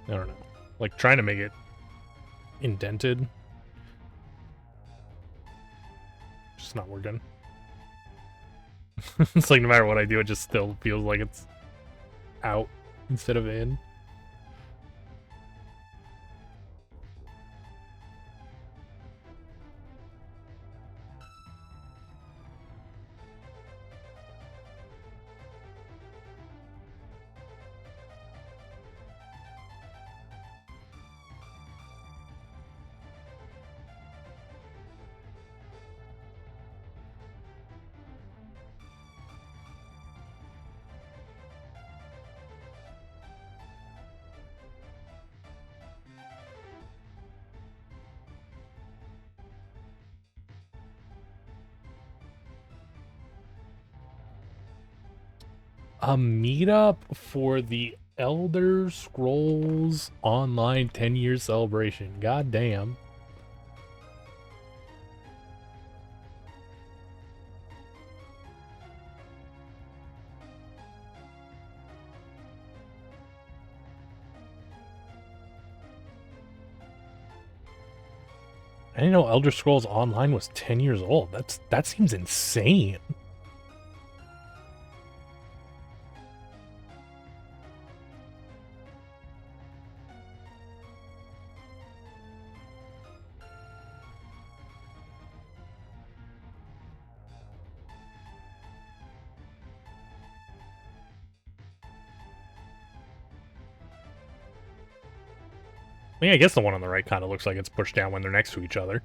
I don't know. Like, trying to make it indented. Just not working. It's like no matter what I do, it just still feels like it's out instead of in. A meetup for the Elder Scrolls Online 10-year celebration. God damn. I didn't know Elder Scrolls Online was 10 years old. That seems insane. I mean, I guess the one on the right kind of looks like it's pushed down when they're next to each other.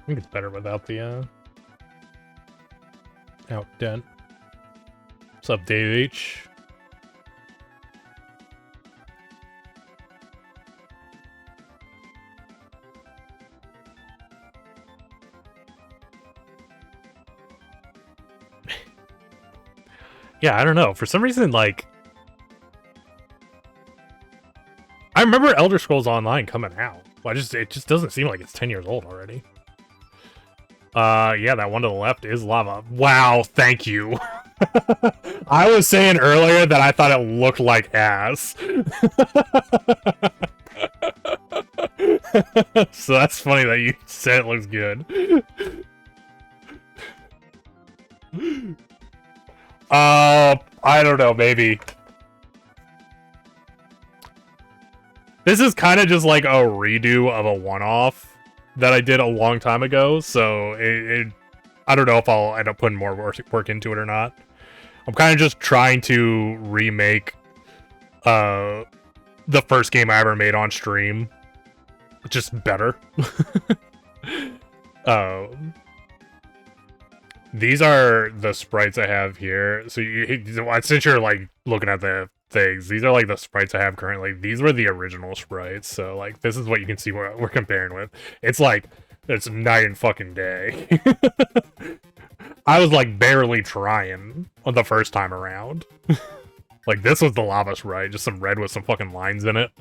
I think it's better without the outdent. What's up, Dave H? Yeah, I don't know. For some reason, like, I remember Elder Scrolls Online coming out. It just doesn't seem like it's 10 years old already. Yeah, that one to the left is lava. Wow, thank you. I was saying earlier that I thought it looked like ass. So that's funny that you said it looks good. I don't know, maybe. This is kind of just like a redo of a one-off that I did a long time ago, so I don't know if I'll end up putting more work into it or not. I'm kind of just trying to remake the first game I ever made on stream, just better. These are the sprites I have here. So since you're like looking at the things, these are like the sprites I have currently. These were the original sprites, so like this is what you can see what we're comparing with. It's like it's night and fucking day. I was like barely trying on the first time around. Like this was the lava sprite, just some red with some fucking lines in it.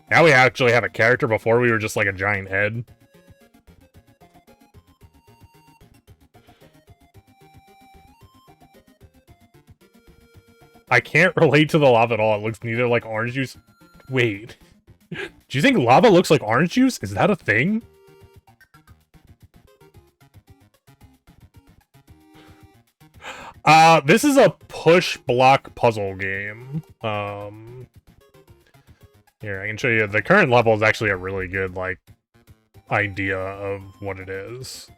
Now we actually have a character. Before we were just like a giant head. I can't relate to the lava at all. It looks neither like orange juice. Wait. Do you think lava looks like orange juice? Is that a thing? This is a push block puzzle game. Here, I can show you. The current level is actually a really good, like, idea of what it is.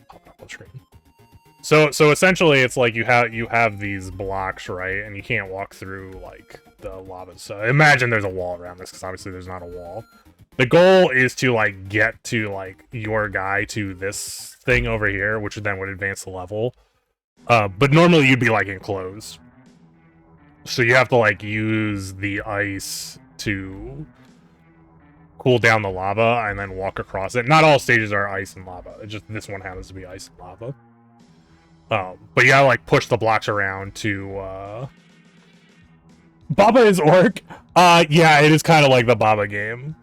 Pop it up on screen. So essentially, it's like you have these blocks, right, and you can't walk through like the lava. So imagine there's a wall around this, because obviously there's not a wall. The goal is to like get to like your guy to this thing over here, which then would advance the level. But normally you'd be like enclosed, so you have to like use the ice to cool down the lava and then walk across it. Not all stages are ice and lava. It's just this one happens to be ice and lava. But you gotta like push the blocks around to Baba is orc. Yeah, it is kind of like the Baba game.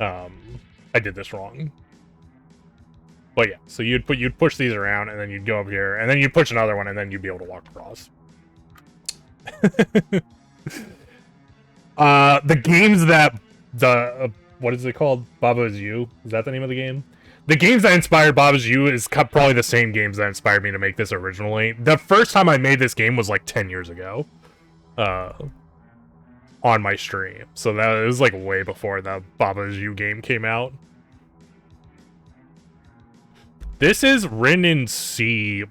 I did this wrong. But yeah, so you'd push these around, and then you'd go up here, and then you'd push another one, and then you'd be able to walk across. The games that what is it called? Baba's You? Is that the name of the game? The games that inspired Baba's You is probably the same games that inspired me to make this originally. The first time I made this game was like 10 years ago. On my stream. So that was like way before the Baba's You game came out. This is written in C++.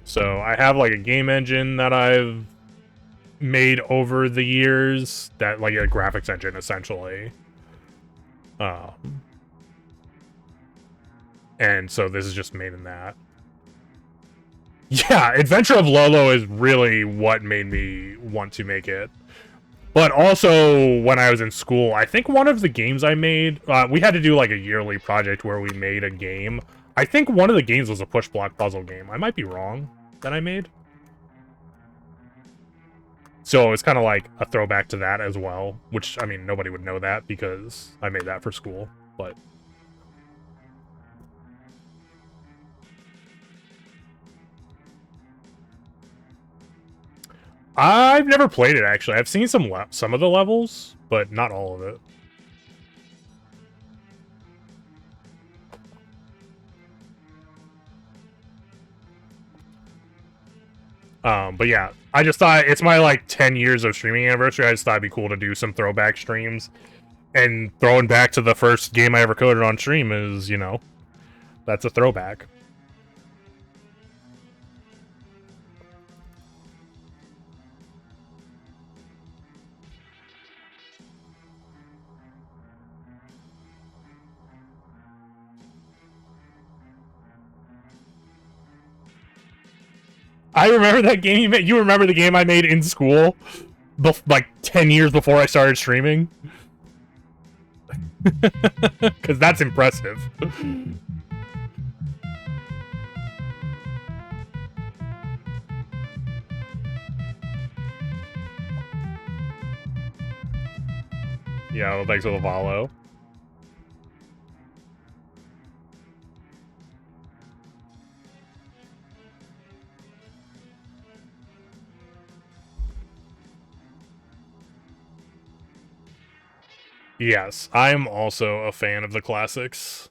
So I have like a game engine that I've made over the years, that like a graphics engine essentially. And so this is just made in that. Yeah, Adventure of Lolo is really what made me want to make it. But also, when I was in school, I think one of the games I made, we had to do like a yearly project where we made a game. I think one of the games was a push block puzzle game. I might be wrong that I made. So it's kind of like a throwback to that as well, which, I mean, nobody would know that because I made that for school, but... I've never played it, actually. I've seen some of the levels, but not all of it. But yeah, I just thought it's my like 10 years of streaming anniversary. I just thought it'd be cool to do some throwback streams. And throwing back to the first game I ever coded on stream is, you know, that's a throwback. I remember that game you made. You remember the game I made in school? Like 10 years before I started streaming? Because that's impressive. Yeah, well, thanks for the follow. Yes, I'm also a fan of the classics.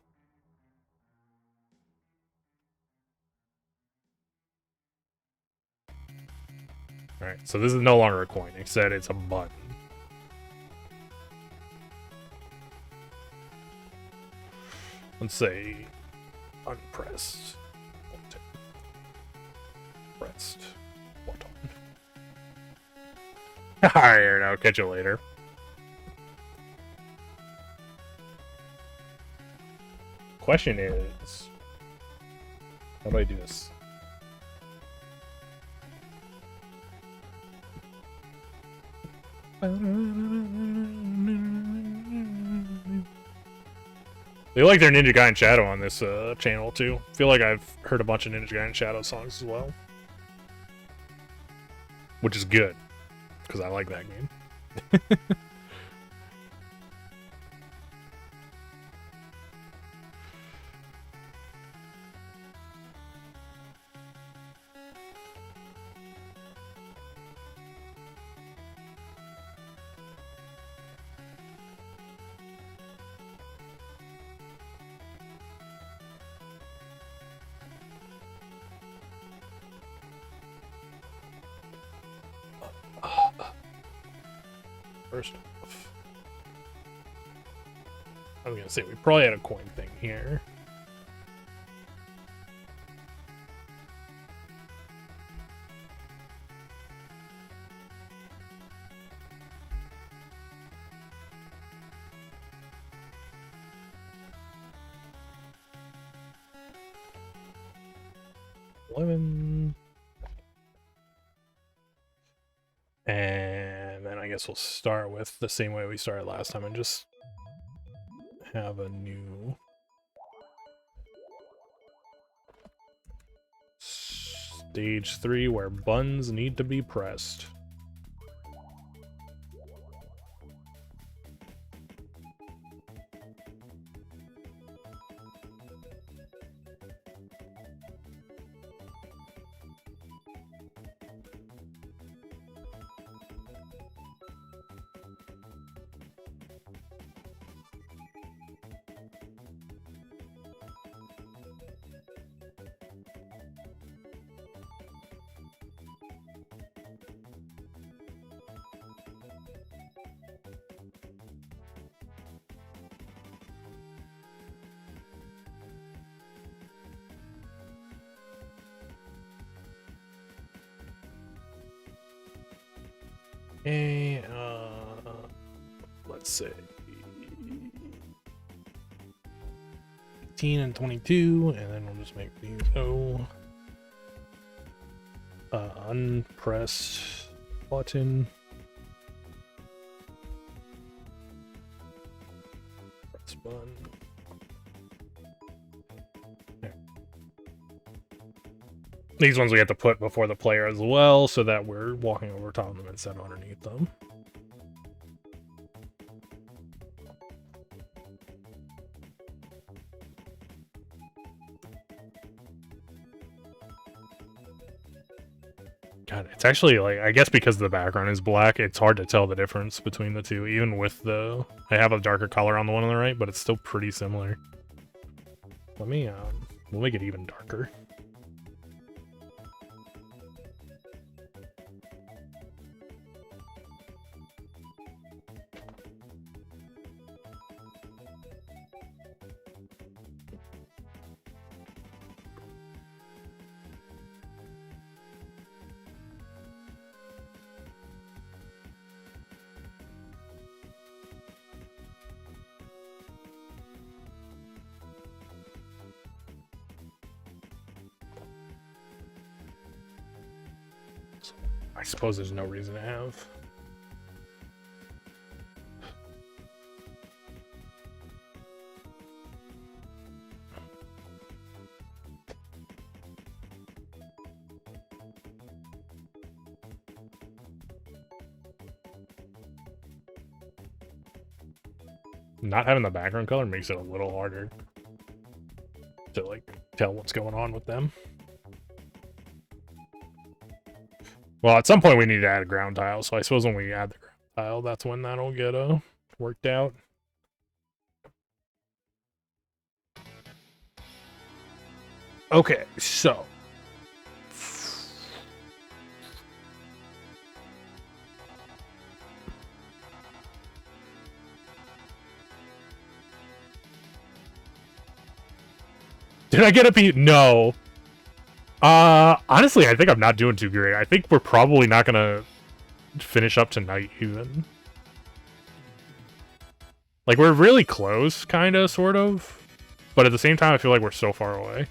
Alright, so this is no longer a coin. Instead, it's a button. Let's say unpressed button. Pressed button. Alright, I'll catch you later. Question is, how do I do this? They like their Ninja Gaiden Shadow on this channel too. I feel like I've heard a bunch of Ninja Gaiden Shadow songs as well, which is good because I like that game. First off, I was gonna say we probably had a coin thing here. And then I guess we'll start with the same way we started last time and just have a new stage 3 where buttons need to be pressed. Okay, let's say 18 and 22, and then we'll just make these unpressed button. Press button. There. These ones we have to put before the player as well, so that we're walking over top of them instead of underneath them. God, it's actually, like, I guess because the background is black, it's hard to tell the difference between the two, even with the... I have a darker color on the one on the right, but it's still pretty similar. Let me, we'll make it even darker. I suppose there's no reason to have. Not having the background color makes it a little harder to, like, tell what's going on with them. Well, at some point we need to add a ground tile, so I suppose when we add the ground tile, that's when that'll get worked out. Okay, so did I get a P? No. Honestly, I think I'm not doing too great. I think we're probably not gonna finish up tonight, even. Like, we're really close, kinda, sort of. But at the same time, I feel like we're so far away.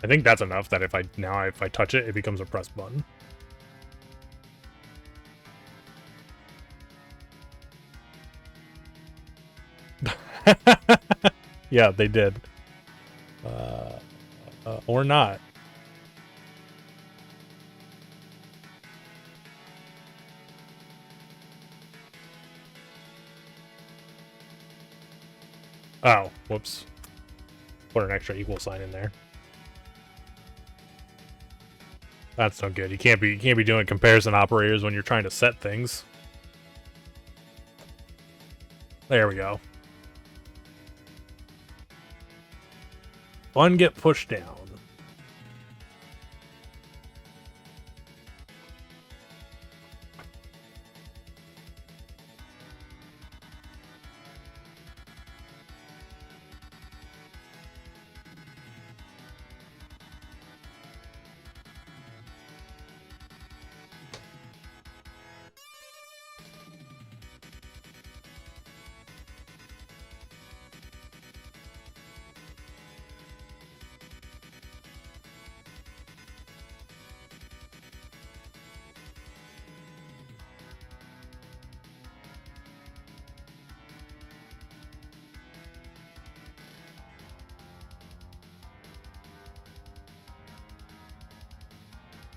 I think that's enough that if I touch it, it becomes a press button. Yeah, they did. Or not. Oh, whoops. Put an extra equal sign in there. That's no good. You can't be doing comparison operators when you're trying to set things. There we go. One get pushed down.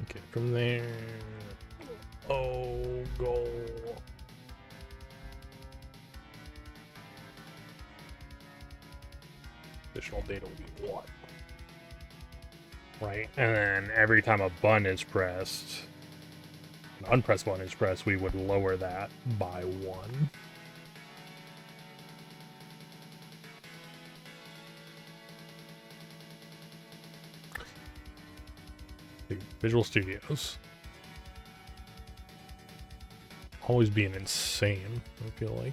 Okay, from there. Oh, goal. Additional data will be what? Right, and then every time a button is pressed, an unpressed button is pressed, we would lower that by 1. Visual Studios. Always being insane, I feel like.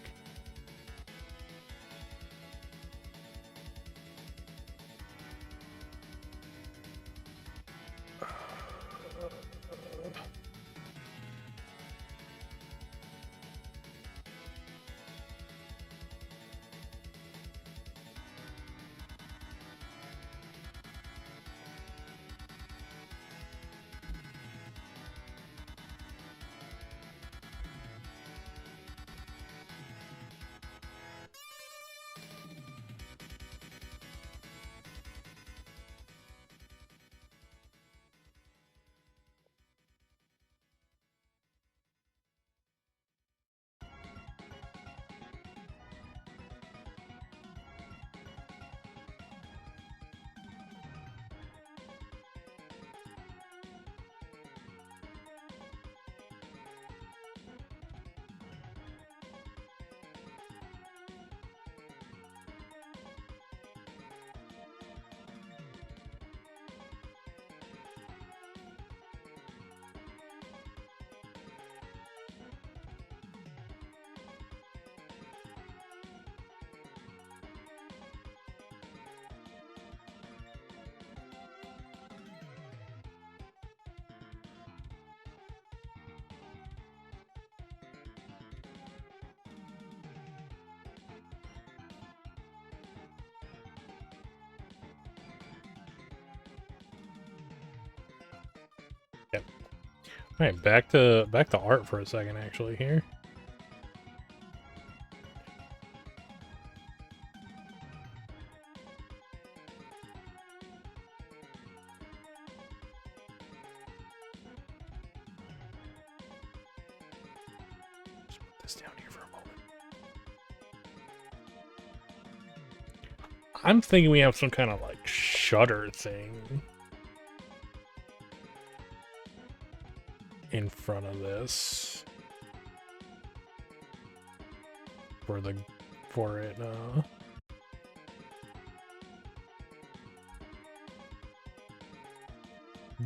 Yep. All right, back to art for a second, actually here. Just put this down here for a moment. I'm thinking we have some kind of like shutter thing in front of this for it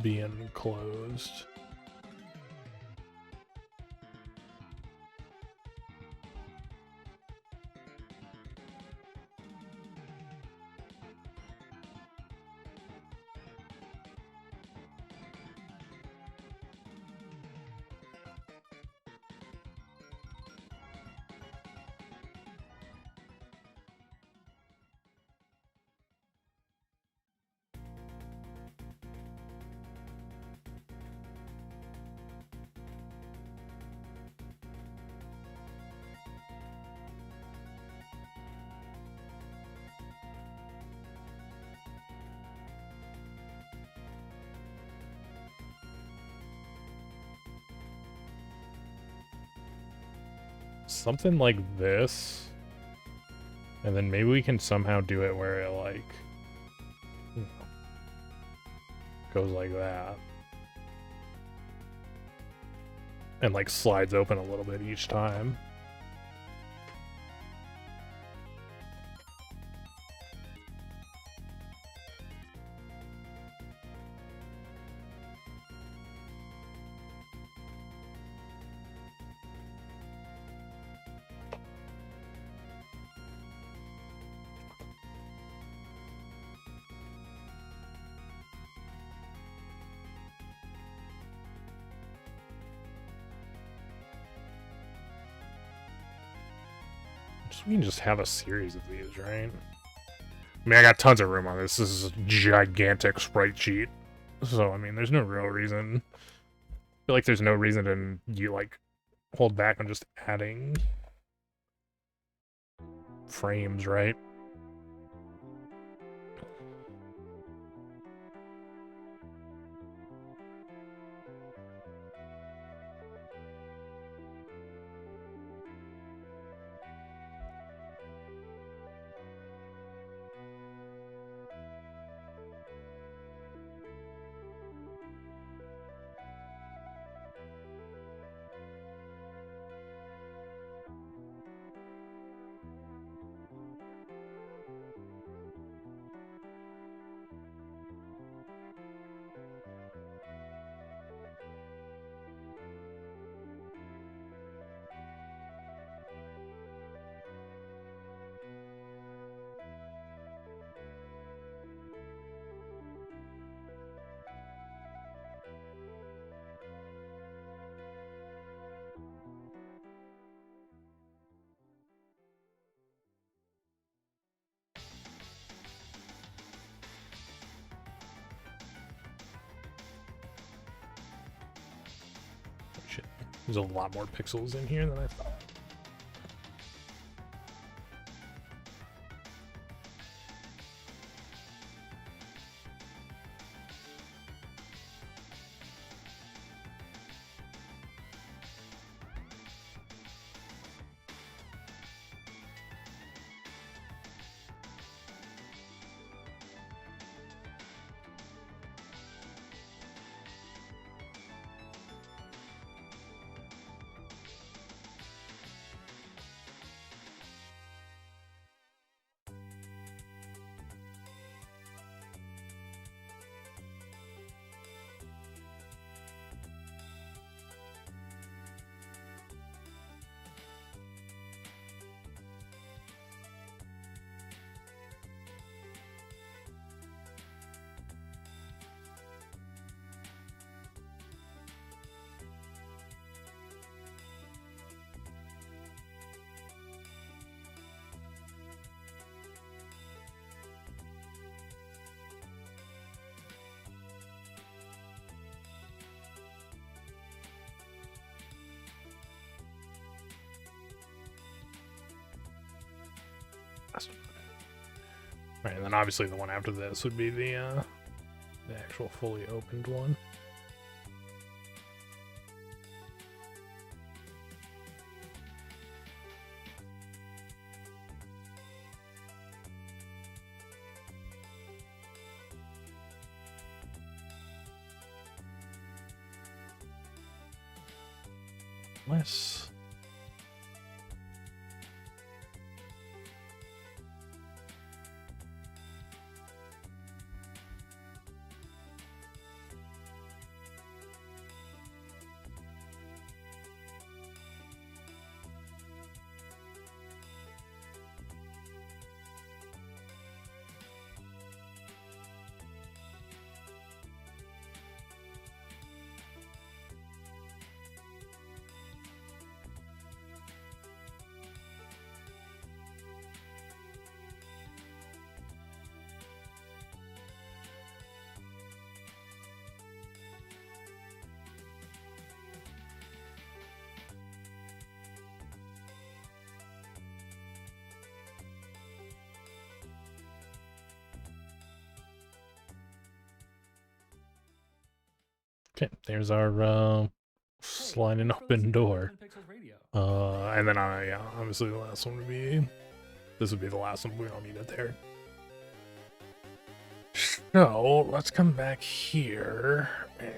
being closed. Something like this. And then maybe we can somehow do it where it like, you know, goes like that. and like slides open a little bit each time. We can just have a series of these, right? I mean, I got tons of room on this. This is a gigantic sprite sheet. So, I mean, there's no real reason. I feel like there's no reason to, you, like, hold back on just adding frames, right? Shit. There's a lot more pixels in here than I thought. Right, and then obviously the one after this would be the actual fully opened one. Less. Okay, there's our sliding open door. And then yeah, obviously the last one would be, this would be the last one. We don't need it there. So let's come back here and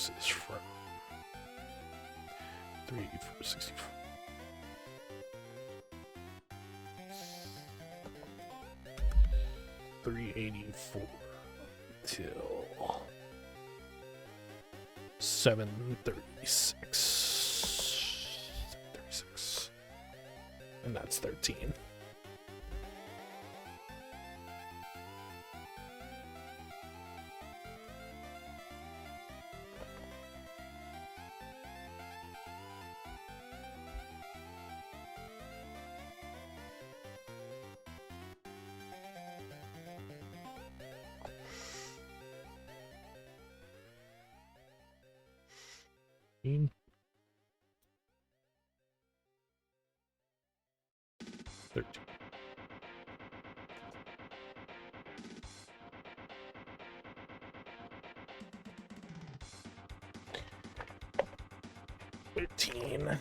this is from 38464. 384 till 736. 36. And that's 13. Thirteen. 13.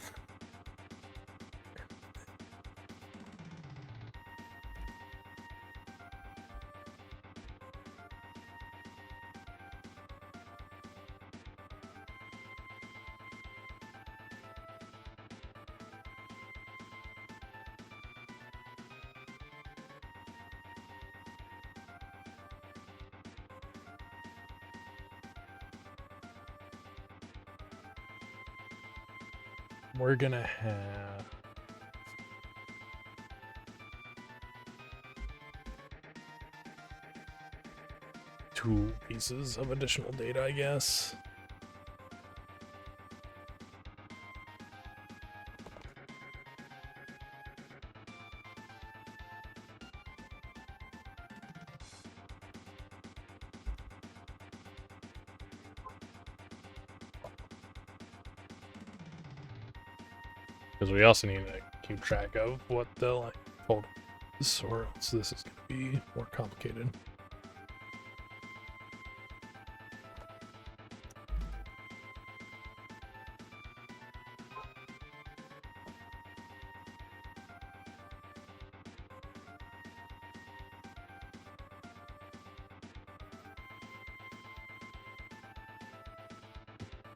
We're gonna have two pieces of additional data, I guess. Because we also need to keep track of what the like total is, or else this is going to be more complicated.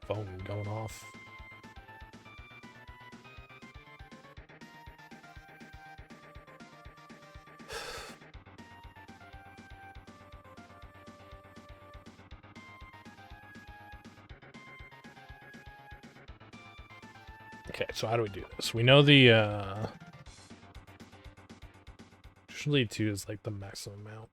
Phone going off. Okay, so how do we do this? We know the usually 2 is like the maximum amount.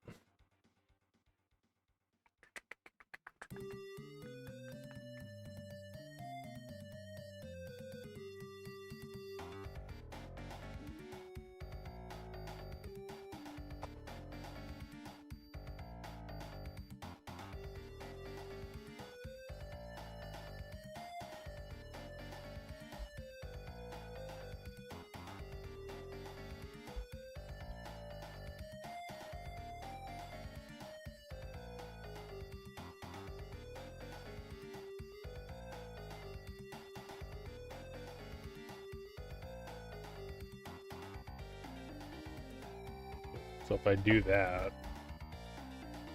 So if I do that,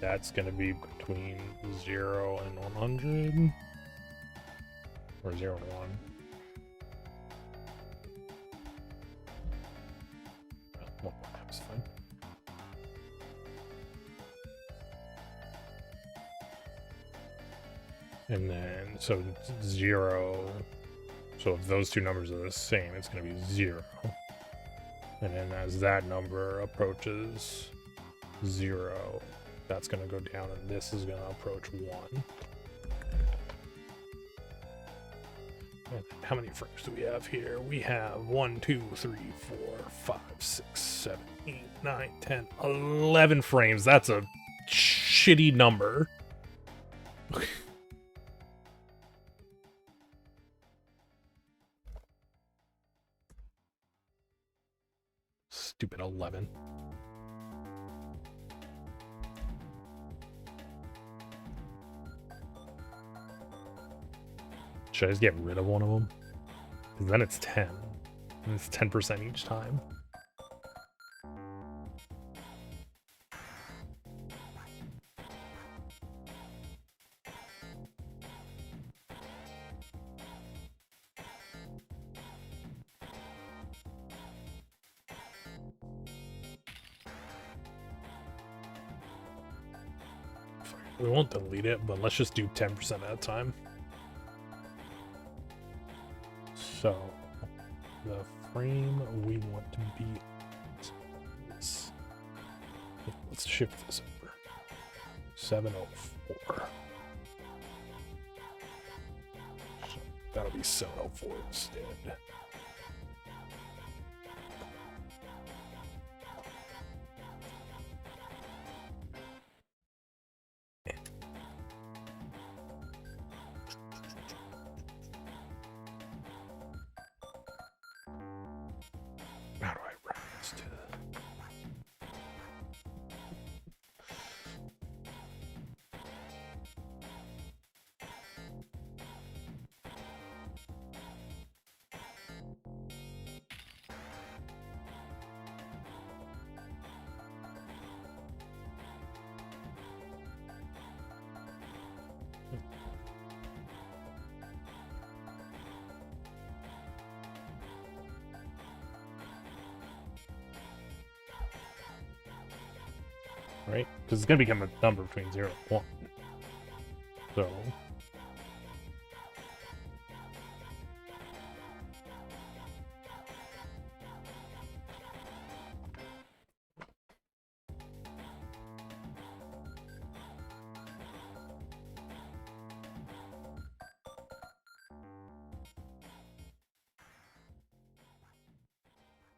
that's going to be between 0 and 100, or 0 and 1. Well, that's fine. And then, so 0, so if those two numbers are the same, it's going to be 0. And then as that number approaches 0, that's going to go down, and this is going to approach 1. And how many frames do we have here? We have 1, 2, 3, 4, 5, 6, 7, 8, 9, 10, 11 frames. That's a shitty number. Stupid 11. Should I just get rid of one of them? Because then it's 10. And it's 10% each time. We won't delete it, but let's just do 10% at a time. So, the frame we want to be is, let's shift this over. 704. So that'll be 704 instead. How do I write this to right? Because it's going to become a number between 0 and 1. So,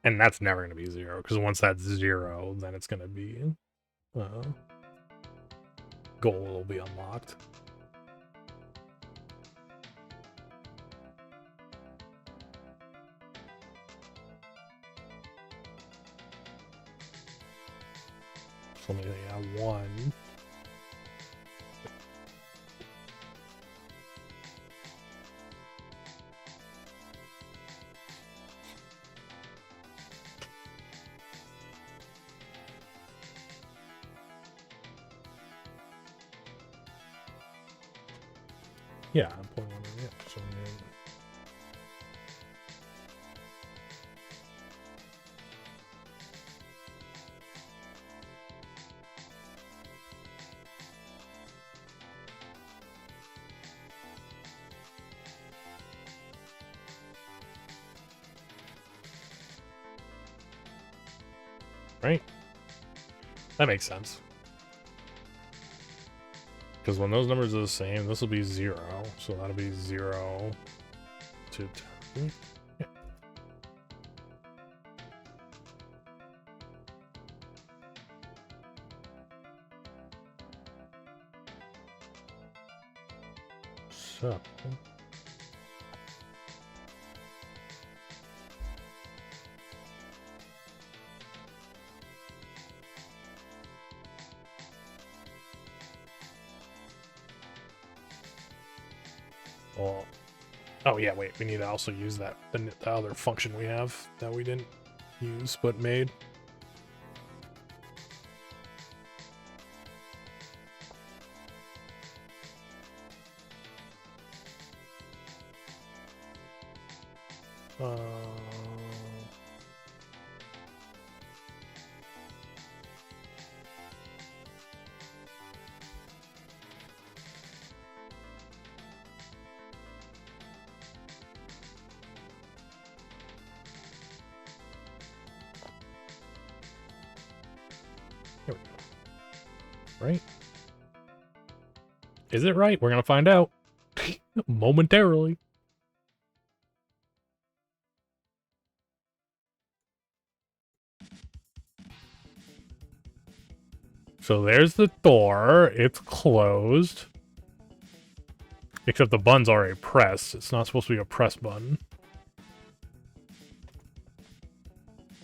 and that's never going to be 0, because once that's 0, then it's going to be goal will be unlocked. So let me add 1. Yeah, I'm pulling one in. Yeah, so we need... Right? That makes sense. Because when those numbers are the same, this will be 0. So that'll be 0 to 10. Yeah. So... Well, oh yeah, wait, we need to also use that, the other function we have that we didn't use but made. Here we go. Right? Is it right? We're gonna find out momentarily. So there's the door. It's closed. Except the button's already pressed. It's not supposed to be a press button.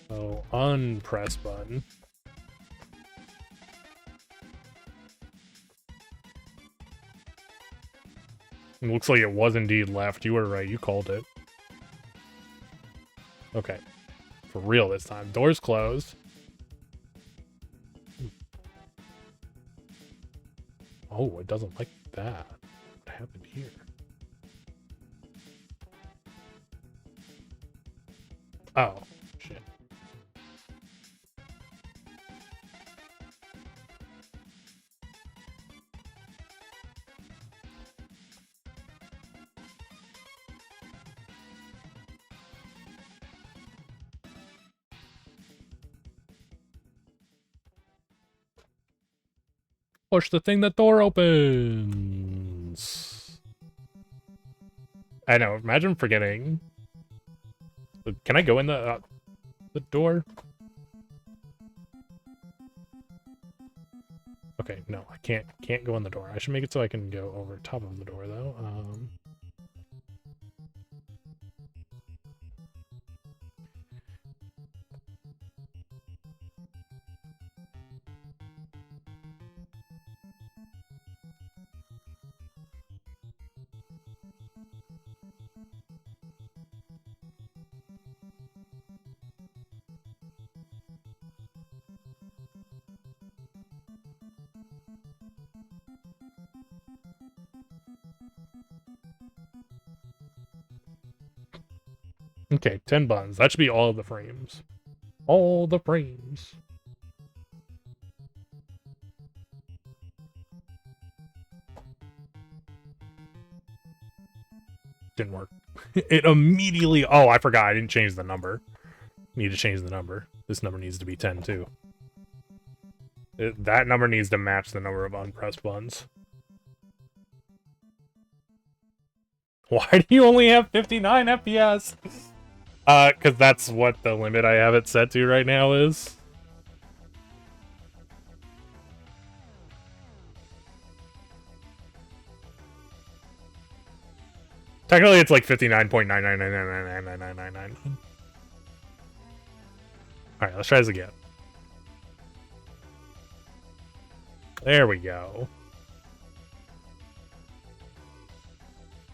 So unpress button. It looks like it was indeed left. You were right. You called it. Okay. For real this time. Door's closed. Oh, it doesn't like that. What happened here? Oh, shit. Push the thing, the door opens. I know, imagine forgetting. Can I go in the door? Okay, no, I can't go in the door. I should make it so I can go over top of the door though. Okay, 10 buttons. That should be all of the frames. All the frames. Didn't work. It immediately... Oh, I forgot. I didn't change the number. Need to change the number. This number needs to be 10, too. That number needs to match the number of unpressed buttons. Why do you only have 59 FPS? Because that's what the limit I have it set to right now is. Technically, it's like 59.999999999. Alright, let's try this again. There we go.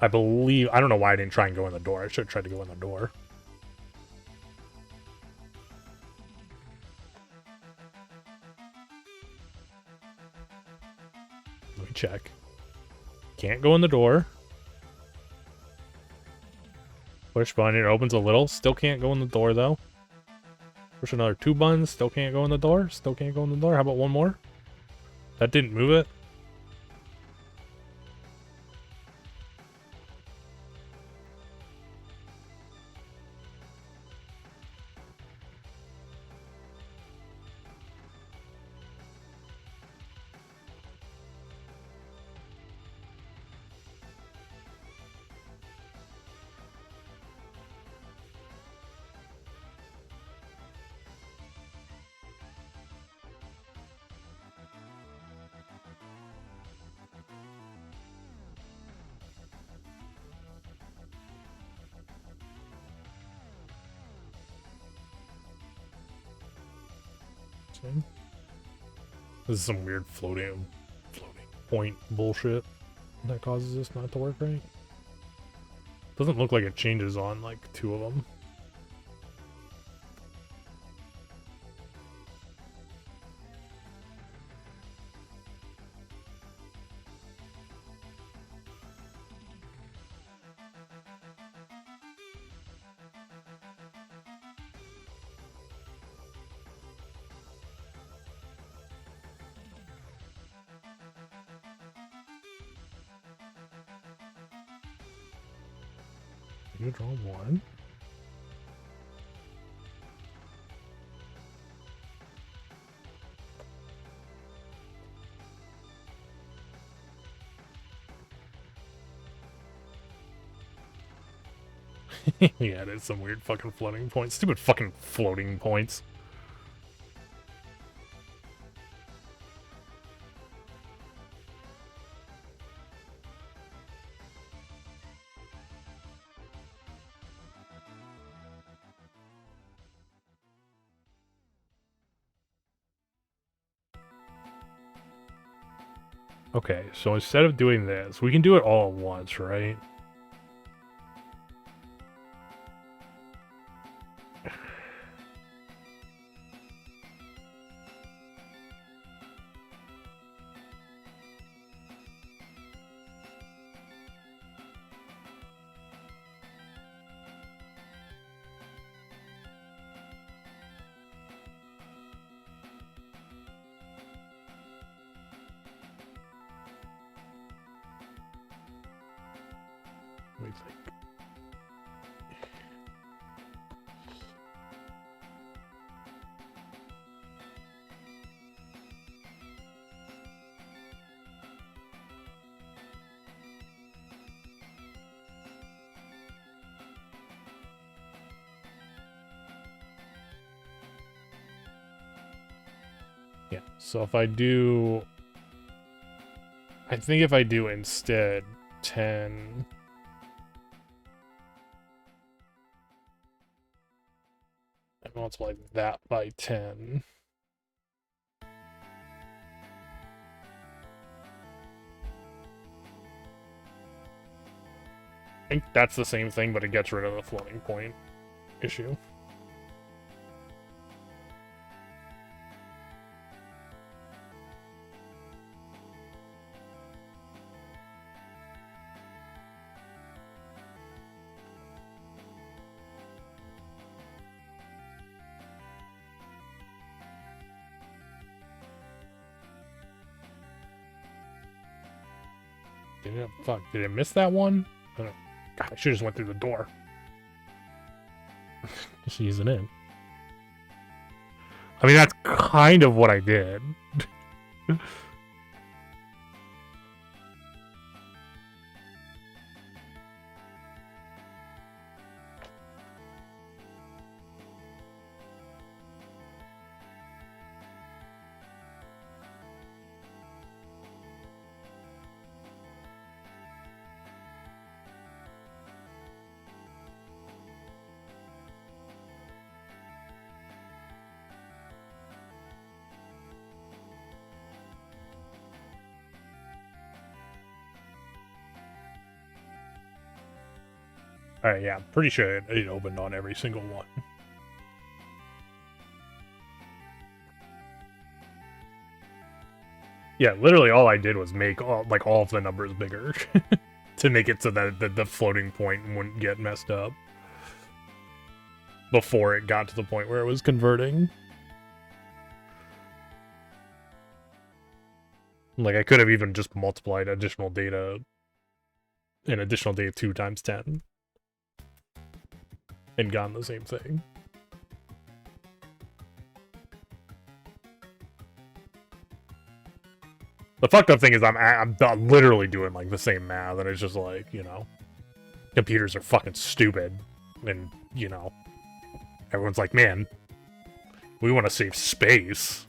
I believe... I don't know why I didn't try and go in the door. I should have tried to go in the door. Let me check. Can't go in the door. Push button, it opens a little. Still can't go in the door, though. Push another 2 buttons. Still can't go in the door. Still can't go in the door. How about one more? That didn't move it. This is some weird floating point bullshit that causes this not to work right. Doesn't look like it changes on like 2 of them. You draw 1. Yeah, it is some weird fucking floating points. Stupid fucking floating points. Okay, so instead of doing this, we can do it all at once, right? Let me think. Yeah, so if I do... I think if I do instead 10... I multiply that by 10... I think that's the same thing, but it gets rid of the floating point issue. Fuck, did I miss that one? I don't know. God, I should have just went through the door. Just use it in. I mean, that's kind of what I did. Alright, yeah, I'm pretty sure it opened on every single one. Yeah, literally all I did was make all of the numbers bigger to make it so that the floating point wouldn't get messed up before it got to the point where it was converting. Like, I could have even just multiplied additional data 2 times 10 and gotten the same thing. The fucked up thing is I'm literally doing like the same math, and it's just like, you know, computers are fucking stupid, and you know, everyone's like, man, we want to save space.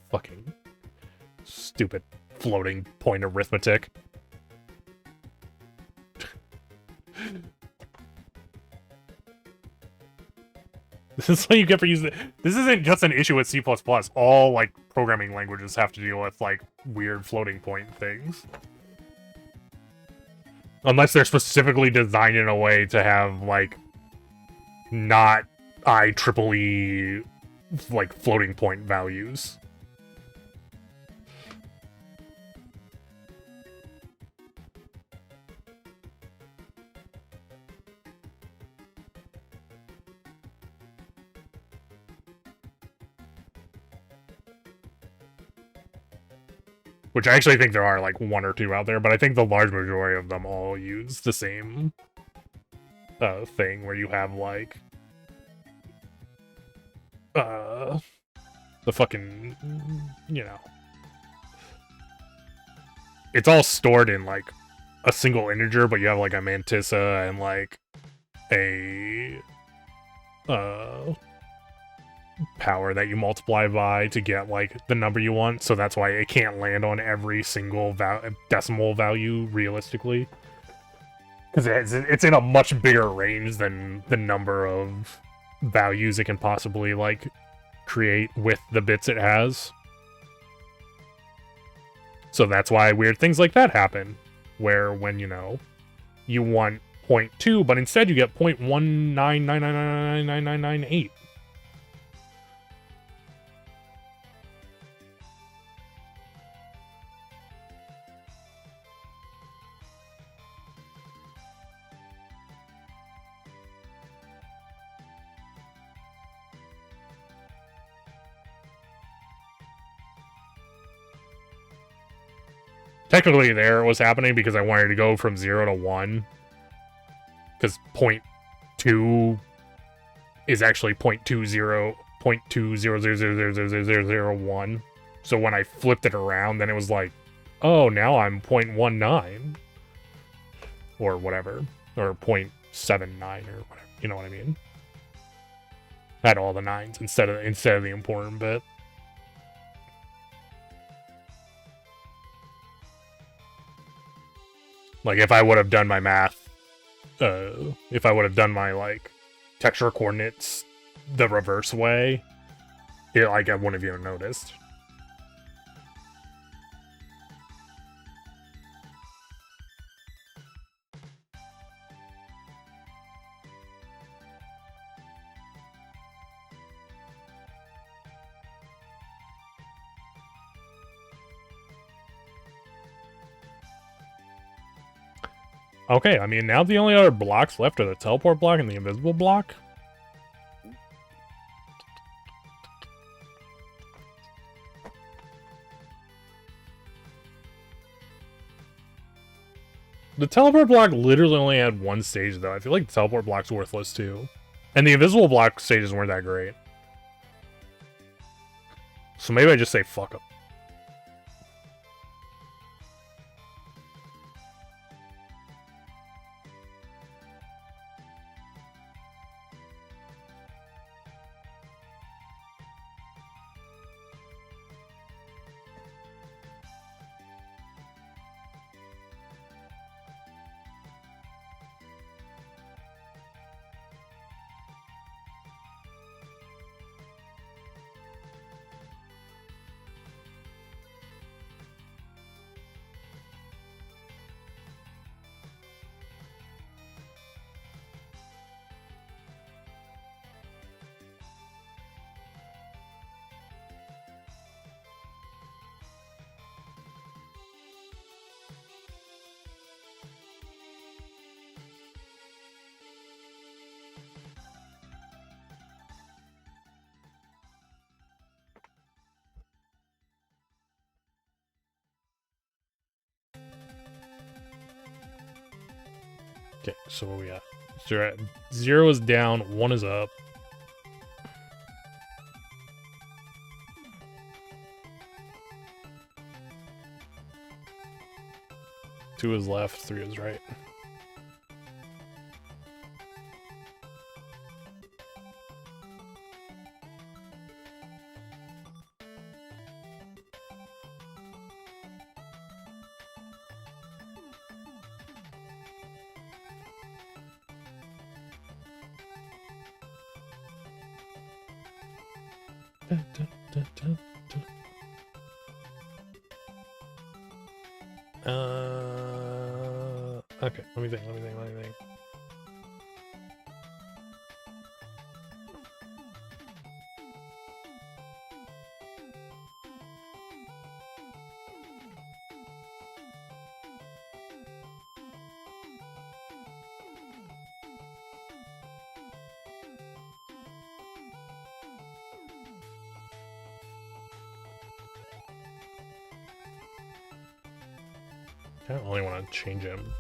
Fucking stupid floating point arithmetic. This is what you get for using it. This isn't just an issue with C++. All, like, programming languages have to deal with, like, weird floating point things. Unless they're specifically designed in a way to have, like, not IEEE, like, floating point values. Which I actually think there are, like, 1 or 2 out there, but I think the large majority of them all use the same thing, where you have, like, the fucking, you know, it's all stored in, like, a single integer, but you have, like, a mantissa and, like, a, power that you multiply by to get, like, the number you want, so that's why it can't land on every single decimal value realistically. Because it's in a much bigger range than the number of values it can possibly, like, create with the bits it has. So that's why weird things like that happen, where when, you know, you want 0.2, but instead you get 0.199999998. Technically there it was happening because I wanted to go from 0 to 1. Because 0.2 is actually 0.2000000001. So when I flipped it around, then it was like, oh, now I'm 0.19. Or whatever. Or 0.6 7, 9, or whatever. You know what I mean? Had all the 9s instead of the important bit. Like if I would have done my math, if I would have done my like texture coordinates the reverse way, like I wouldn't have even noticed. Okay, I mean, now the only other blocks left are the teleport block and the invisible block. The teleport block literally only had one stage, though. I feel like the teleport block's worthless, too. And the invisible block stages weren't that great. So maybe I just say fuck them. Okay, so what we got? So 0 is down, 1 is up. Two is left, 3 is right. Okay, let me think. I don't really want to change him.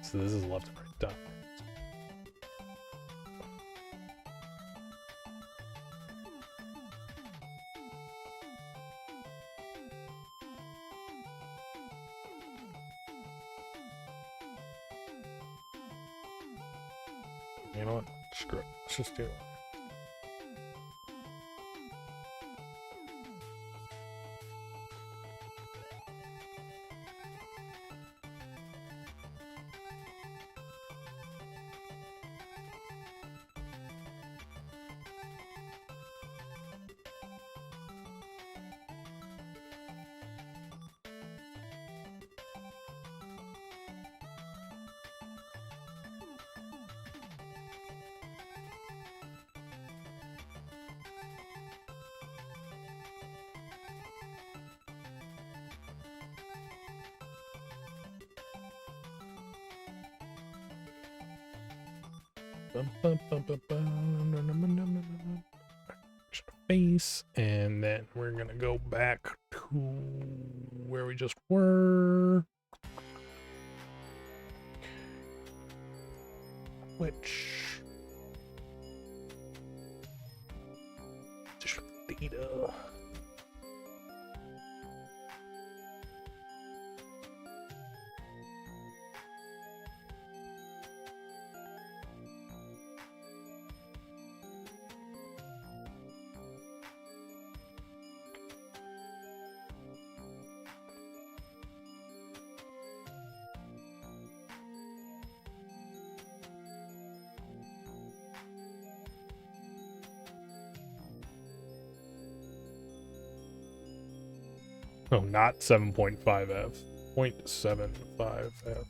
So this is left and right down. You know what? Screw it. Let's just do it. Face, and then we're gonna go back to where we just were. Which data. Oh, not 7.5F. 0.75F.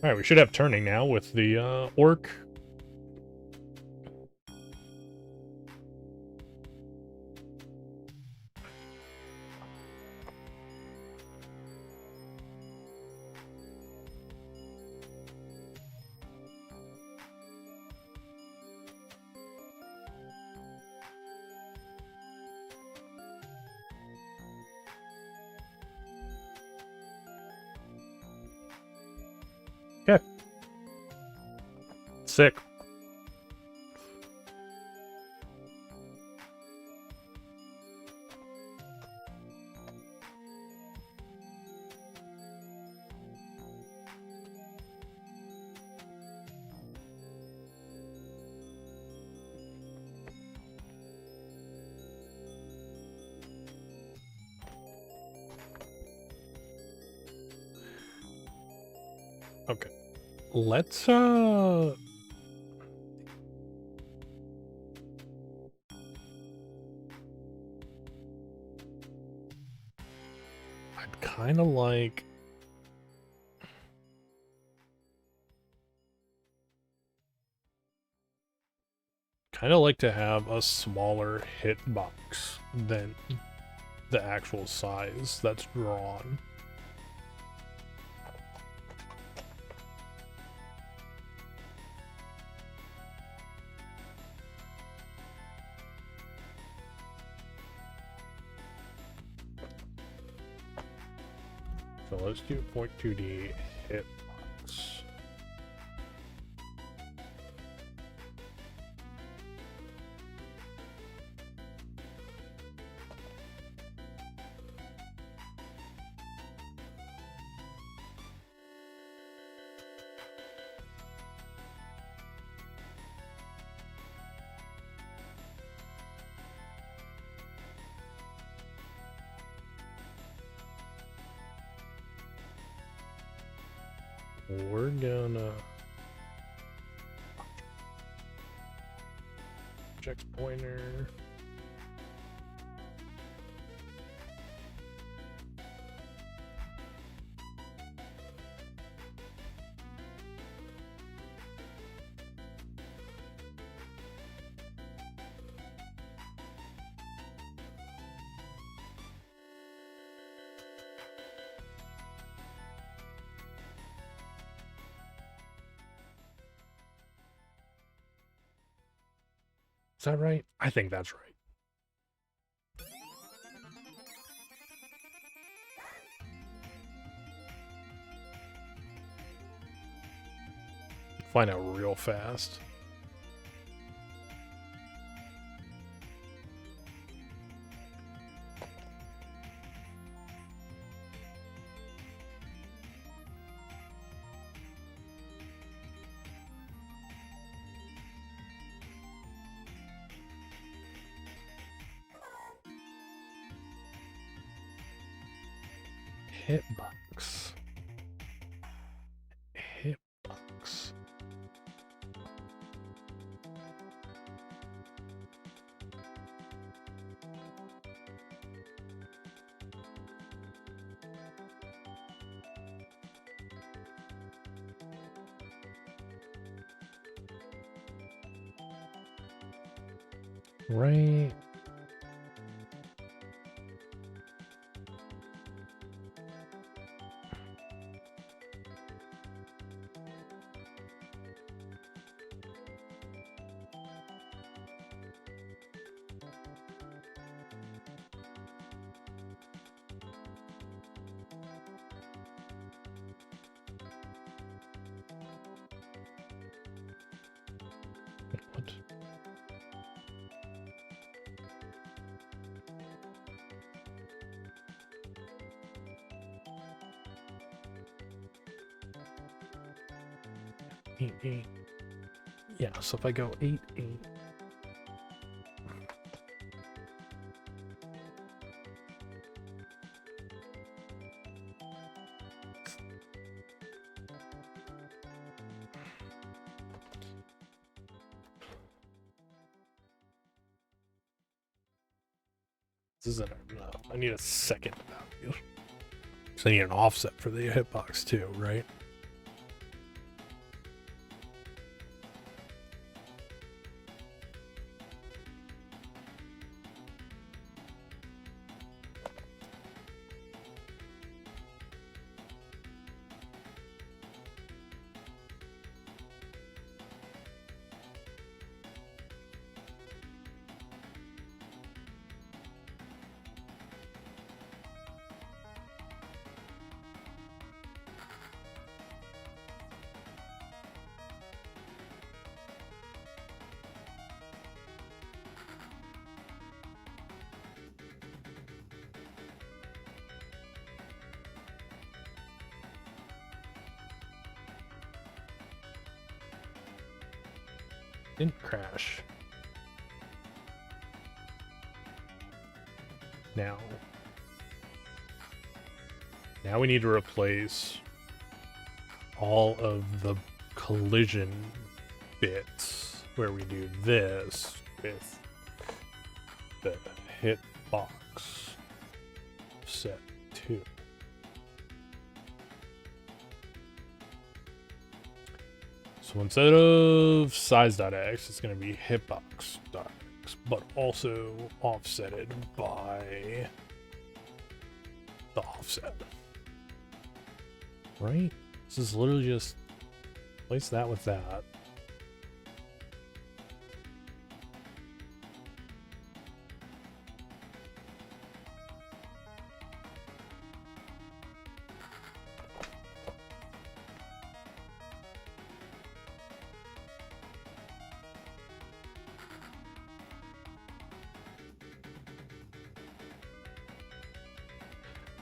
Alright, we should have turning now with the orc. Okay. Sick. Okay. Let's I'd kind of like to have a smaller hitbox than the actual size that's drawn. So let's do 0.2D hitbox. We're gonna object pointer. Is that right? I think that's right. Find out real fast. Hitbox. Hitbox. Right. 8, 8. Yeah, so if I go 8, 8. This isn't enough. I need a second value. So I need an offset for the hitbox too, right? Didn't crash. Now we need to replace all of the collision bits where we do this with the hitbox set 2. So instead of size.x, it's going to be hitbox.x, but also offsetted by the offset. Right? This is literally just place that with that.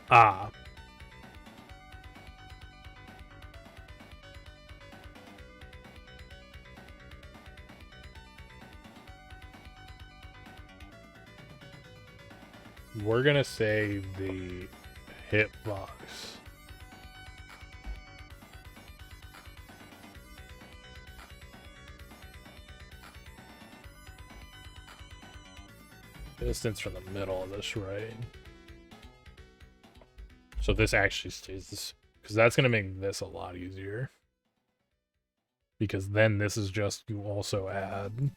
Ah. We're gonna save the hitbox. Distance from the middle of this, right? So this actually stays this, because that's going to make this a lot easier. Because then this is just, you also add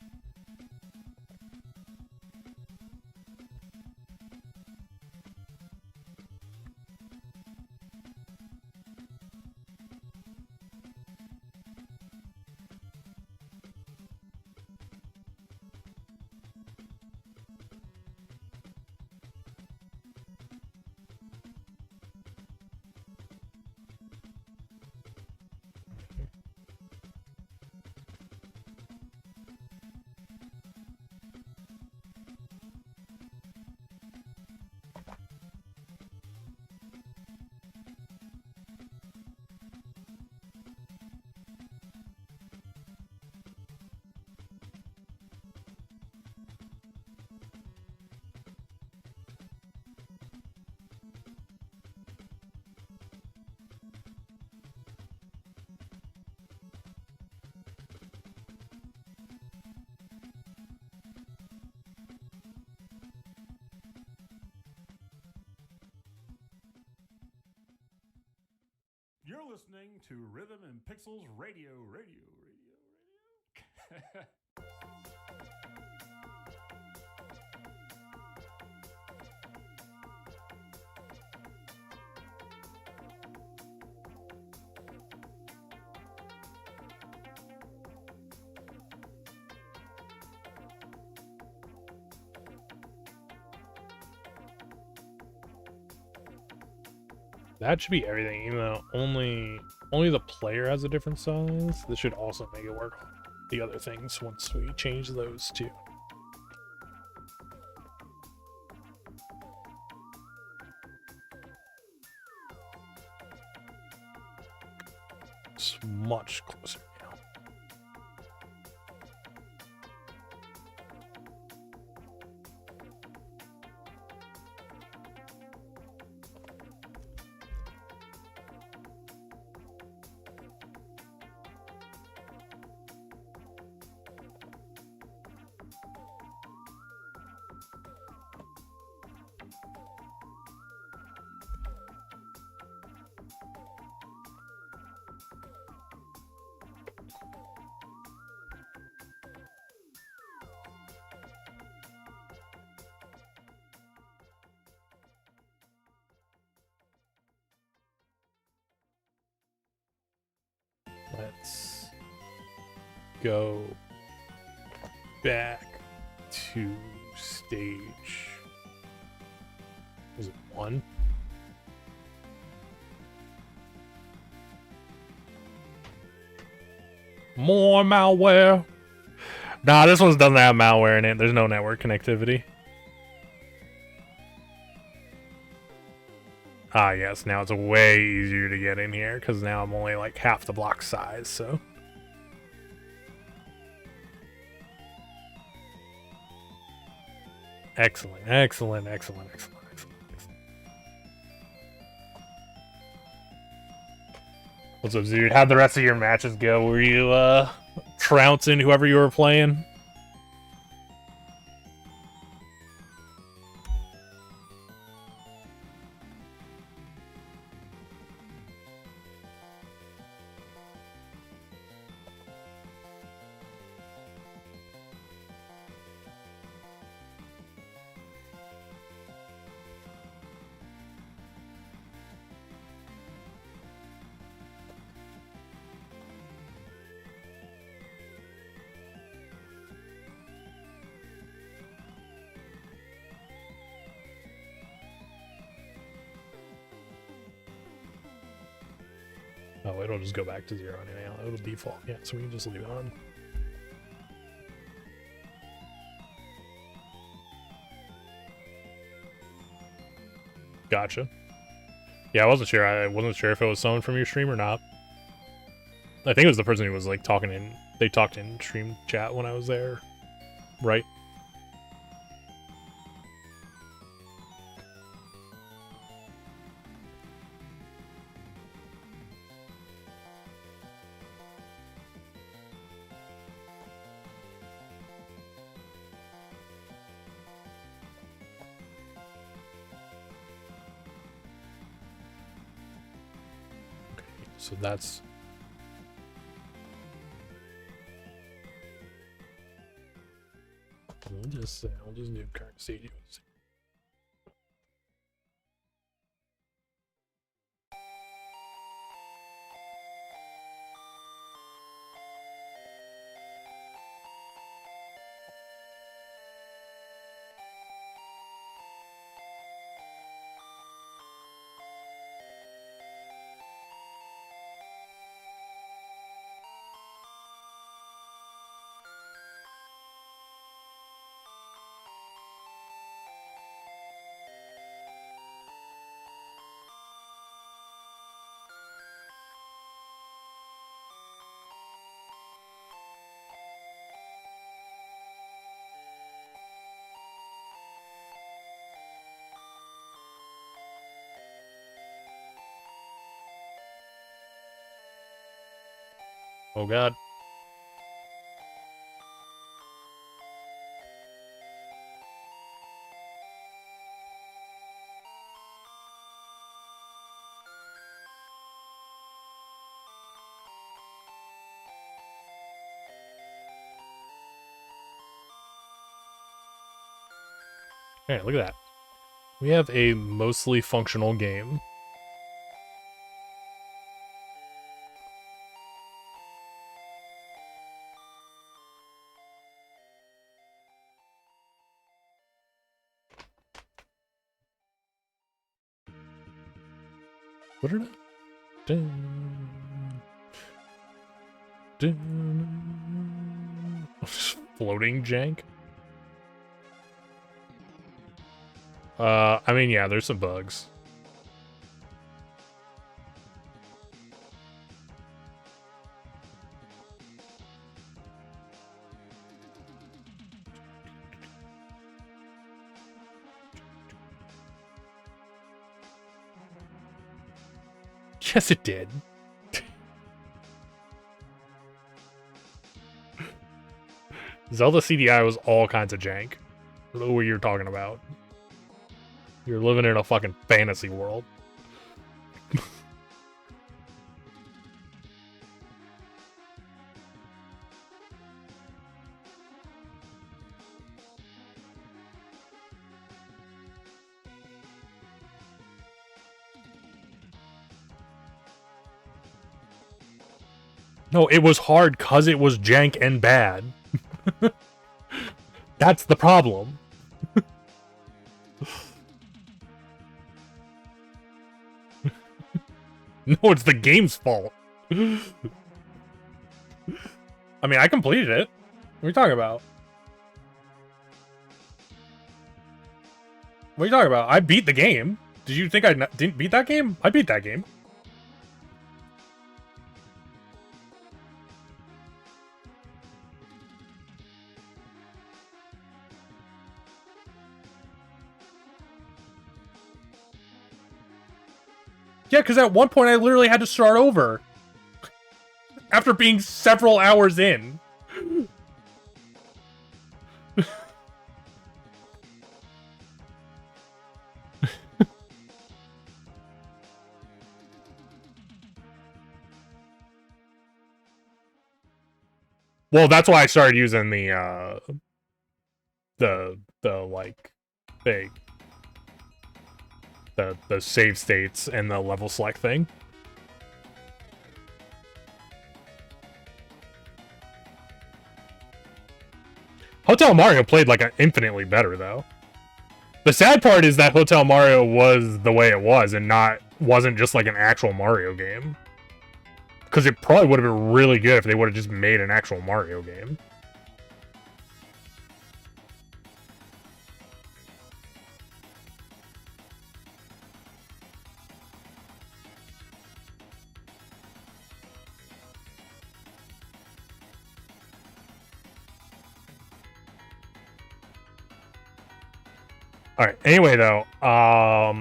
You're listening to Rhythm and Pixels Radio. that should be everything, even though only the player has a different size. This should also make it work on the other things once we change those too. It's much closer now. let's go back to stage. Was it 1? More malware. Nah, this one's doesn't have malware in it. There's no network connectivity. Ah, yes. Now it's way easier to get in here because now I'm only like half the block size, so. Excellent, excellent, excellent, excellent, excellent, excellent. What's up, dude? How'd the rest of your matches go? Were you, trouncing whoever you were playing? Oh, it'll just go back to 0 anyway. It'll default. Yeah, so we can just leave it on. Gotcha. Yeah, I wasn't sure. I wasn't sure if it was someone from your stream or not. I think it was the person who was like talking in. They talked in stream chat when I was there, right? So that's I'll just do current stadiums. Oh god. Alright, look at that. We have a mostly functional game. What are that? Floating jank? I mean, yeah, there's some bugs. Yes, it did. Zelda CDI was all kinds of jank. I don't know what you're talking about. You're living in a fucking fantasy world. No, it was hard because it was jank and bad. That's the problem. No, it's the game's fault. I mean, I completed it. What are you talking about? What are you talking about? I beat the game. Did you think I didn't beat that game? I beat that game. Yeah, because at one point I literally had to start over. After being several hours in. Well, that's why I started using the like thing. The save states and the level select thing. Hotel Mario played like infinitely better though. The sad part is that Hotel Mario was the way it was and wasn't just like an actual Mario game. Because it probably would have been really good if they would have just made an actual Mario game. Alright, anyway though, I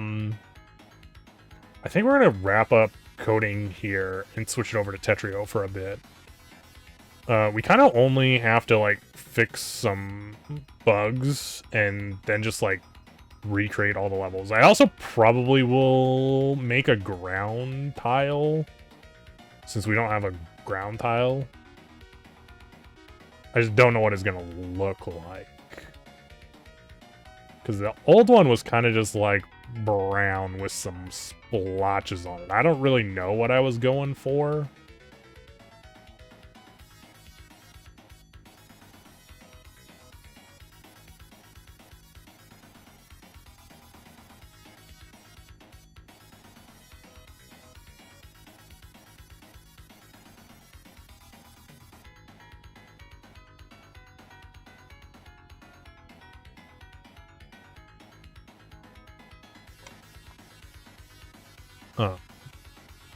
think we're gonna wrap up coding here and switch it over to Tetrio for a bit. We kind of only have to like fix some bugs and then just like recreate all the levels. I also probably will make a ground tile since we don't have a ground tile. I just don't know what it's gonna look like. Because the old one was kind of just like brown with some splotches on it. I don't really know what I was going for.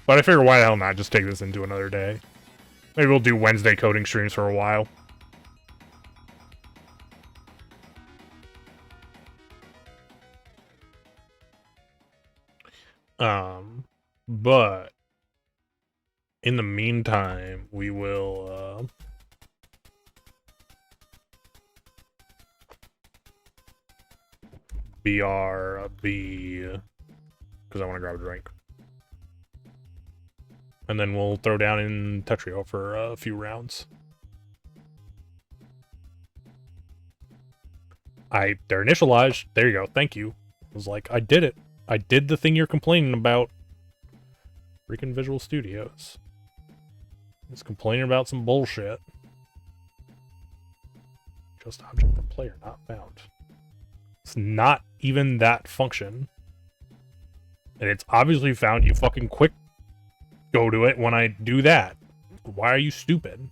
But I figure why the hell not just take this into another day. Maybe we'll do Wednesday coding streams for a while. But in the meantime, we will BRB because I want to grab a drink. And then we'll throw down in Tetrio for a few rounds. They're initialized. There you go. Thank you. I was like, I did it. I did the thing you're complaining about. Freaking Visual Studios. It's complaining about some bullshit. Just object from player not found. It's not even that function. And it's obviously found you fucking quick go to it when I do that. Why are you stupid?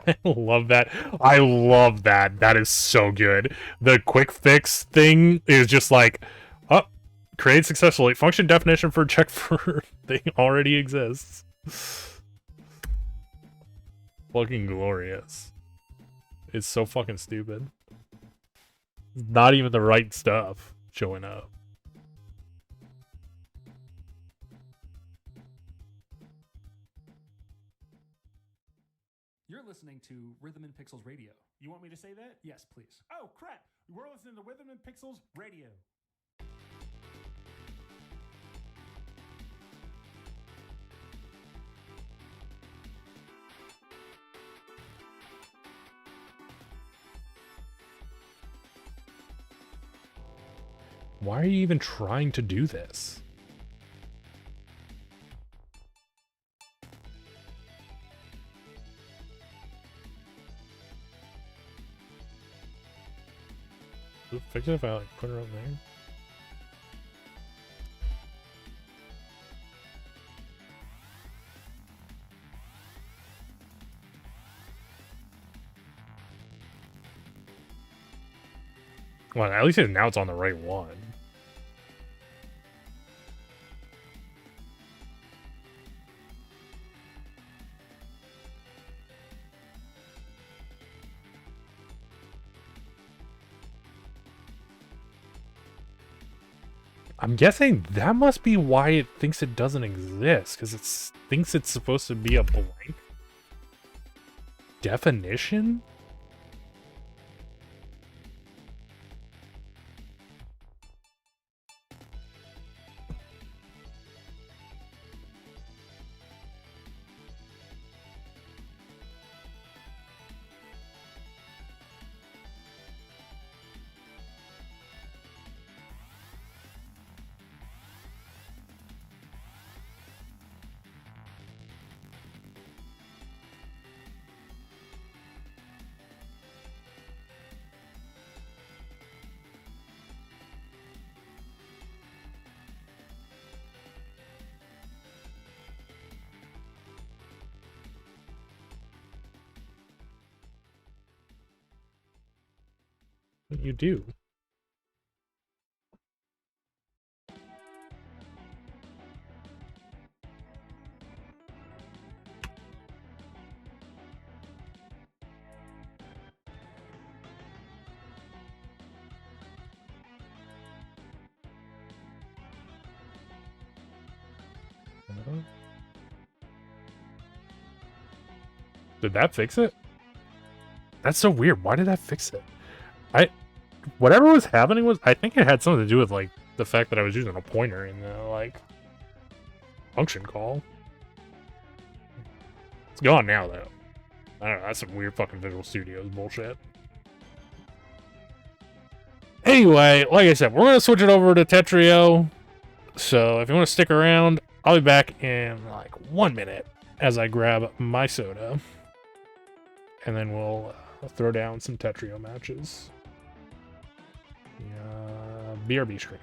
I love that. I love that. That is so good. The quick fix thing is just like, oh, create successfully. Function definition for check for thing already exists. Fucking glorious. It's so fucking stupid. Not even the right stuff showing up. You're listening to Rhythm and Pixels Radio. You want me to say that? Yes, please. Oh, crap. We're listening to Rhythm and Pixels Radio. Why are you even trying to do this? Does it fix it if I like put it up there? Well, at least now it's on the right one. I'm guessing that must be why it thinks it doesn't exist, because it thinks it's supposed to be a blank definition? What you do? Did that fix it? That's so weird. Why did that fix it? Whatever was happening was, I think it had something to do with like the fact that I was using a pointer in the like function call. It's gone now though. I don't know. That's some weird fucking Visual Studios bullshit. Anyway, like I said, we're gonna switch it over to Tetrio. So if you want to stick around, I'll be back in like 1 minute as I grab my soda, and then we'll throw down some Tetrio matches. BRB screen.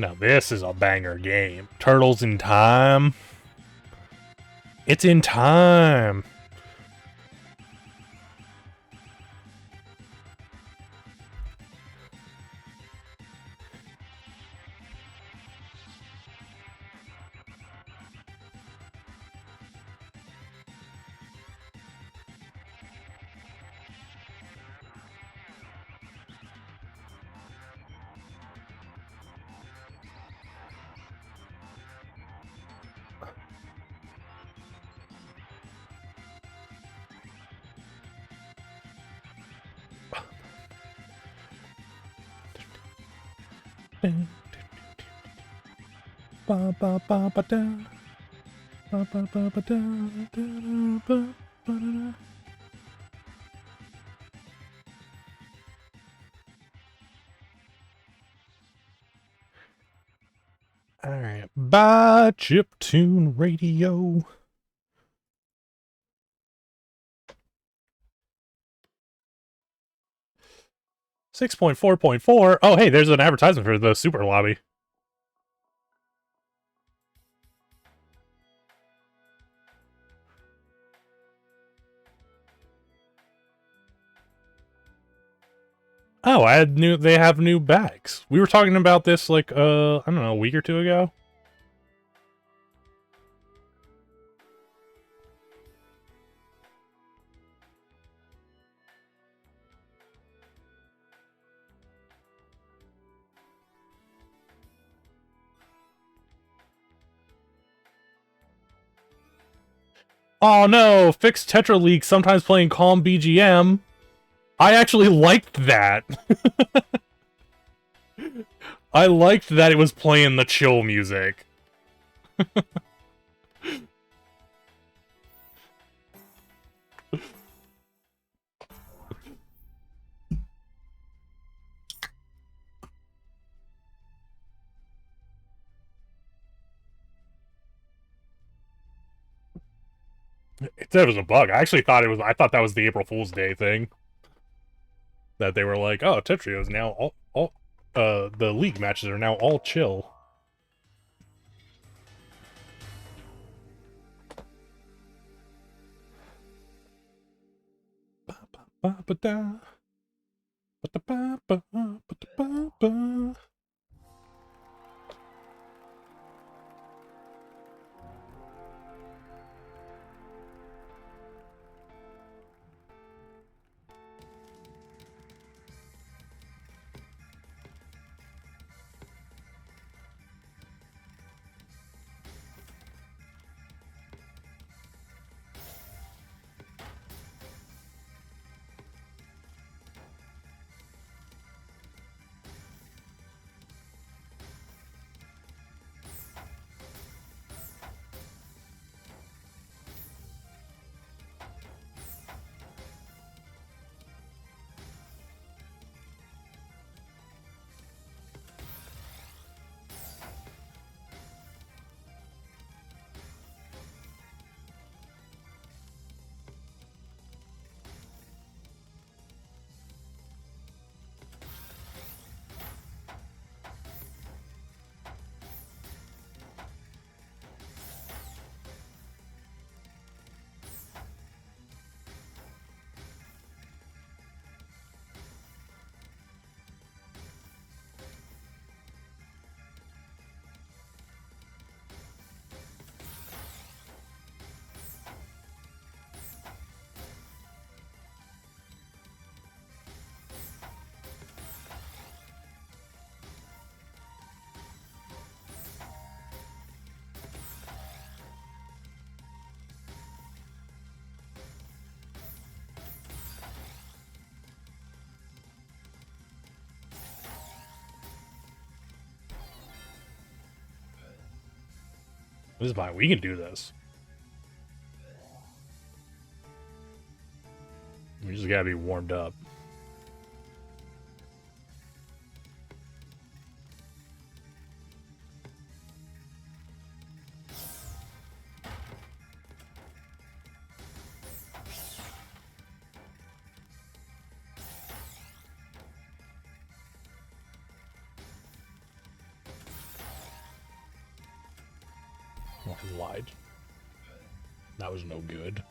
Now this is a banger game. Turtles in Time. It's in time. Ba ba ba ba da. Ba ba ba ba da da ba ba da da. Alright. Bye, Chiptune Radio. .4.4. Oh, hey, there's an advertisement for the Super Lobby. Oh, they have new bags. We were talking about this like I don't know, a week or two ago. Oh no, fixed Tetra leak, sometimes playing calm BGM. I actually liked that. I liked that it was playing the chill music. It said it was a bug. I actually thought I thought that was the April Fool's Day thing. That they were like, oh, Tetrio is now the league matches are now all chill. Ba ba ba ba da. Ba da ba ba ba da ba ba. This is fine. We can do this. We just gotta be warmed up. fucking lied. That was no good.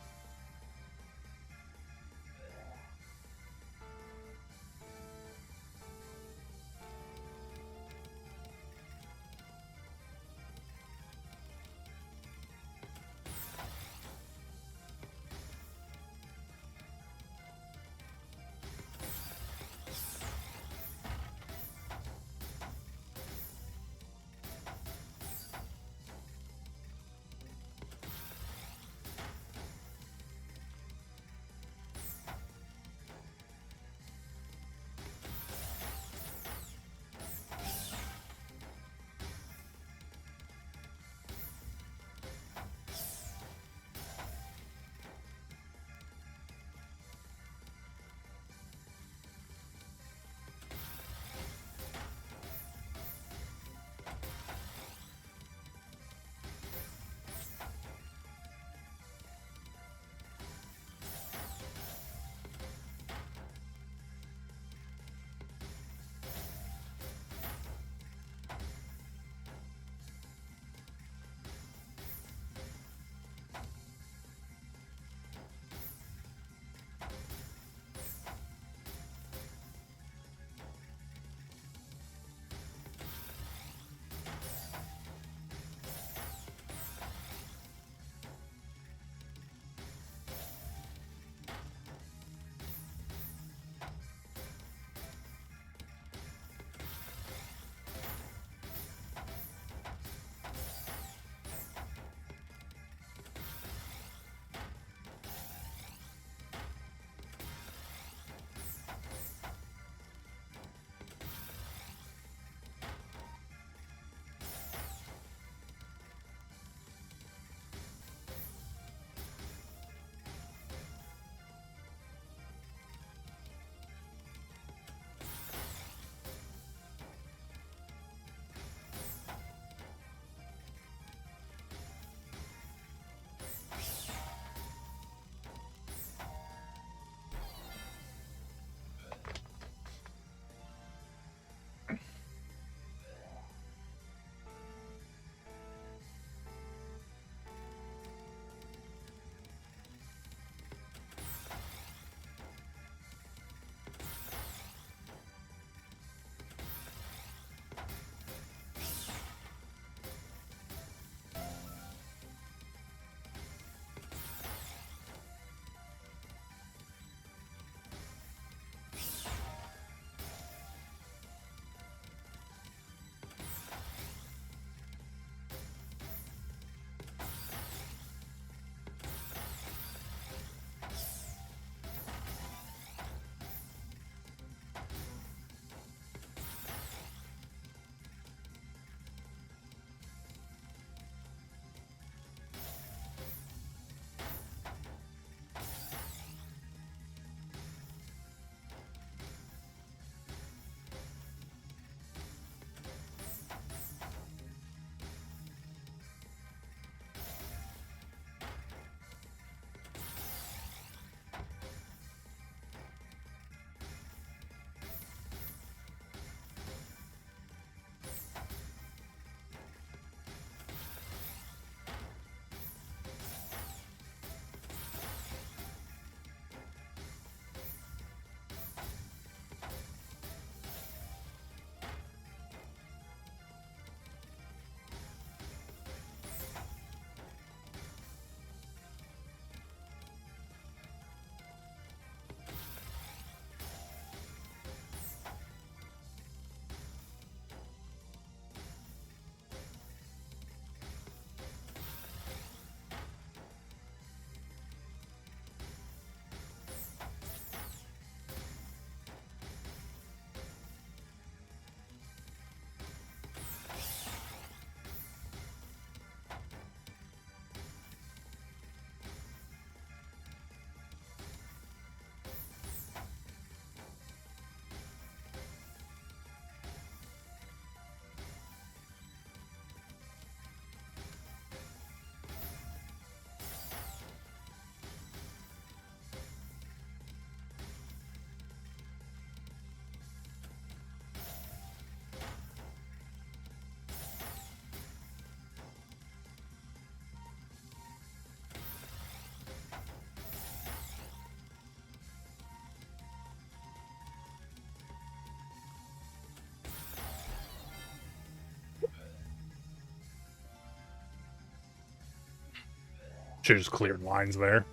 Should just cleared lines there.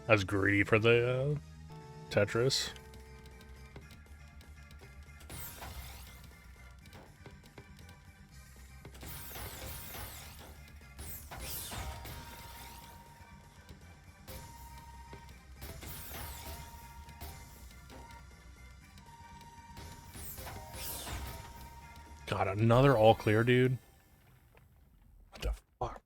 I was greedy for the Tetris. God, another all clear, dude. What the fuck?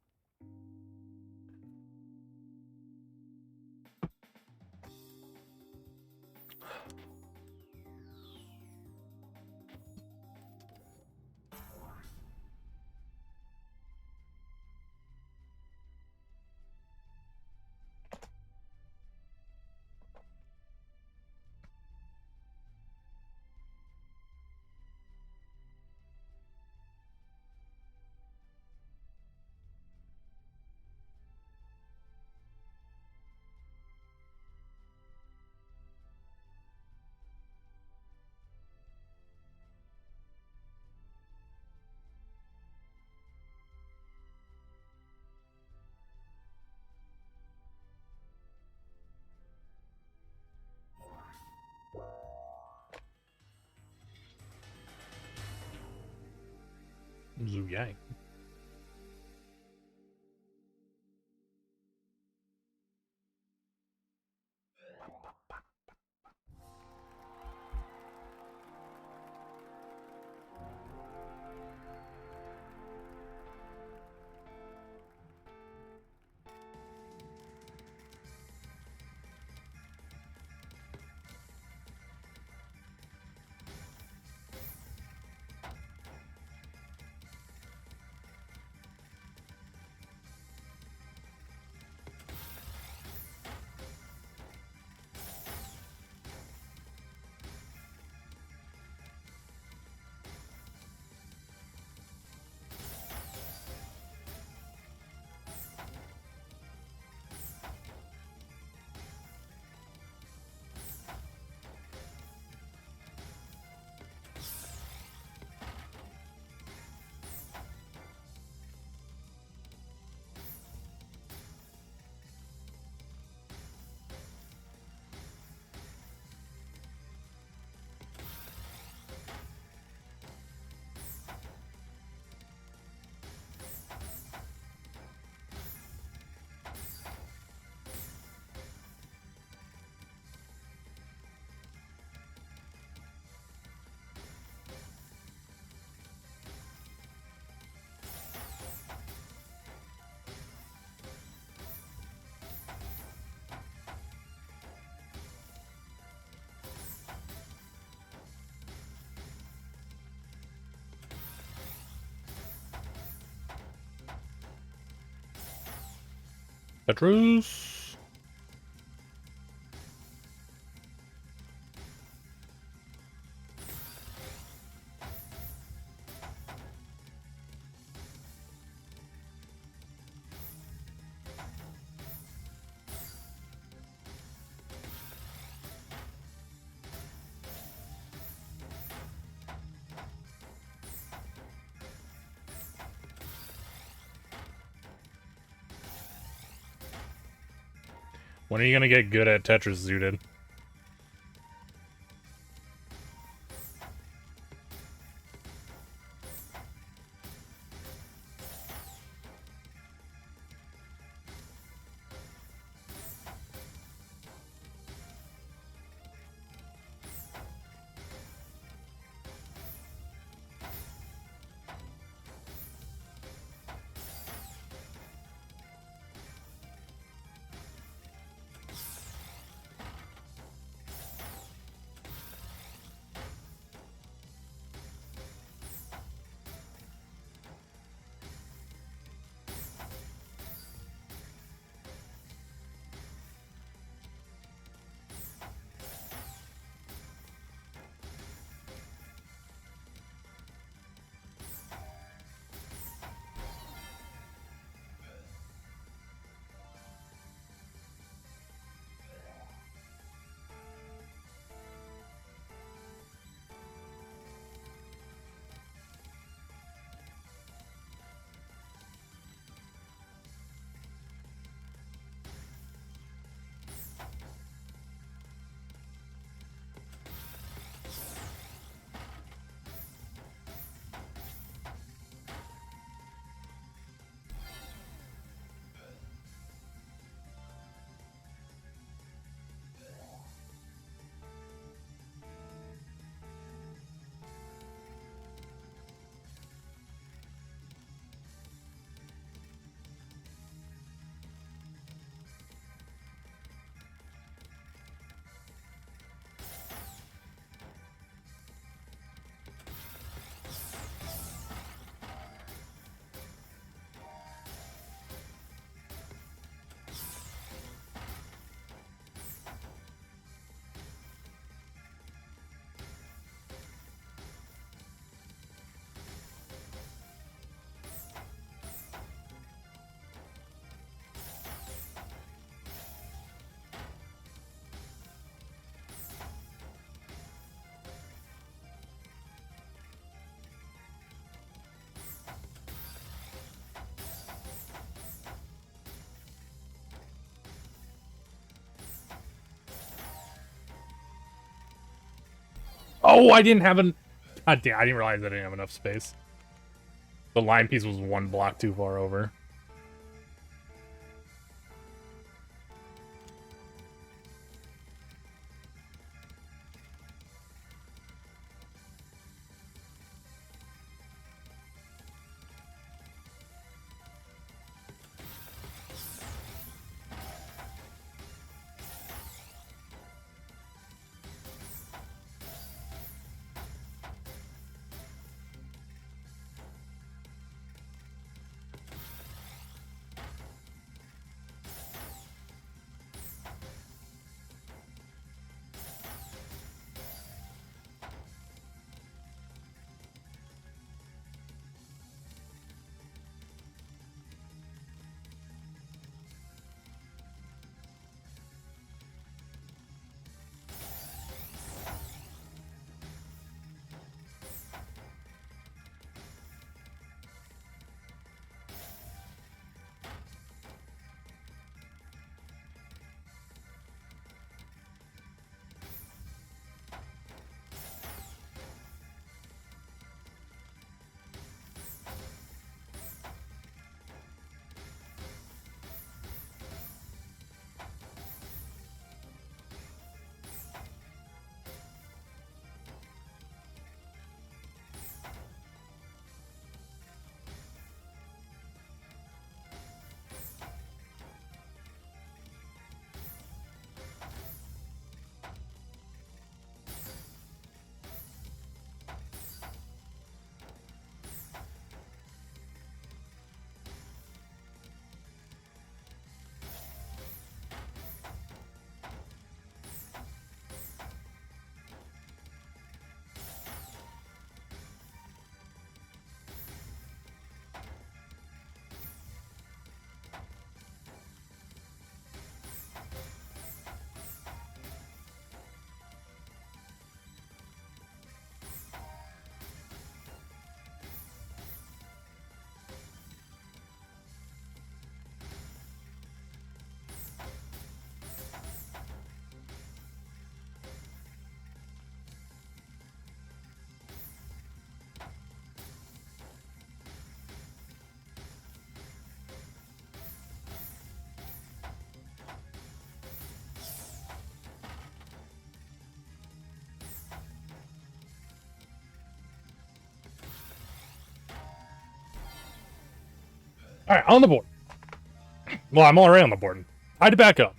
Zhu Yang. Tetris. When are you gonna get good at Tetris, Zooted? Oh, I didn't have an... God damn, I didn't realize I didn't have enough space. The line piece was one block too far over. Alright, on the board. Well, I'm already on the board. I had to back up.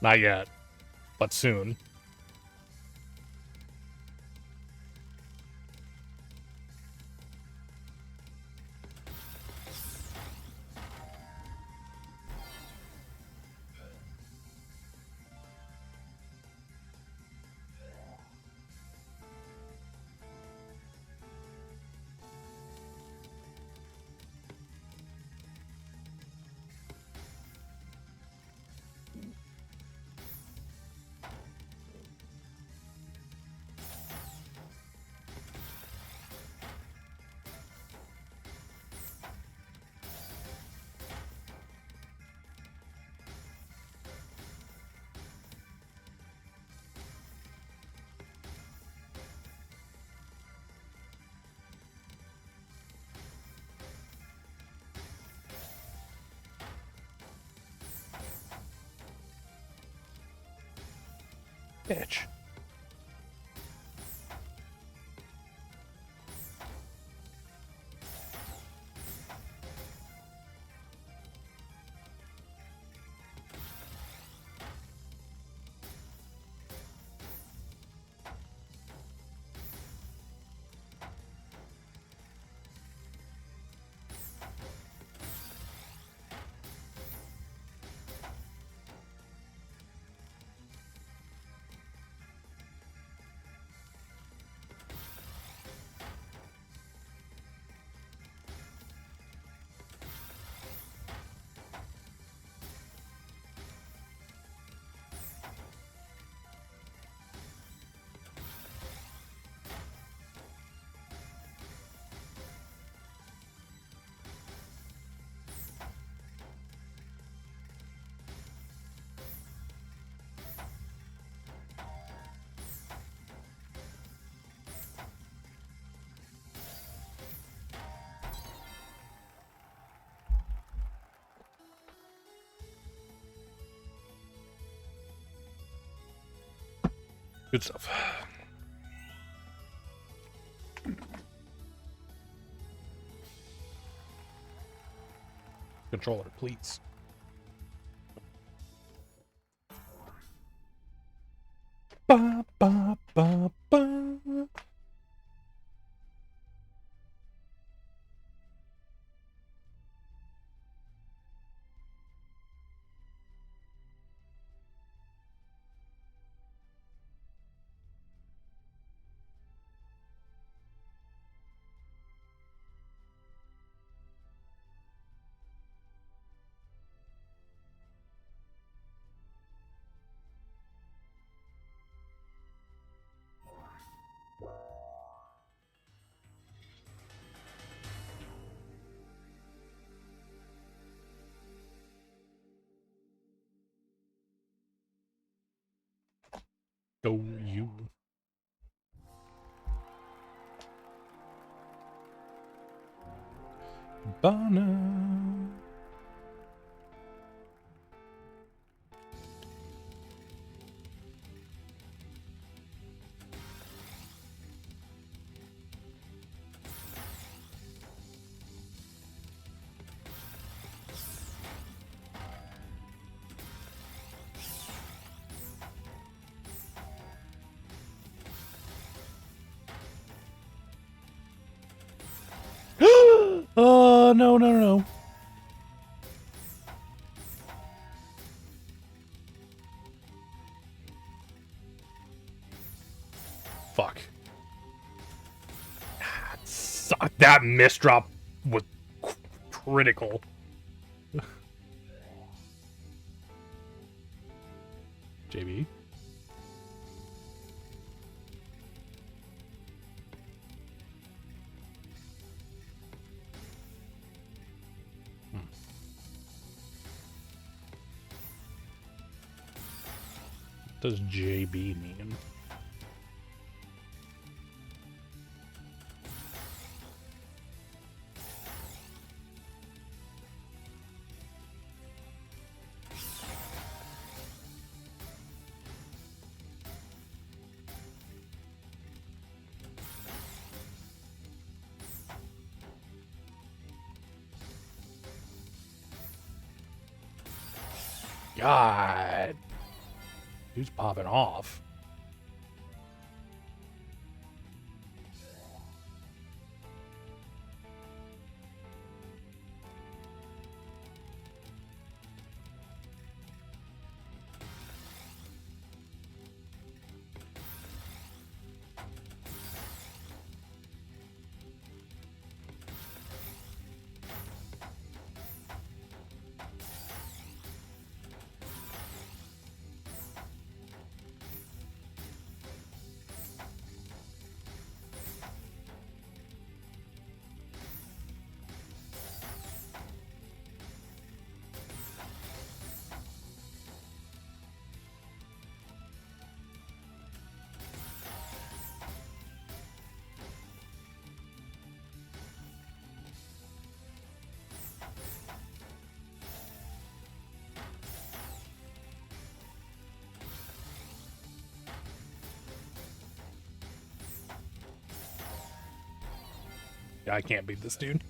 Not yet, but soon. Bitch. Good stuff. Controller, please. Ba, ba, ba, ba. Go you. Banner. Oh, no, no, no. Fuck. That misdrop was critical. JB. What does JB mean? God. Who's popping off? Yeah, I can't beat this dude.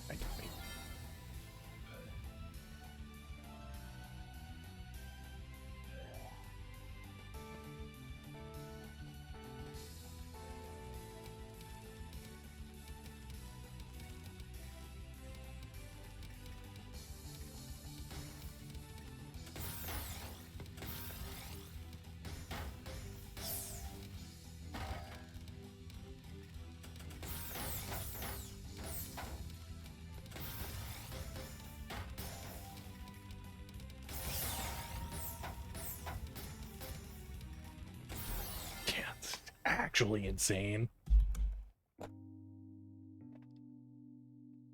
I can't beat. Yeah, it's actually insane.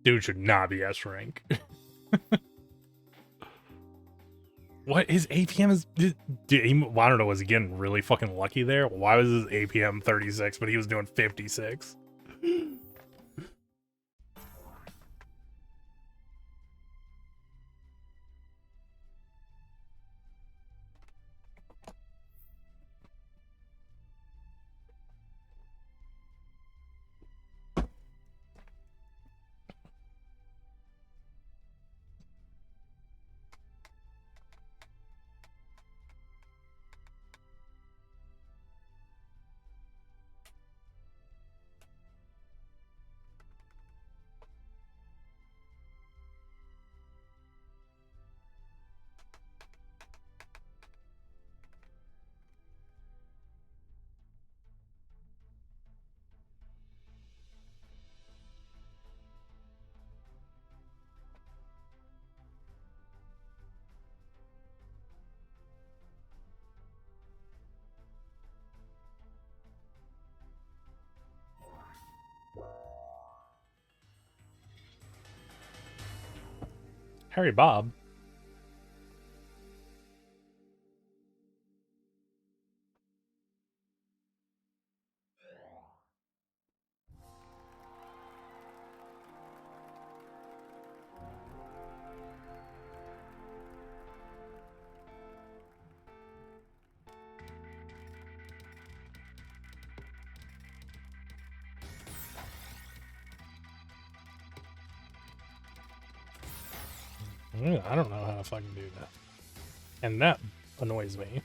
Dude should not be S rank. What his APM is? I don't know. Was he getting really fucking lucky there? Why was his APM 36, but he was doing 56? Harry Bob. I don't know how to fucking do that. And that annoys me.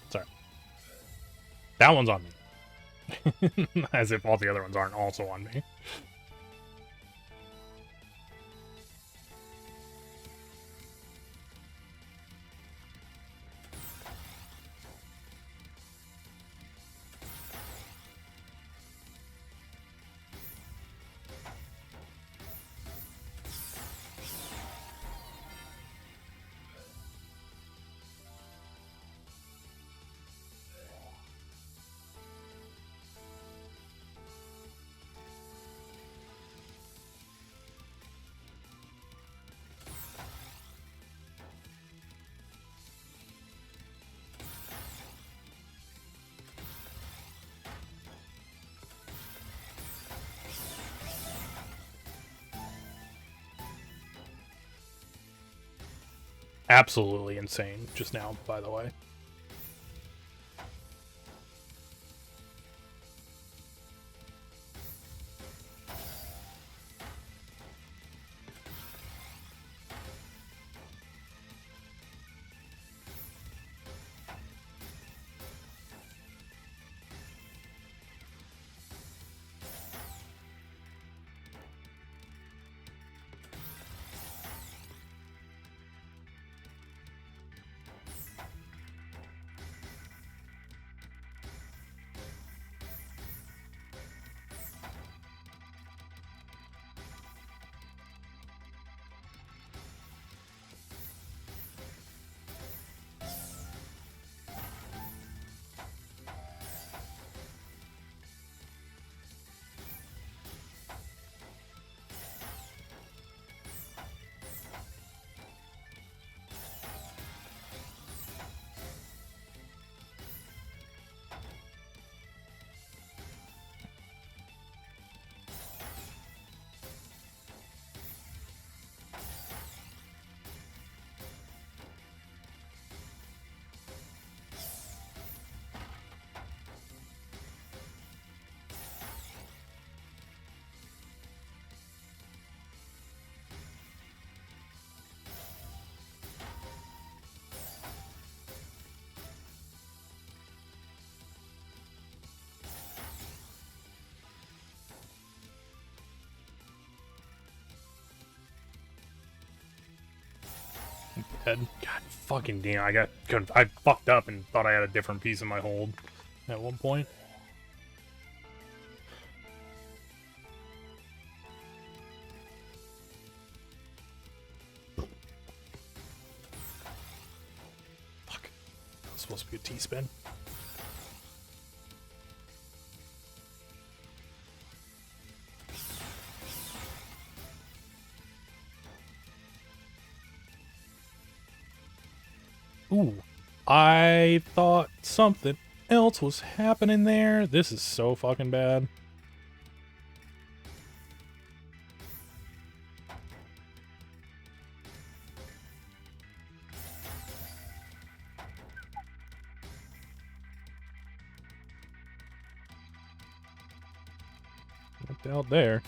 Sorry. That one's on me. As if all the other ones aren't also on me. absolutely insane just now, by the way. Dead. God fucking damn! I fucked up and thought I had a different piece in my hold at one point. Fuck. That was supposed to be a T-spin. Ooh, I thought something else was happening there. This is so fucking bad. Looked out there.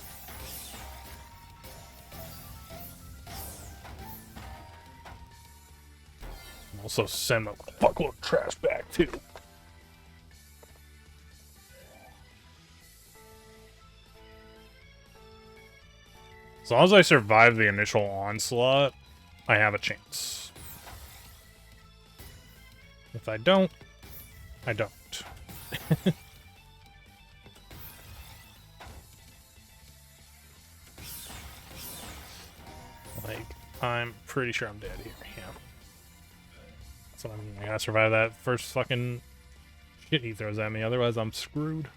Also send a fuckload of trash back too. As long as I survive the initial onslaught, I have a chance. If I don't, I don't. Like, I'm pretty sure I'm dead here. Yeah. So I gotta survive that first fucking shit he throws at me, otherwise I'm screwed.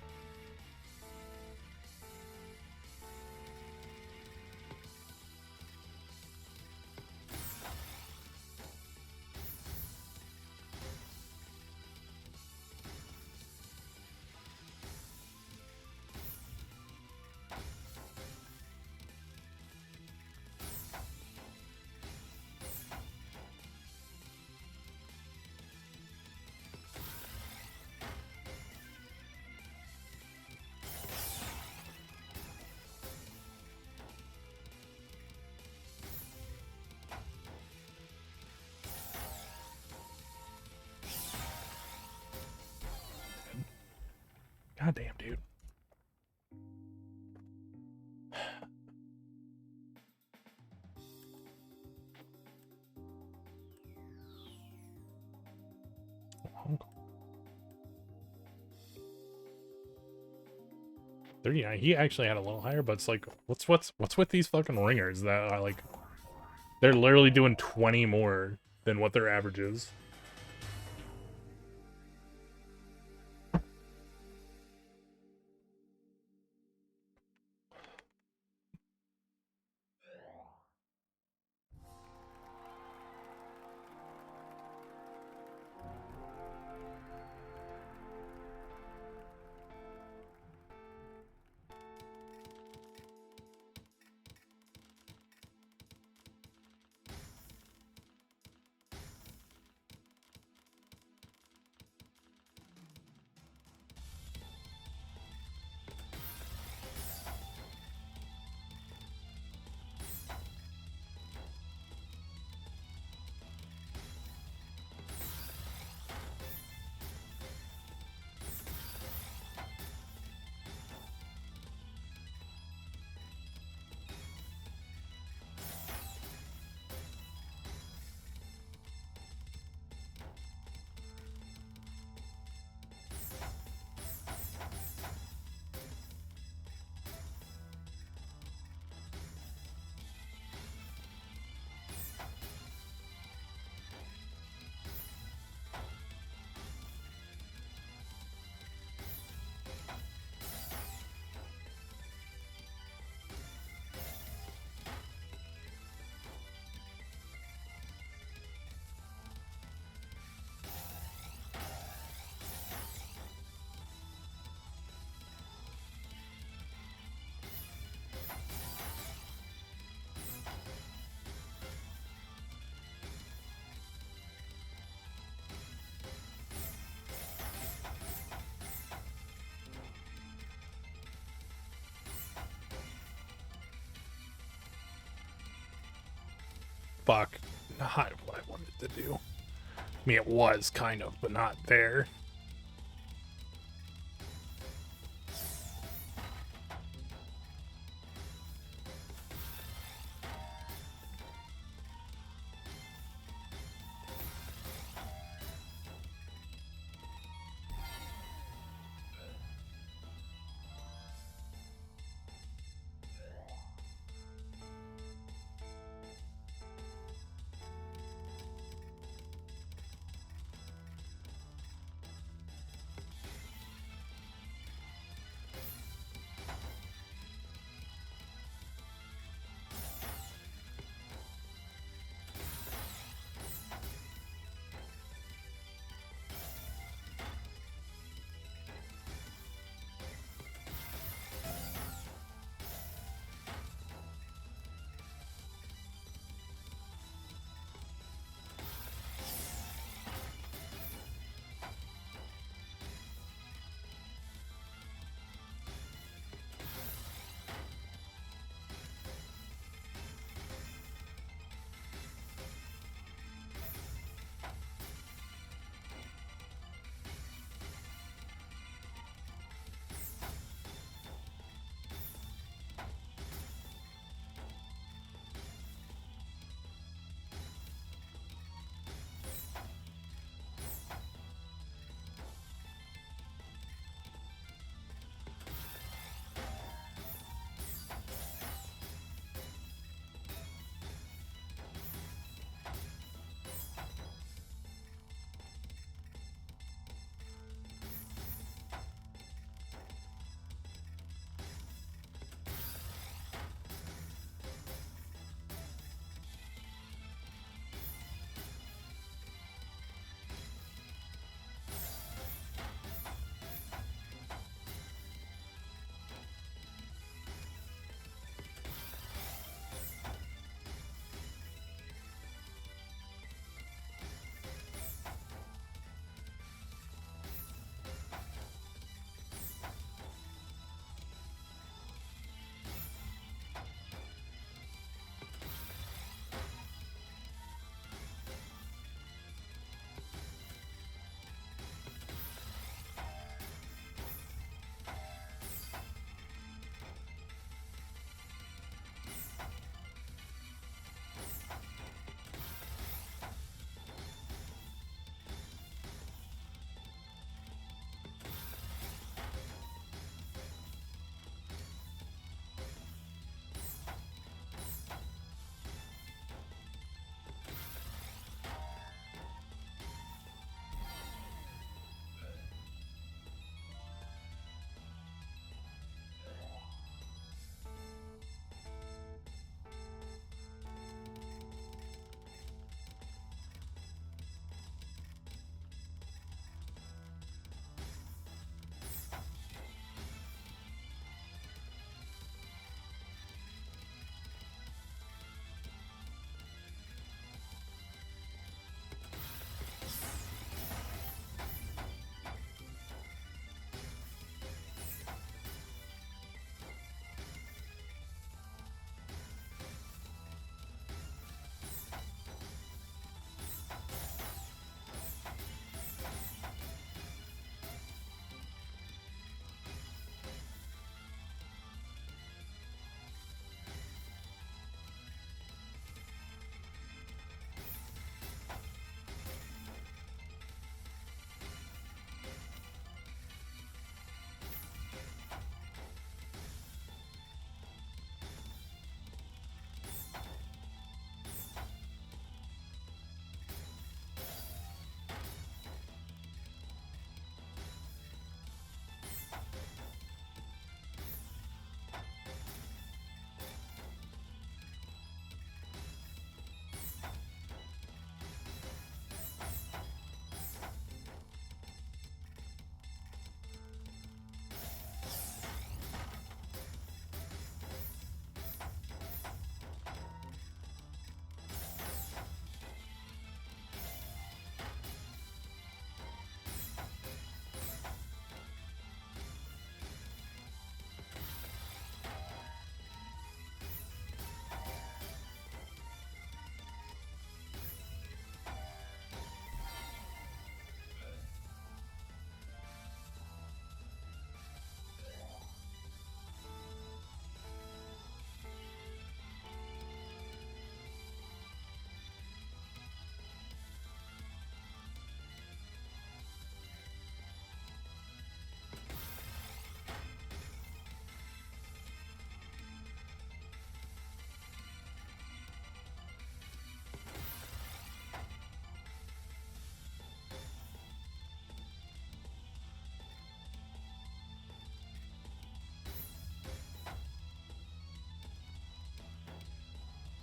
Goddamn, dude. Yeah, he actually had a little higher, but it's like, what's with these fucking ringers that I like? They're literally doing 20 more than what their average is. fuck. Not what I wanted to do. I mean, it was kind of, but not there.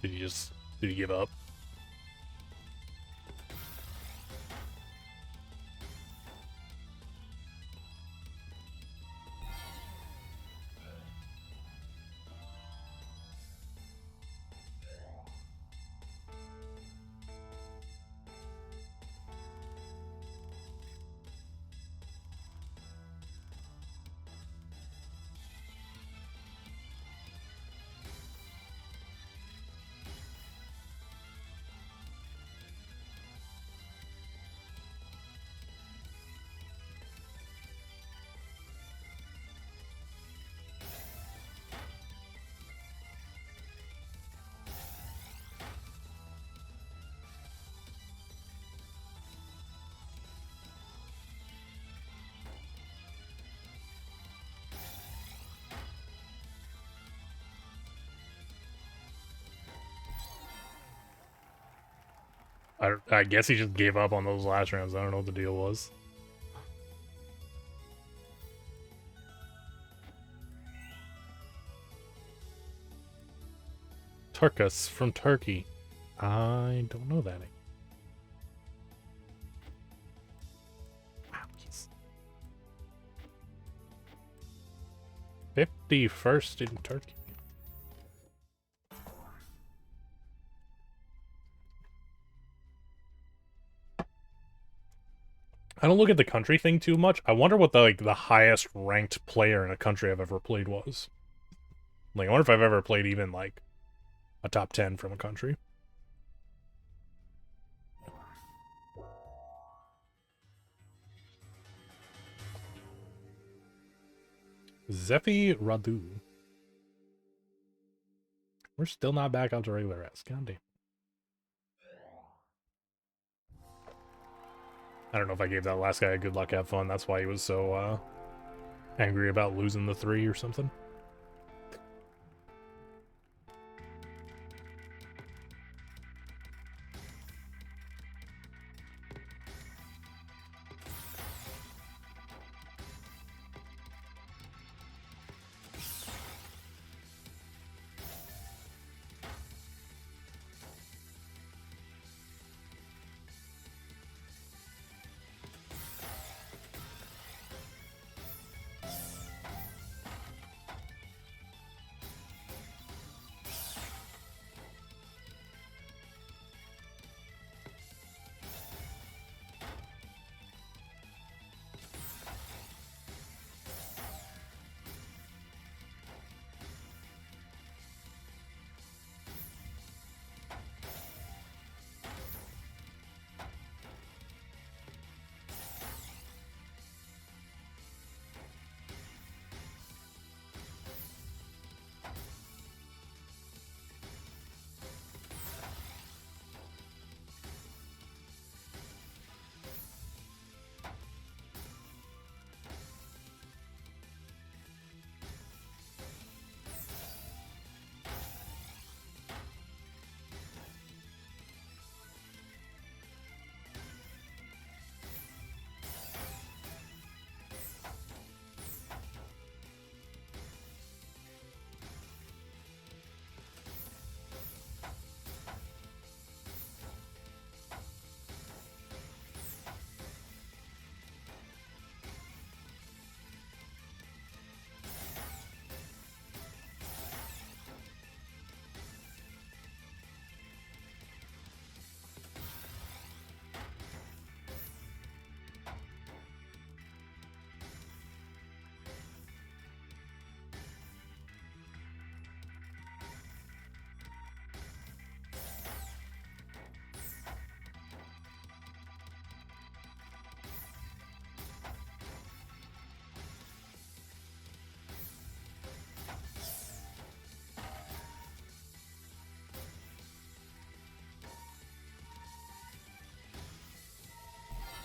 Did he give up? I guess he just gave up on those last rounds. I don't know what the deal was. Turkus from Turkey. I don't know that name. Wow, he's 51st in Turkey. I don't look at the country thing too much. I wonder what the highest ranked player in a country I've ever played was. Like, I wonder if I've ever played even like a top 10 from a country. Zephy Radu. We're still not back up to regular S. God damn. I don't know if I gave that last guy a good luck, have fun. That's why he was so angry about losing the 3 or something.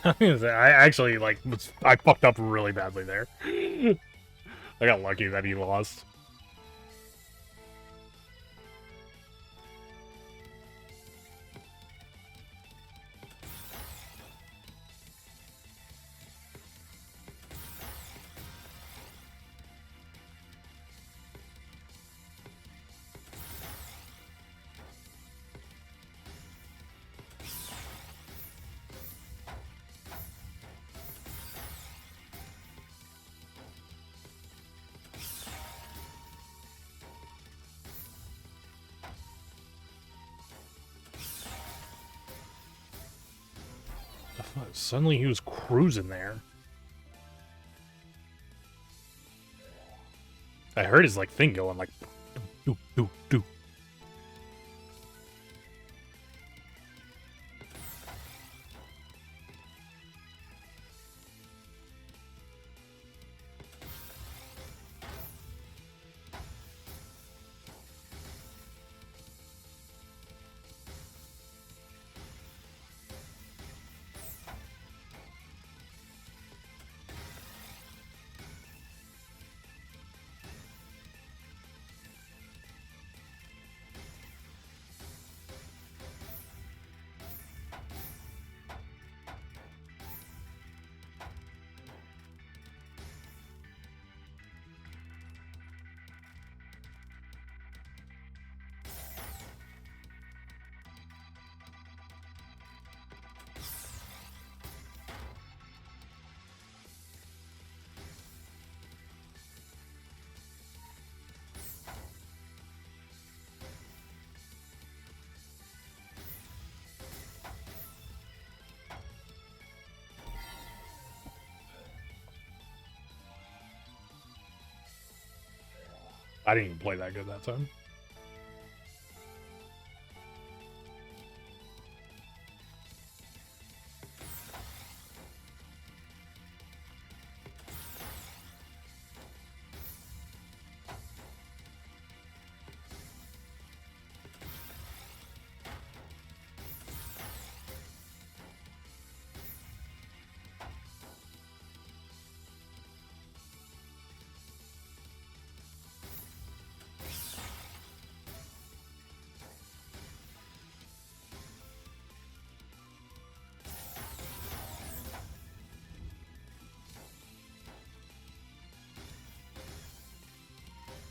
I actually I fucked up really badly there. I got lucky that he lost. Suddenly he was cruising there. I heard his like thing going like doo doo doo. I didn't even play that good that time.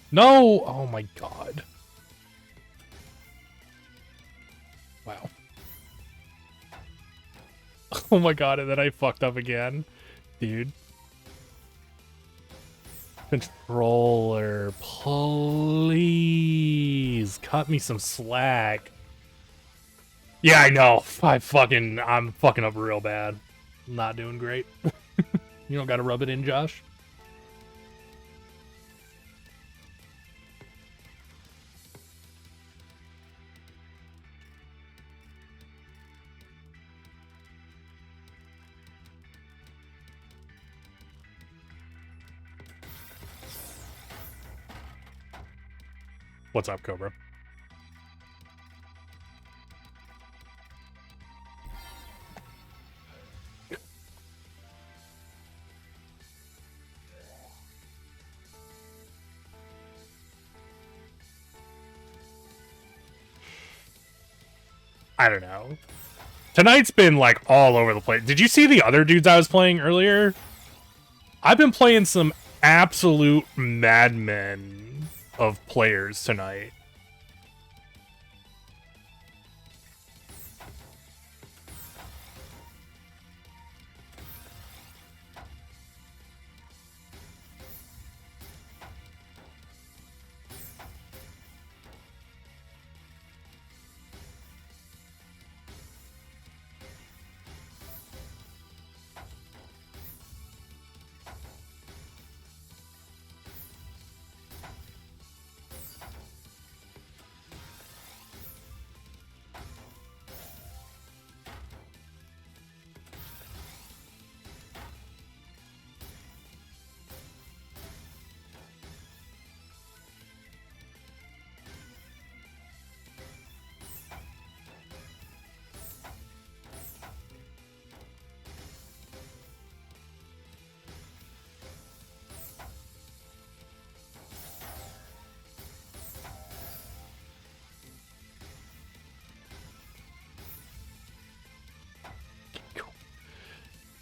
No! Oh my god. Wow. Oh my god, and then I fucked up again. Dude. Controller, please cut me some slack. Yeah, I know. I'm fucking up real bad. Not doing great. You don't gotta rub it in, Josh. What's up, Cobra? I don't know. Tonight's been like all over the place. Did you see the other dudes I was playing earlier? I've been playing some absolute madmen of players tonight.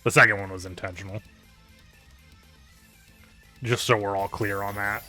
The second one was intentional. Just so we're all clear on that.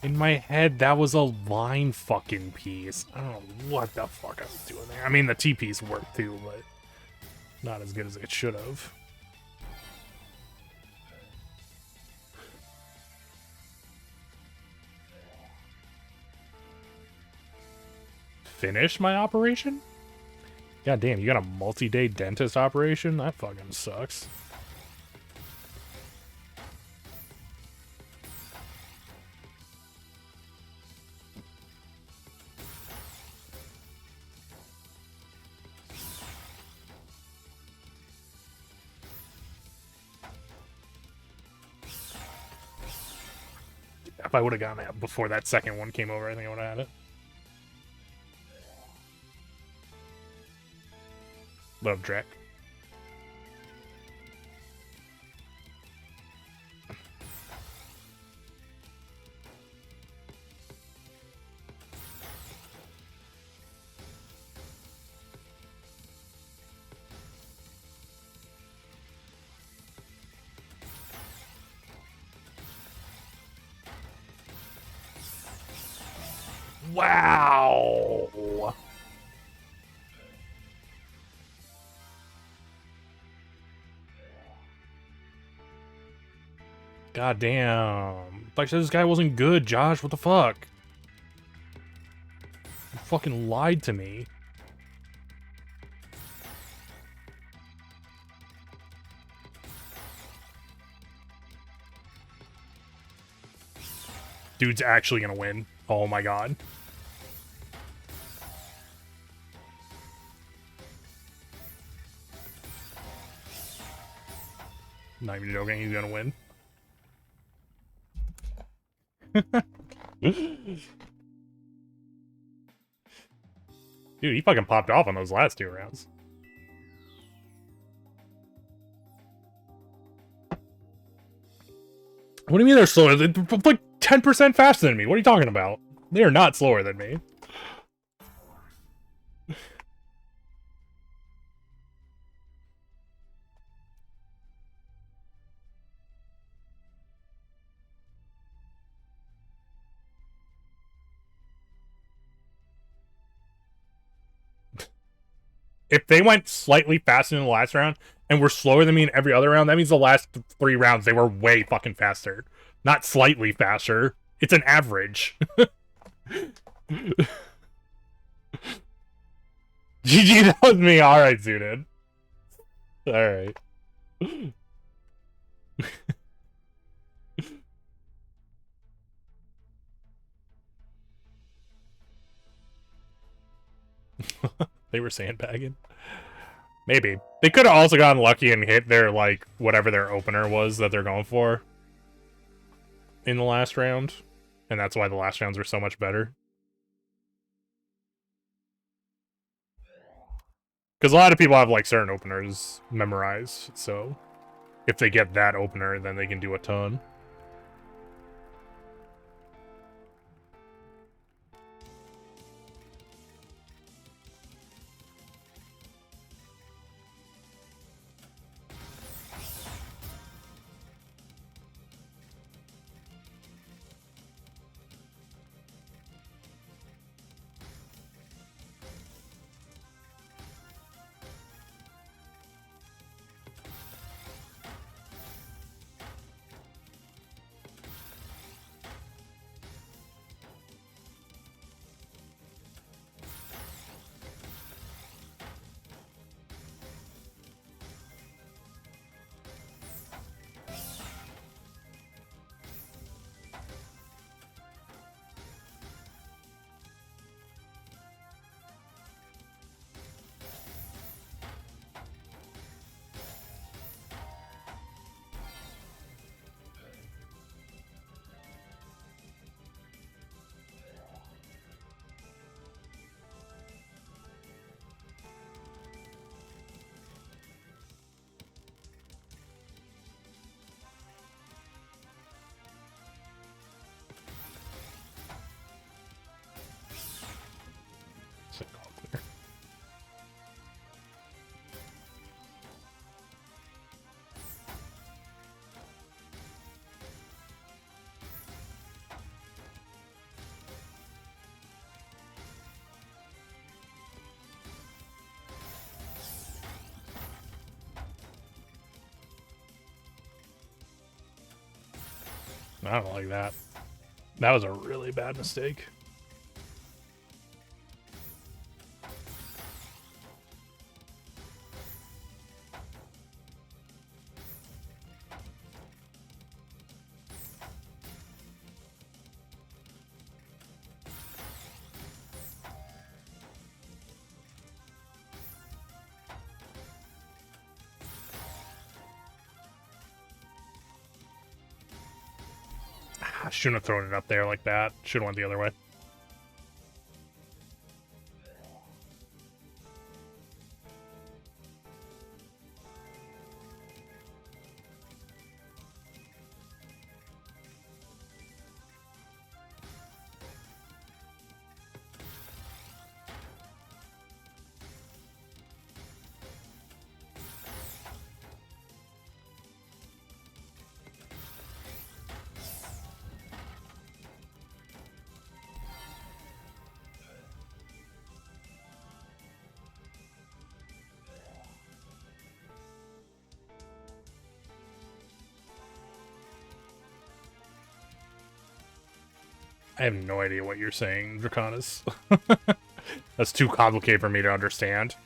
In my head, that was a line fucking piece. I don't know what the fuck I was doing there. I mean, the T piece worked too, but not as good as it should have. Finish my operation? God damn, you got a multi-day dentist operation? That fucking sucks. If I would have gotten it before that second one came over, I think I would have had it. Love Drek. Wow. God damn. Like, this guy wasn't good, Josh. What the fuck? You fucking lied to me. Dude's actually gonna win. Oh my god. Not even joking, he's gonna win. Dude, he fucking popped off on those last 2 rounds. What do you mean they're slower? They're like 10% faster than me. What are you talking about? They are not slower than me. If they went slightly faster in the last round and were slower than me in every other round, that means the last 3 rounds they were way fucking faster. Not slightly faster. It's an average. GG, that was me. Alright, Zooted. Alright. They were sandbagging. Maybe. They could have also gotten lucky and hit their, like, whatever their opener was that they're going for in the last round. And that's why the last rounds were so much better. Because a lot of people have, like, certain openers memorized, so if they get that opener, then they can do a ton. I don't like that. That was a really bad mistake. I shouldn't have thrown it up there like that. Should have went the other way. I have no idea what you're saying, Draconis. That's too complicated for me to understand.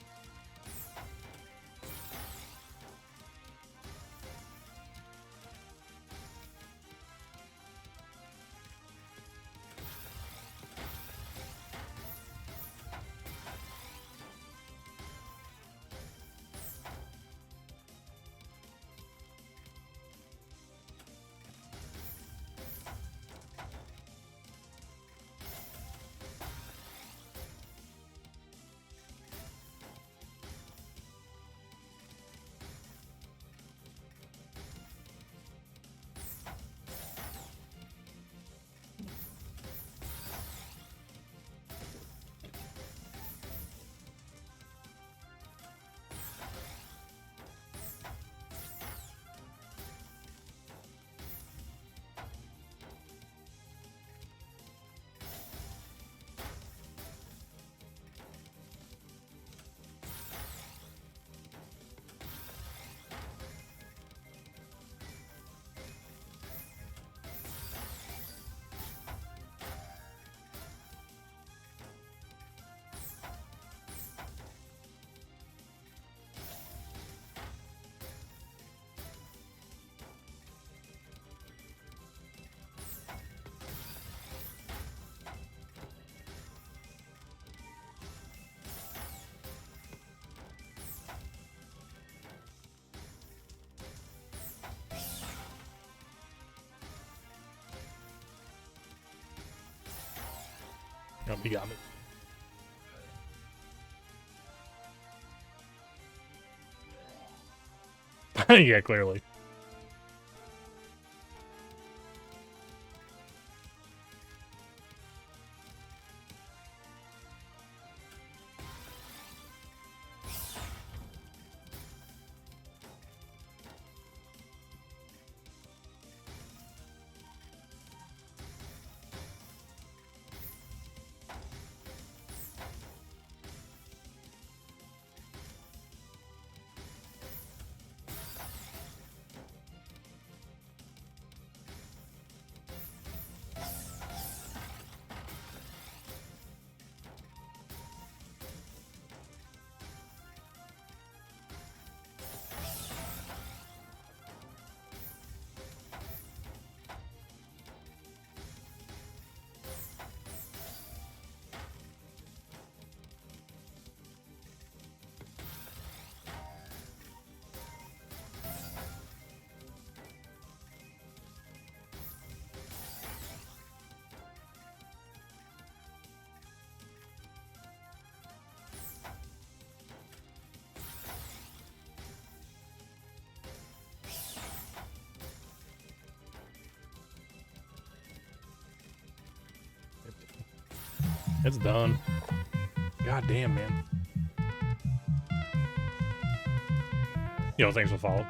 Nope, you got me. Yeah, clearly. It's done. God damn, man. Yo, thanks for follow.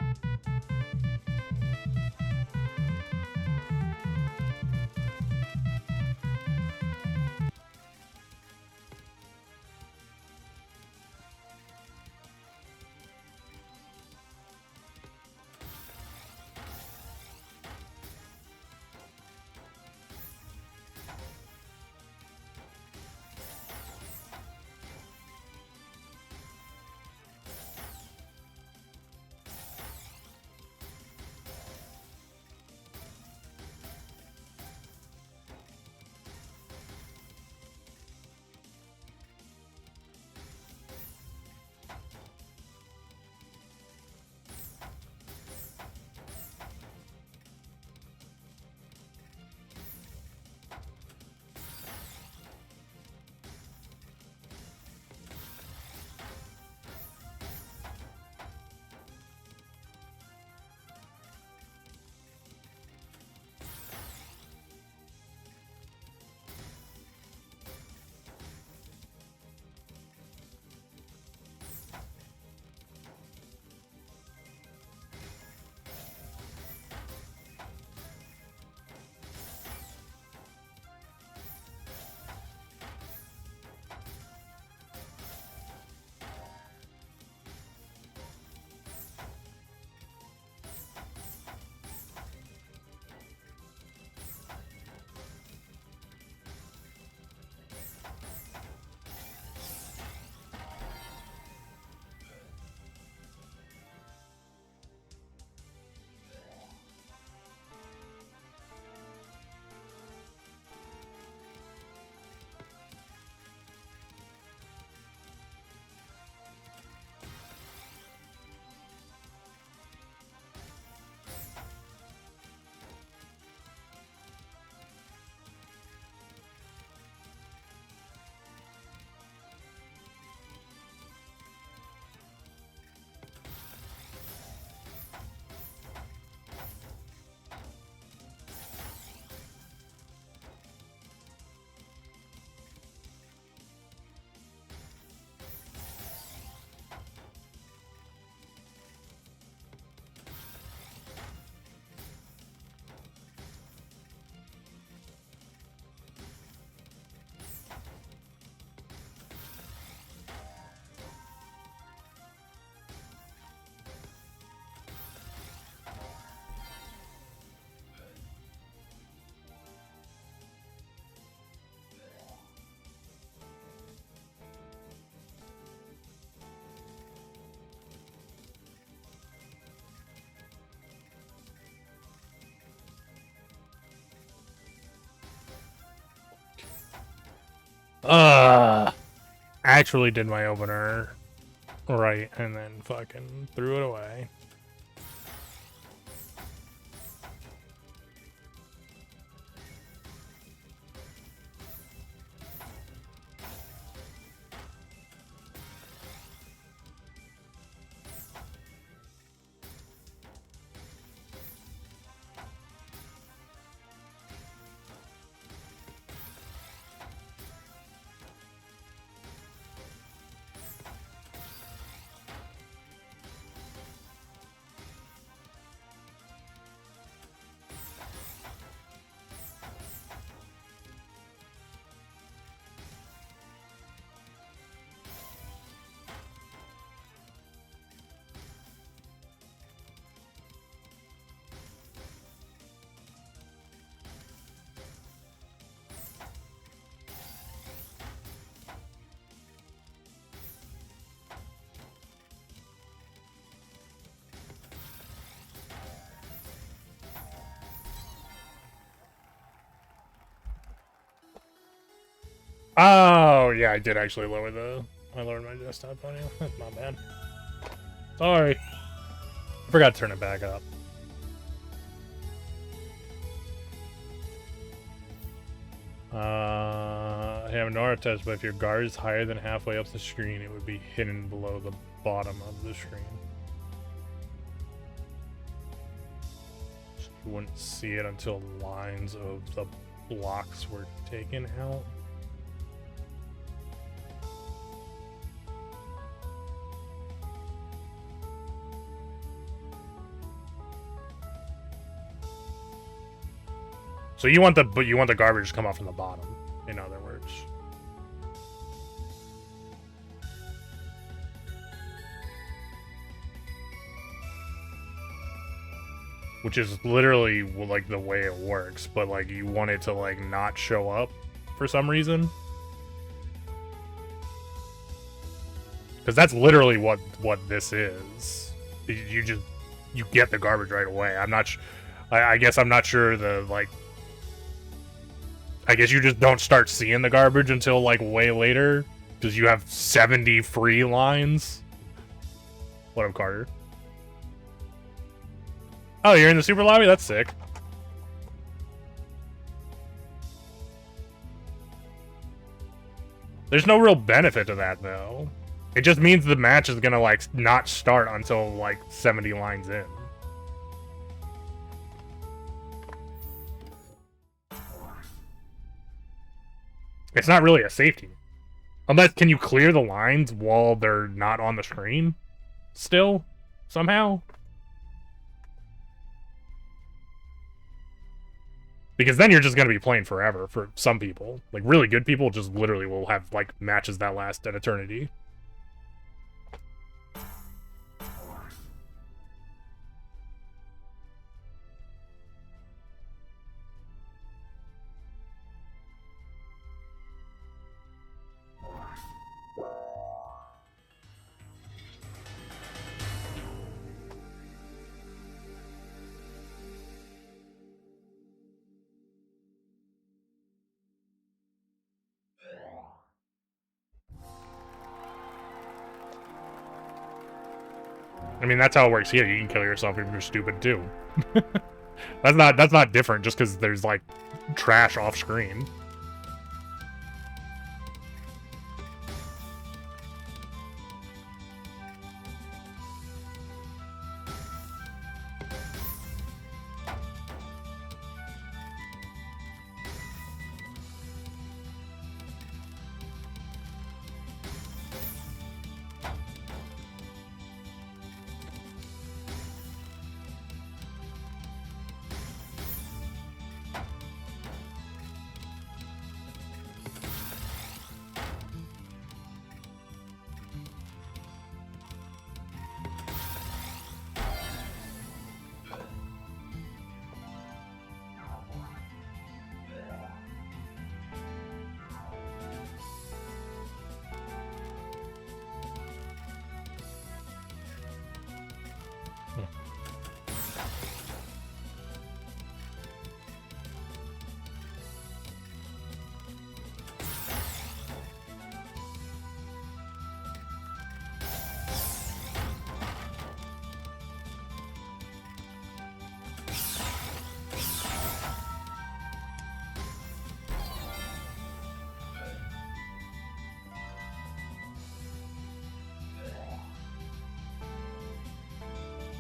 Actually did my opener right and then fucking threw it away. Oh, yeah, I did actually lower the... I lowered my desktop on you. That's not bad. Sorry. I forgot to turn it back up. I have an aura test, but if your guard is higher than halfway up the screen, it would be hidden below the bottom of the screen. So you wouldn't see it until lines of the blocks were taken out. So you want the garbage to come off from the bottom, in other words. Which is literally like the way it works, but like you want it to like not show up for some reason. Because that's literally what this is. You get the garbage right away. I guess I'm not sure the like. I guess you just don't start seeing the garbage until, like, way later, because you have 70 free lines. What up, Carter? Oh, you're in the super lobby? That's sick. There's no real benefit to that, though. It just means the match is gonna, like, not start until, like, 70 lines in. It's not really a safety. Unless, can you clear the lines while they're not on the screen? Still? Somehow? Because then you're just going to be playing forever for some people. Like, really good people just literally will have, like, matches that last an eternity. I mean, that's how it works here. You can kill yourself if you're stupid, too. That's not different just because there's, like, trash off screen.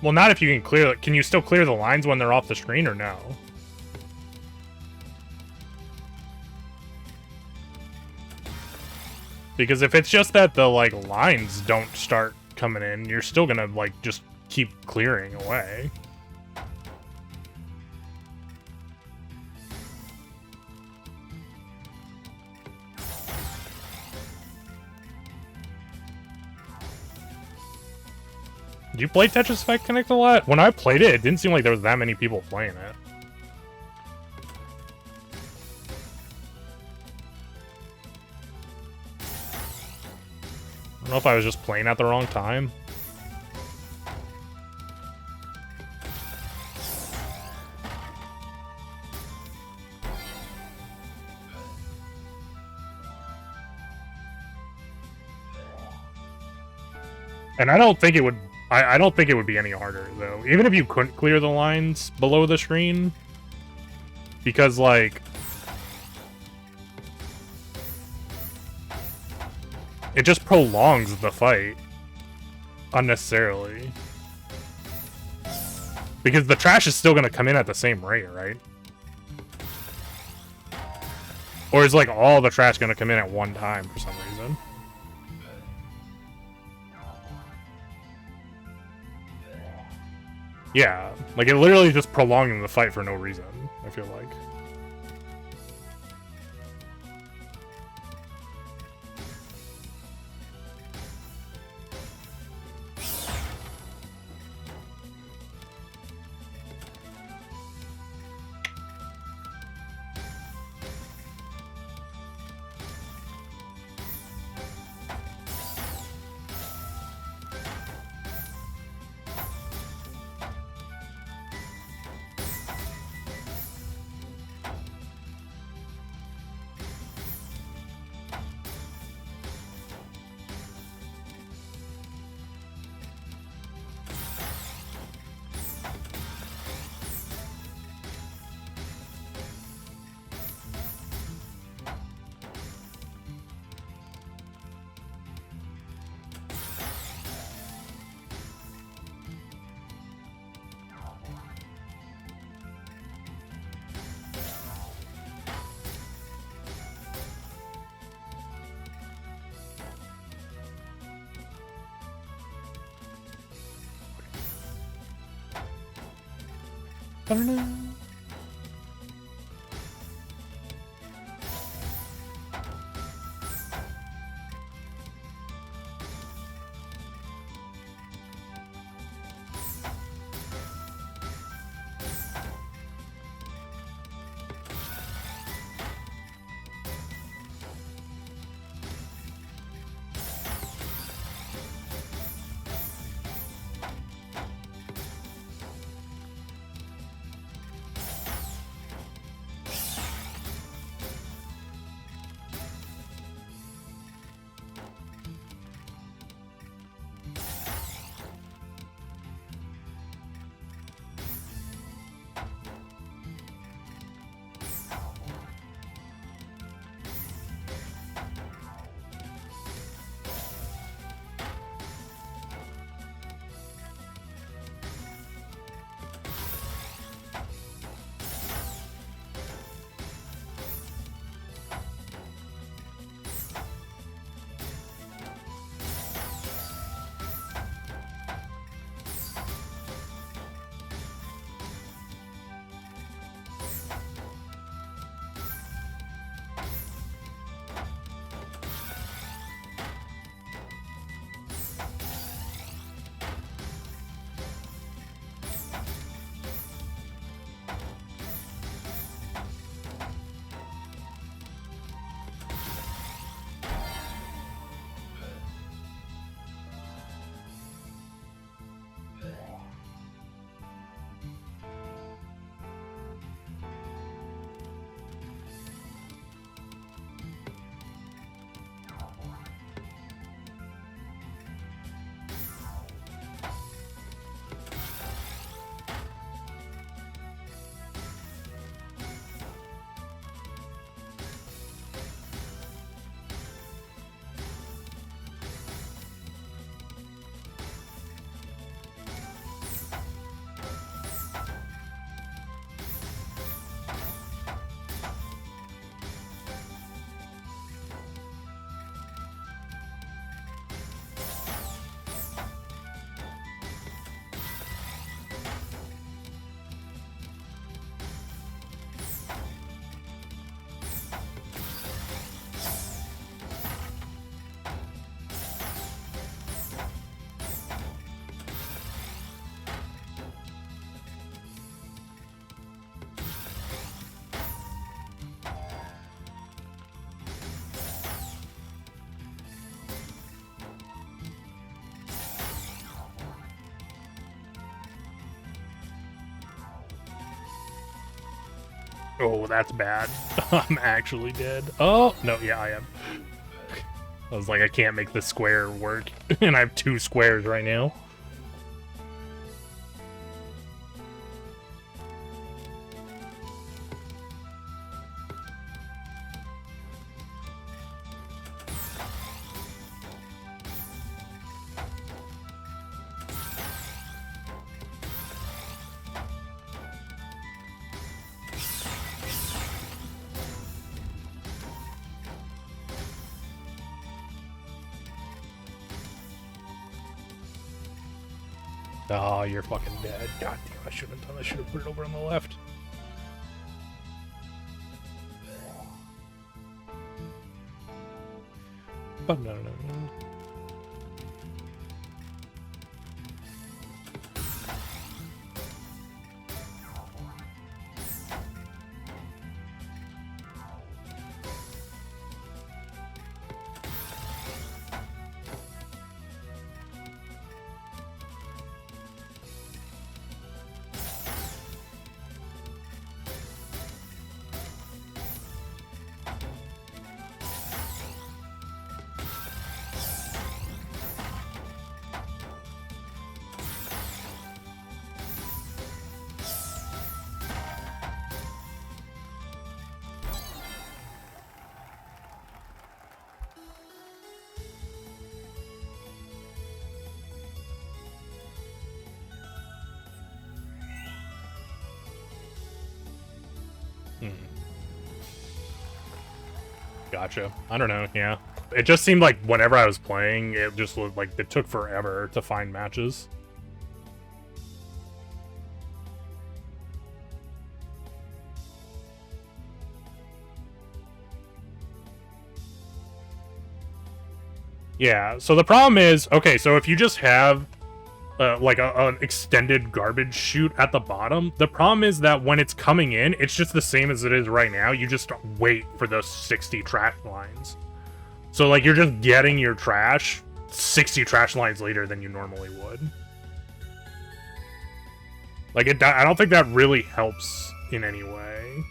Well, not if you can clear... Can you still clear the lines when they're off the screen, or no? Because if it's just that the, like, lines don't start coming in, you're still gonna, like, just keep clearing away. Did you play Tetris Effect Connect a lot? When I played it, it didn't seem like there was that many people playing it. I don't know if I was just playing at the wrong time. And I don't think it would... I don't think it would be any harder, though. Even if you couldn't clear the lines below the screen. Because, like... it just prolongs the fight. Unnecessarily. Because the trash is still gonna come in at the same rate, right? Or is, like, all the trash gonna come in at one time for some reason? Yeah, like it literally just prolonging the fight for no reason, I feel like. I don't know. Oh, that's bad. I'm actually dead. Oh, no, yeah, I am. I was like, I can't make the square work, and I have 2 squares right now. Oh, you're fucking dead. God damn, I shouldn't have done. I should have put it over on the left. But no. Gotcha. I don't know, yeah. It just seemed like whenever I was playing, it just looked like it took forever to find matches. Yeah, so the problem is, okay, so if you just have like an extended garbage chute at the bottom, the problem is that when it's coming in, it's just the same as it is right now. You just wait for those 60 trash lines. So, like, you're just getting your trash 60 trash lines later than you normally would. Like, I don't think that really helps in any way.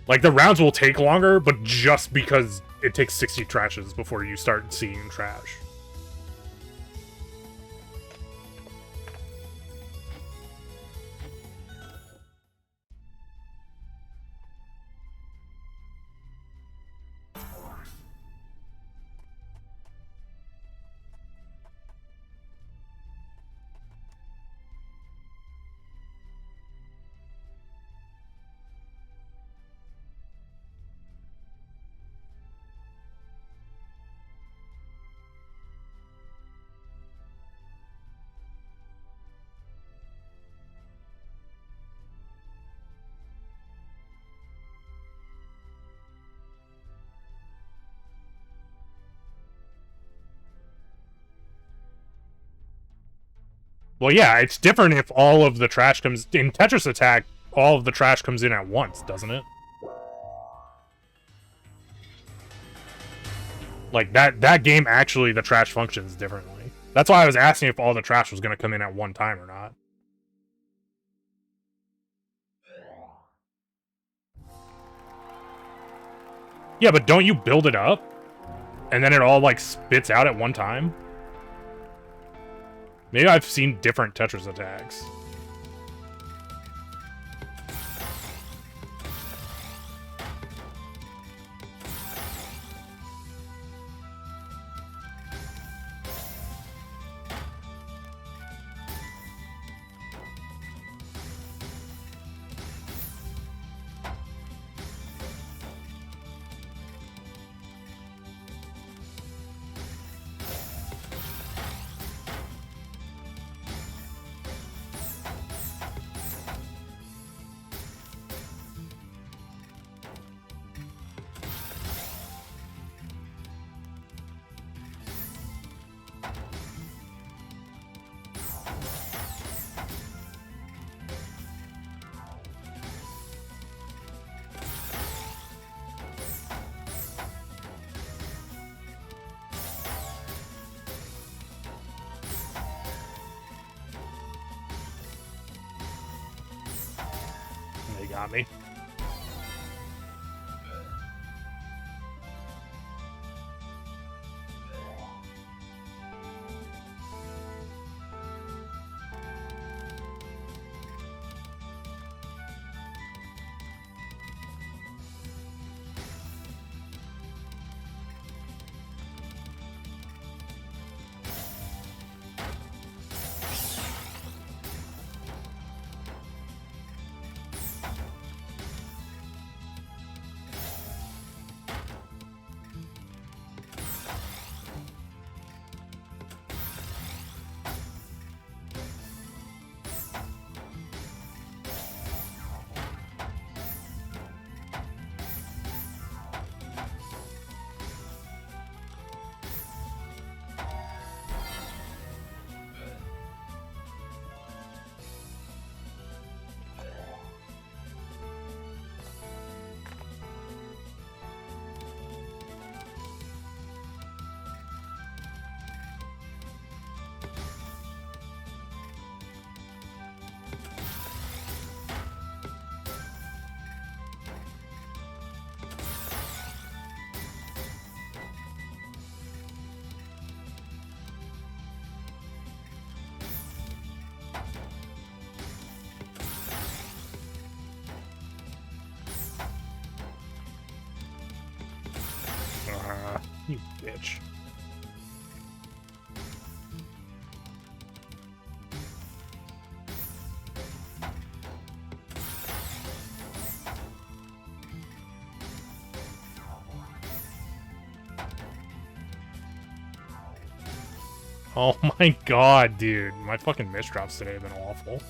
Like, the rounds will take longer, but just because it takes 60 trashes before you start seeing trash. Well, yeah, it's different if all of the trash comes... In Tetris Attack, all of the trash comes in at once, doesn't it? Like, that game, actually, the trash functions differently. That's why I was asking if all the trash was going to come in at one time or not. Yeah, but don't you build it up? And then it all, like, spits out at one time? Maybe I've seen different Tetris attacks. He got me. You bitch. Oh my god, dude. My fucking misdrops today have been awful.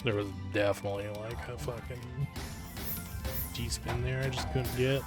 There was definitely like a fucking G-spin there I just couldn't get.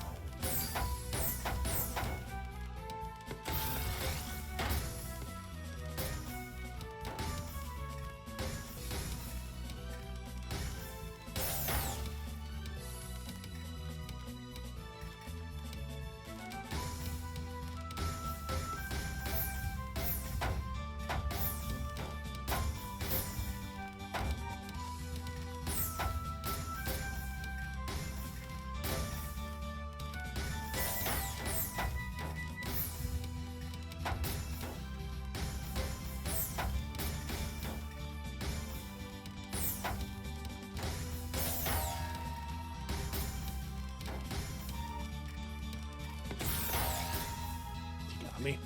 Me.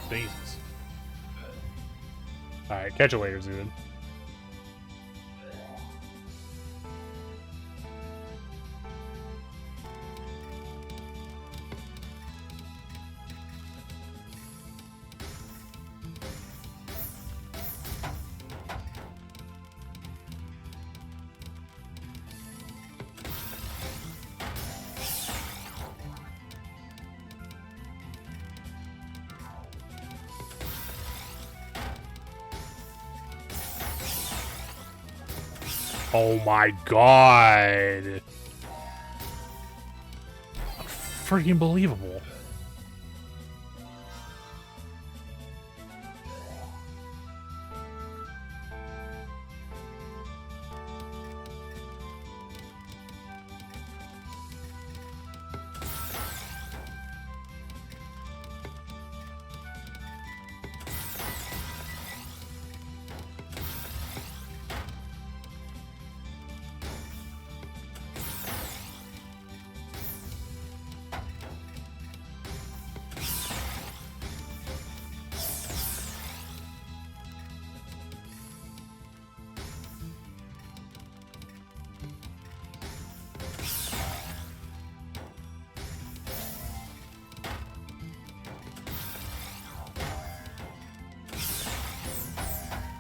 Jesus. Alright, catch you later, dude. Oh my god. Freaking believable.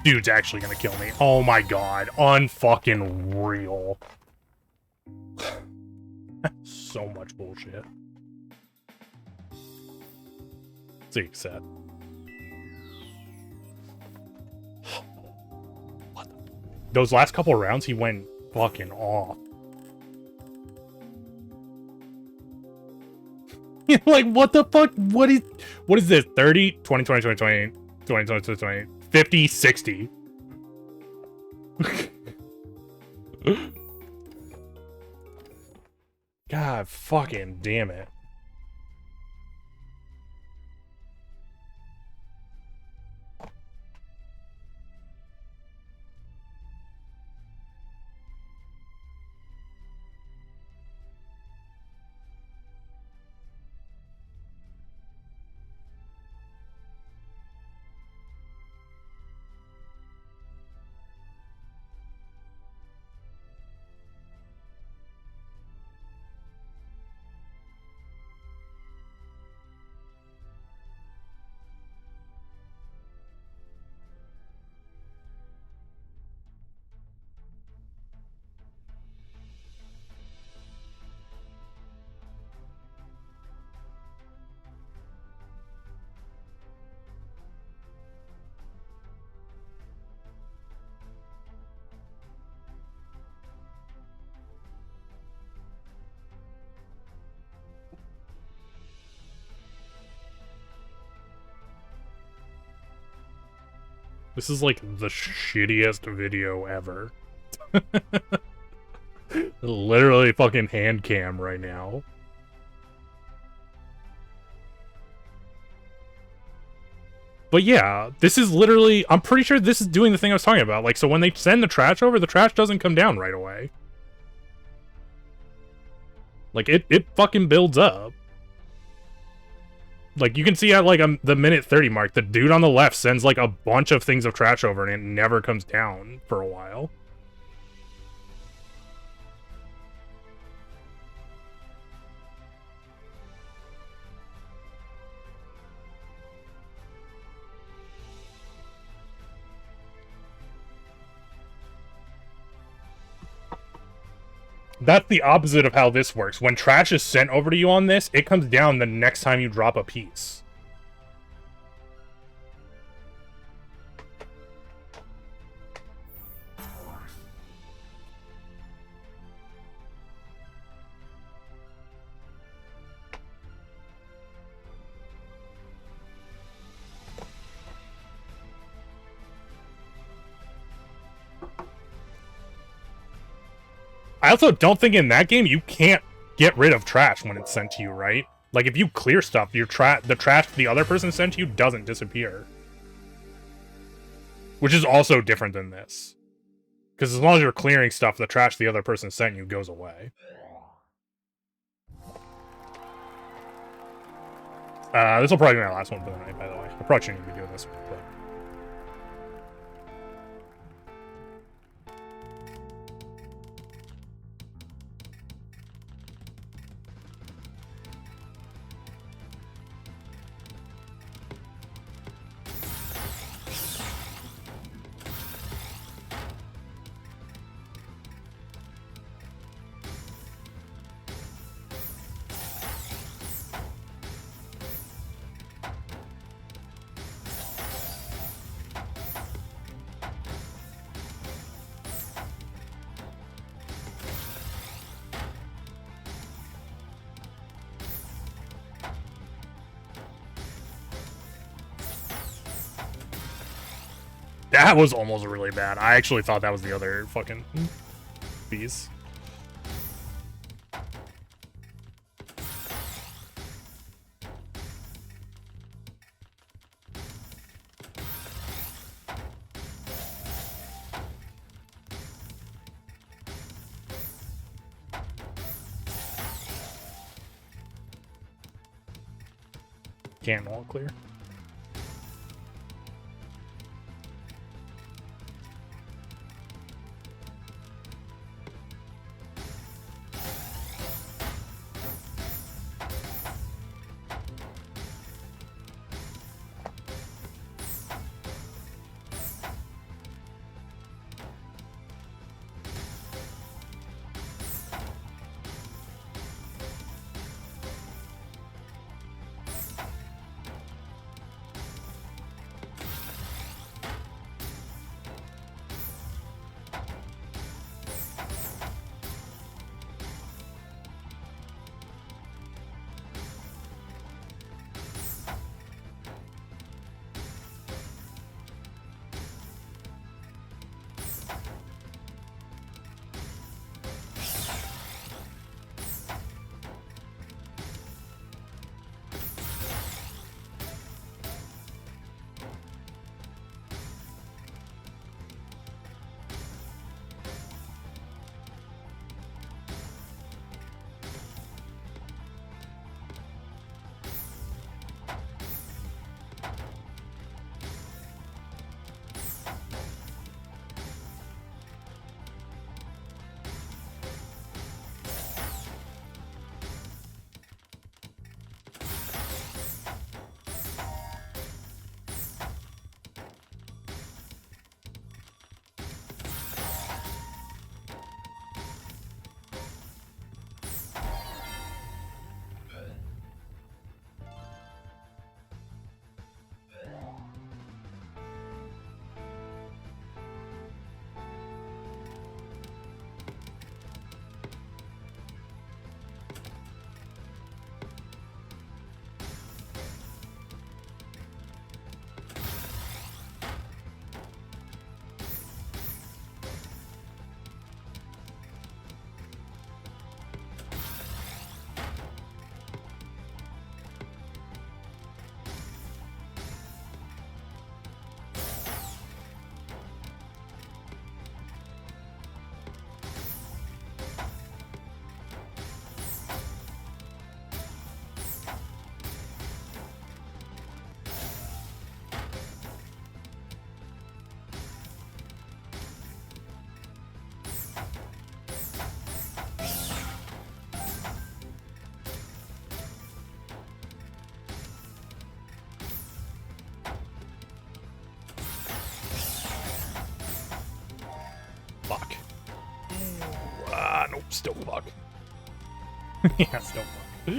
Dude's actually gonna kill me. Oh my god. Unfucking real. So much bullshit. See, set. What the... Those last couple of rounds, he went fucking off. Like, what the fuck? What is this? 30, 20, 20, 20, 20, 20, 20, 20, 20, 50, 60. God fucking damn it. This is like the shittiest video ever. Literally fucking hand cam right now. But yeah, this is literally, I'm pretty sure this is doing the thing I was talking about. Like, so when they send the trash over, the trash doesn't come down right away. Like, it fucking builds up. Like, you can see at, like, the minute 30 mark, the dude on the left sends, like, a bunch of things of trash over, and it never comes down for a while. That's the opposite of how this works. When trash is sent over to you on this, it comes down the next time you drop a piece. I also don't think in that game you can't get rid of trash when it's sent to you, right? Like, if you clear stuff, the trash the other person sent to you doesn't disappear. Which is also different than this. Because as long as you're clearing stuff, the trash the other person sent you goes away. This will probably be my last one for the night, by the way. I probably shouldn't even be doing this, but... That was almost really bad. I actually thought that was the other fucking piece. Can't all clear. Fuck. Ah, nope, still fuck. Yeah, still fuck.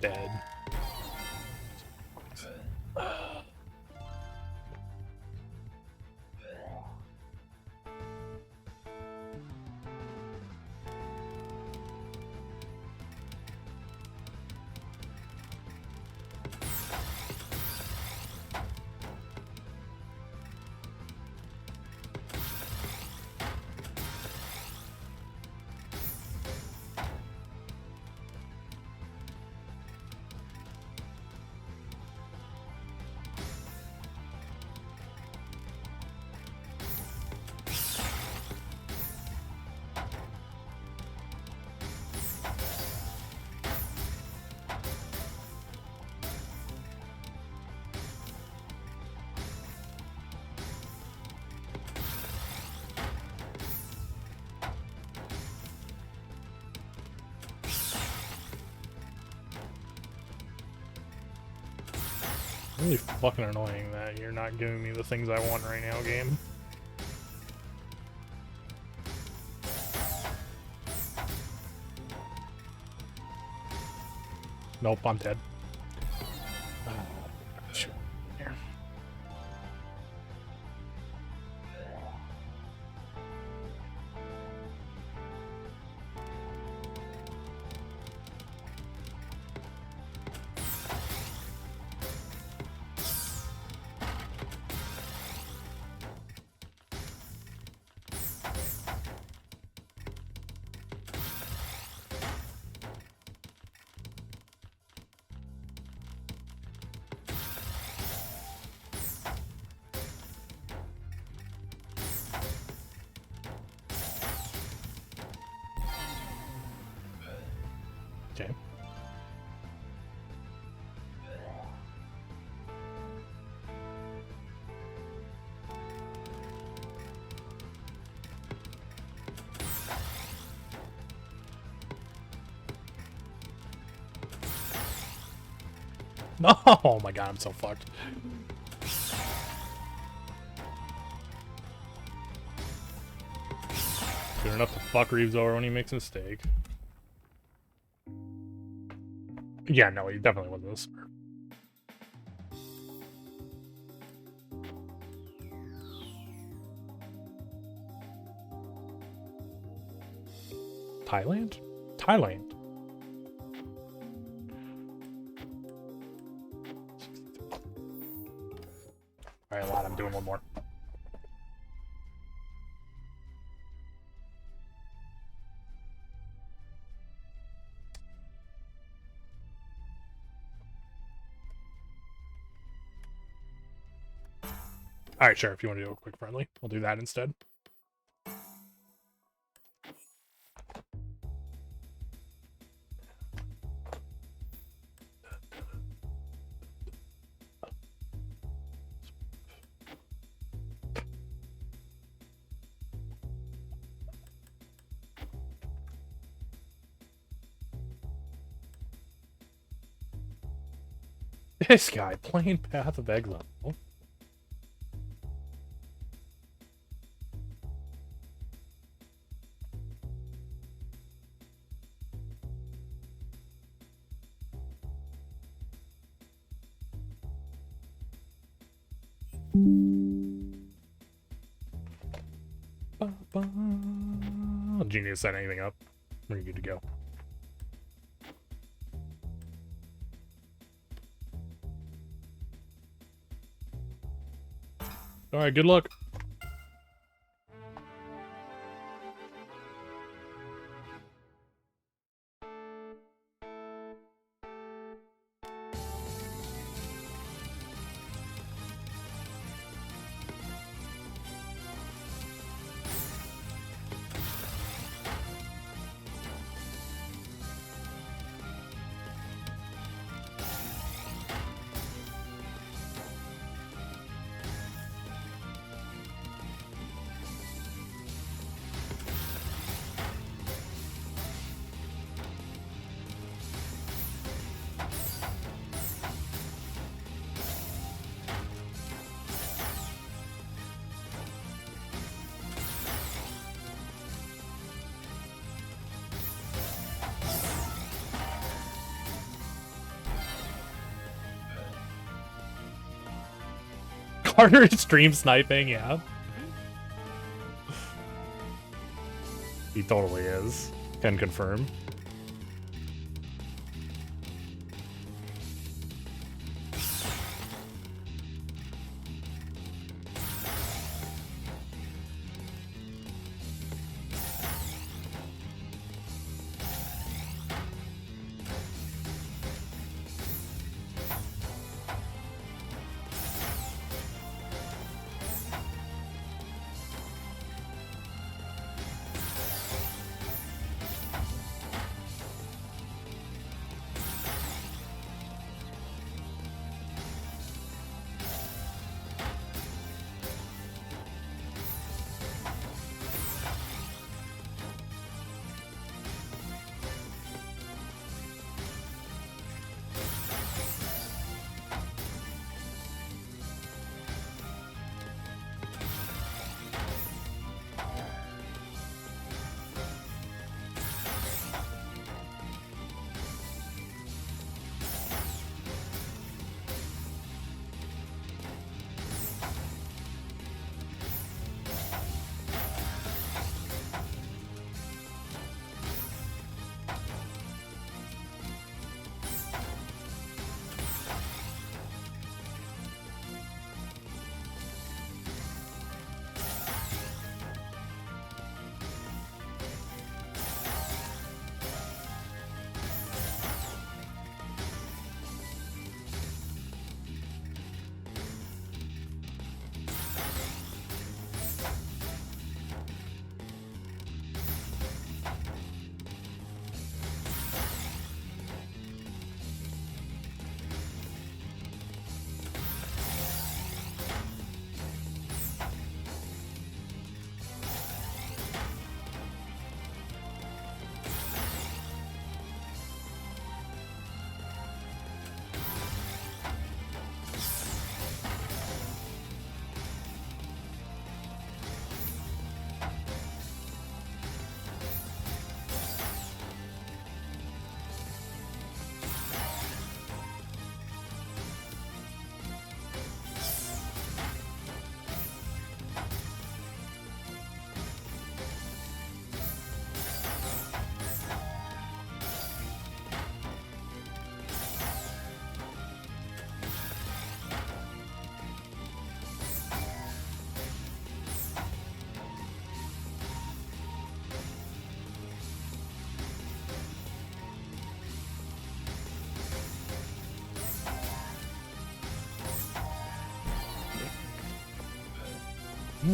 Dead. Really fucking annoying that you're not giving me the things I want right now, game. Nope, I'm dead. Shoot. Here. Okay. No! Oh my god, I'm so fucked. Good enough to fuck Reeves over when he makes a mistake. Yeah, no, he definitely wasn't this smart. Thailand? Thailand. Alright, a lot. I'm doing one more. Alright, sure. If you want to do a quick friendly, we'll do that instead. This guy playing Path of Exile. Do you need to set anything up? Or are you good to go? Alright, good luck. Carter is stream sniping, yeah. He totally is. Can confirm. Fuck.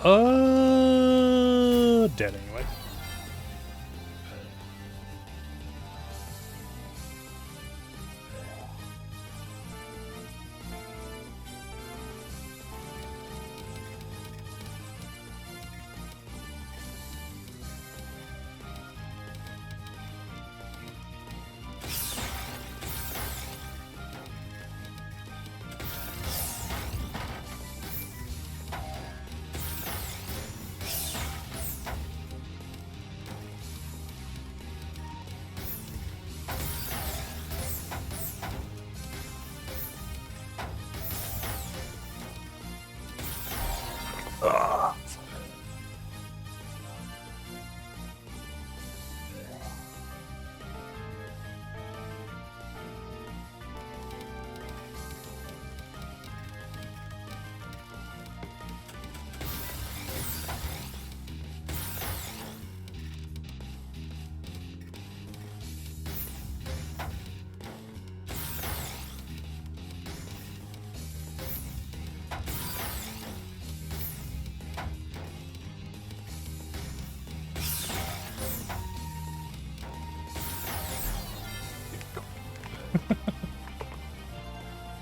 Oh, dead anyway.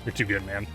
You're too good, man.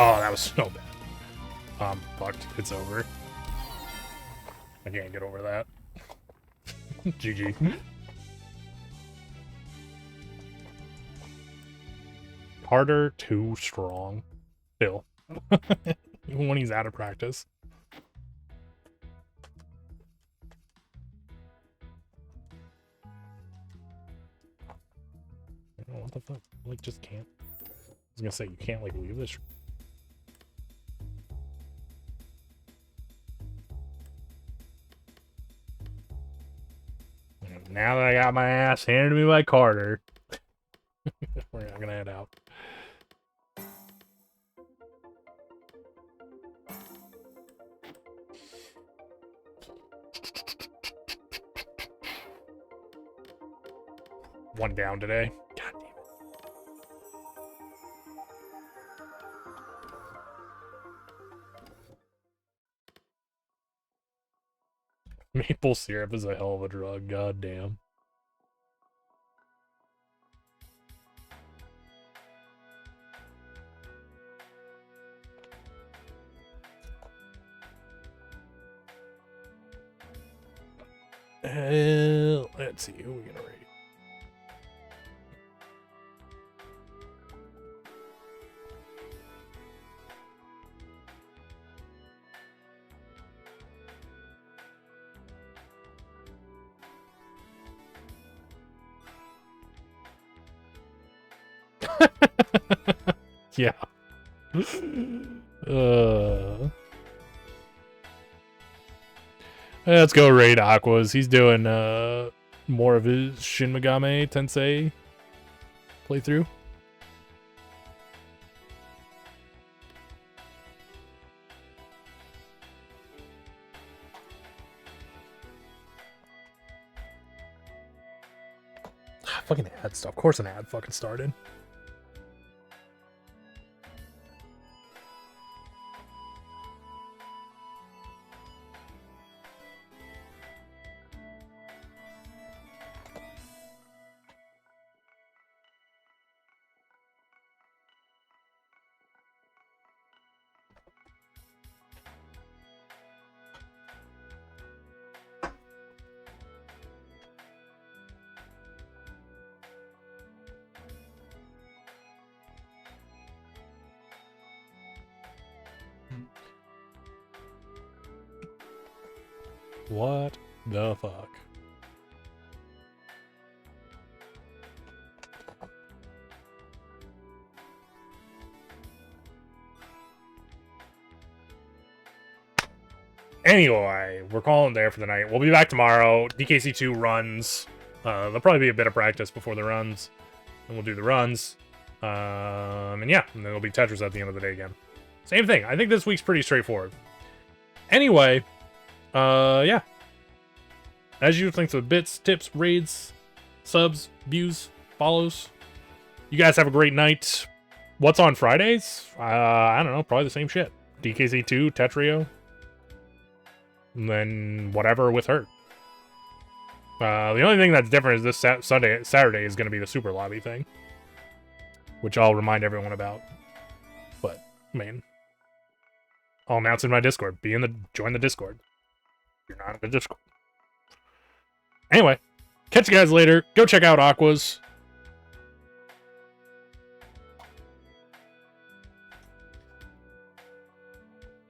Oh, that was so bad. Fucked. It's over. I can't get over that. GG. Harder, too strong. Still. Even when he's out of practice. What the fuck? Like, just can't. I was gonna say, you can't, like, leave this. now that I got my ass handed to me by Carter, we're not gonna head out. One down today. God damn it. Maple syrup is a hell of a drug, god damn. Let's see, who are we gonna rate? Yeah. Let's go raid Aquas. He's doing more of his Shin Megami Tensei playthrough. Fucking ad stuff. Of course an ad fucking started. What the fuck? Anyway, we're calling there for the night. We'll be back tomorrow. DKC2 runs. There'll probably be a bit of practice before the runs. And we'll do the runs. And yeah, and then it'll be Tetris at the end of the day again. Same thing. I think this week's pretty straightforward. Anyway, yeah. As usual, thanks for the bits, tips, raids, subs, views, follows. You guys have a great night. What's on Fridays? I don't know. Probably the same shit. DKC2, Tetrio. And then whatever with her. The only thing that's different is this Saturday is going to be the Super Lobby thing. Which I'll remind everyone about. But, man. I'll announce in my Discord. Join the Discord. If you're not in the Discord. Anyway, catch you guys later. Go check out Aquas.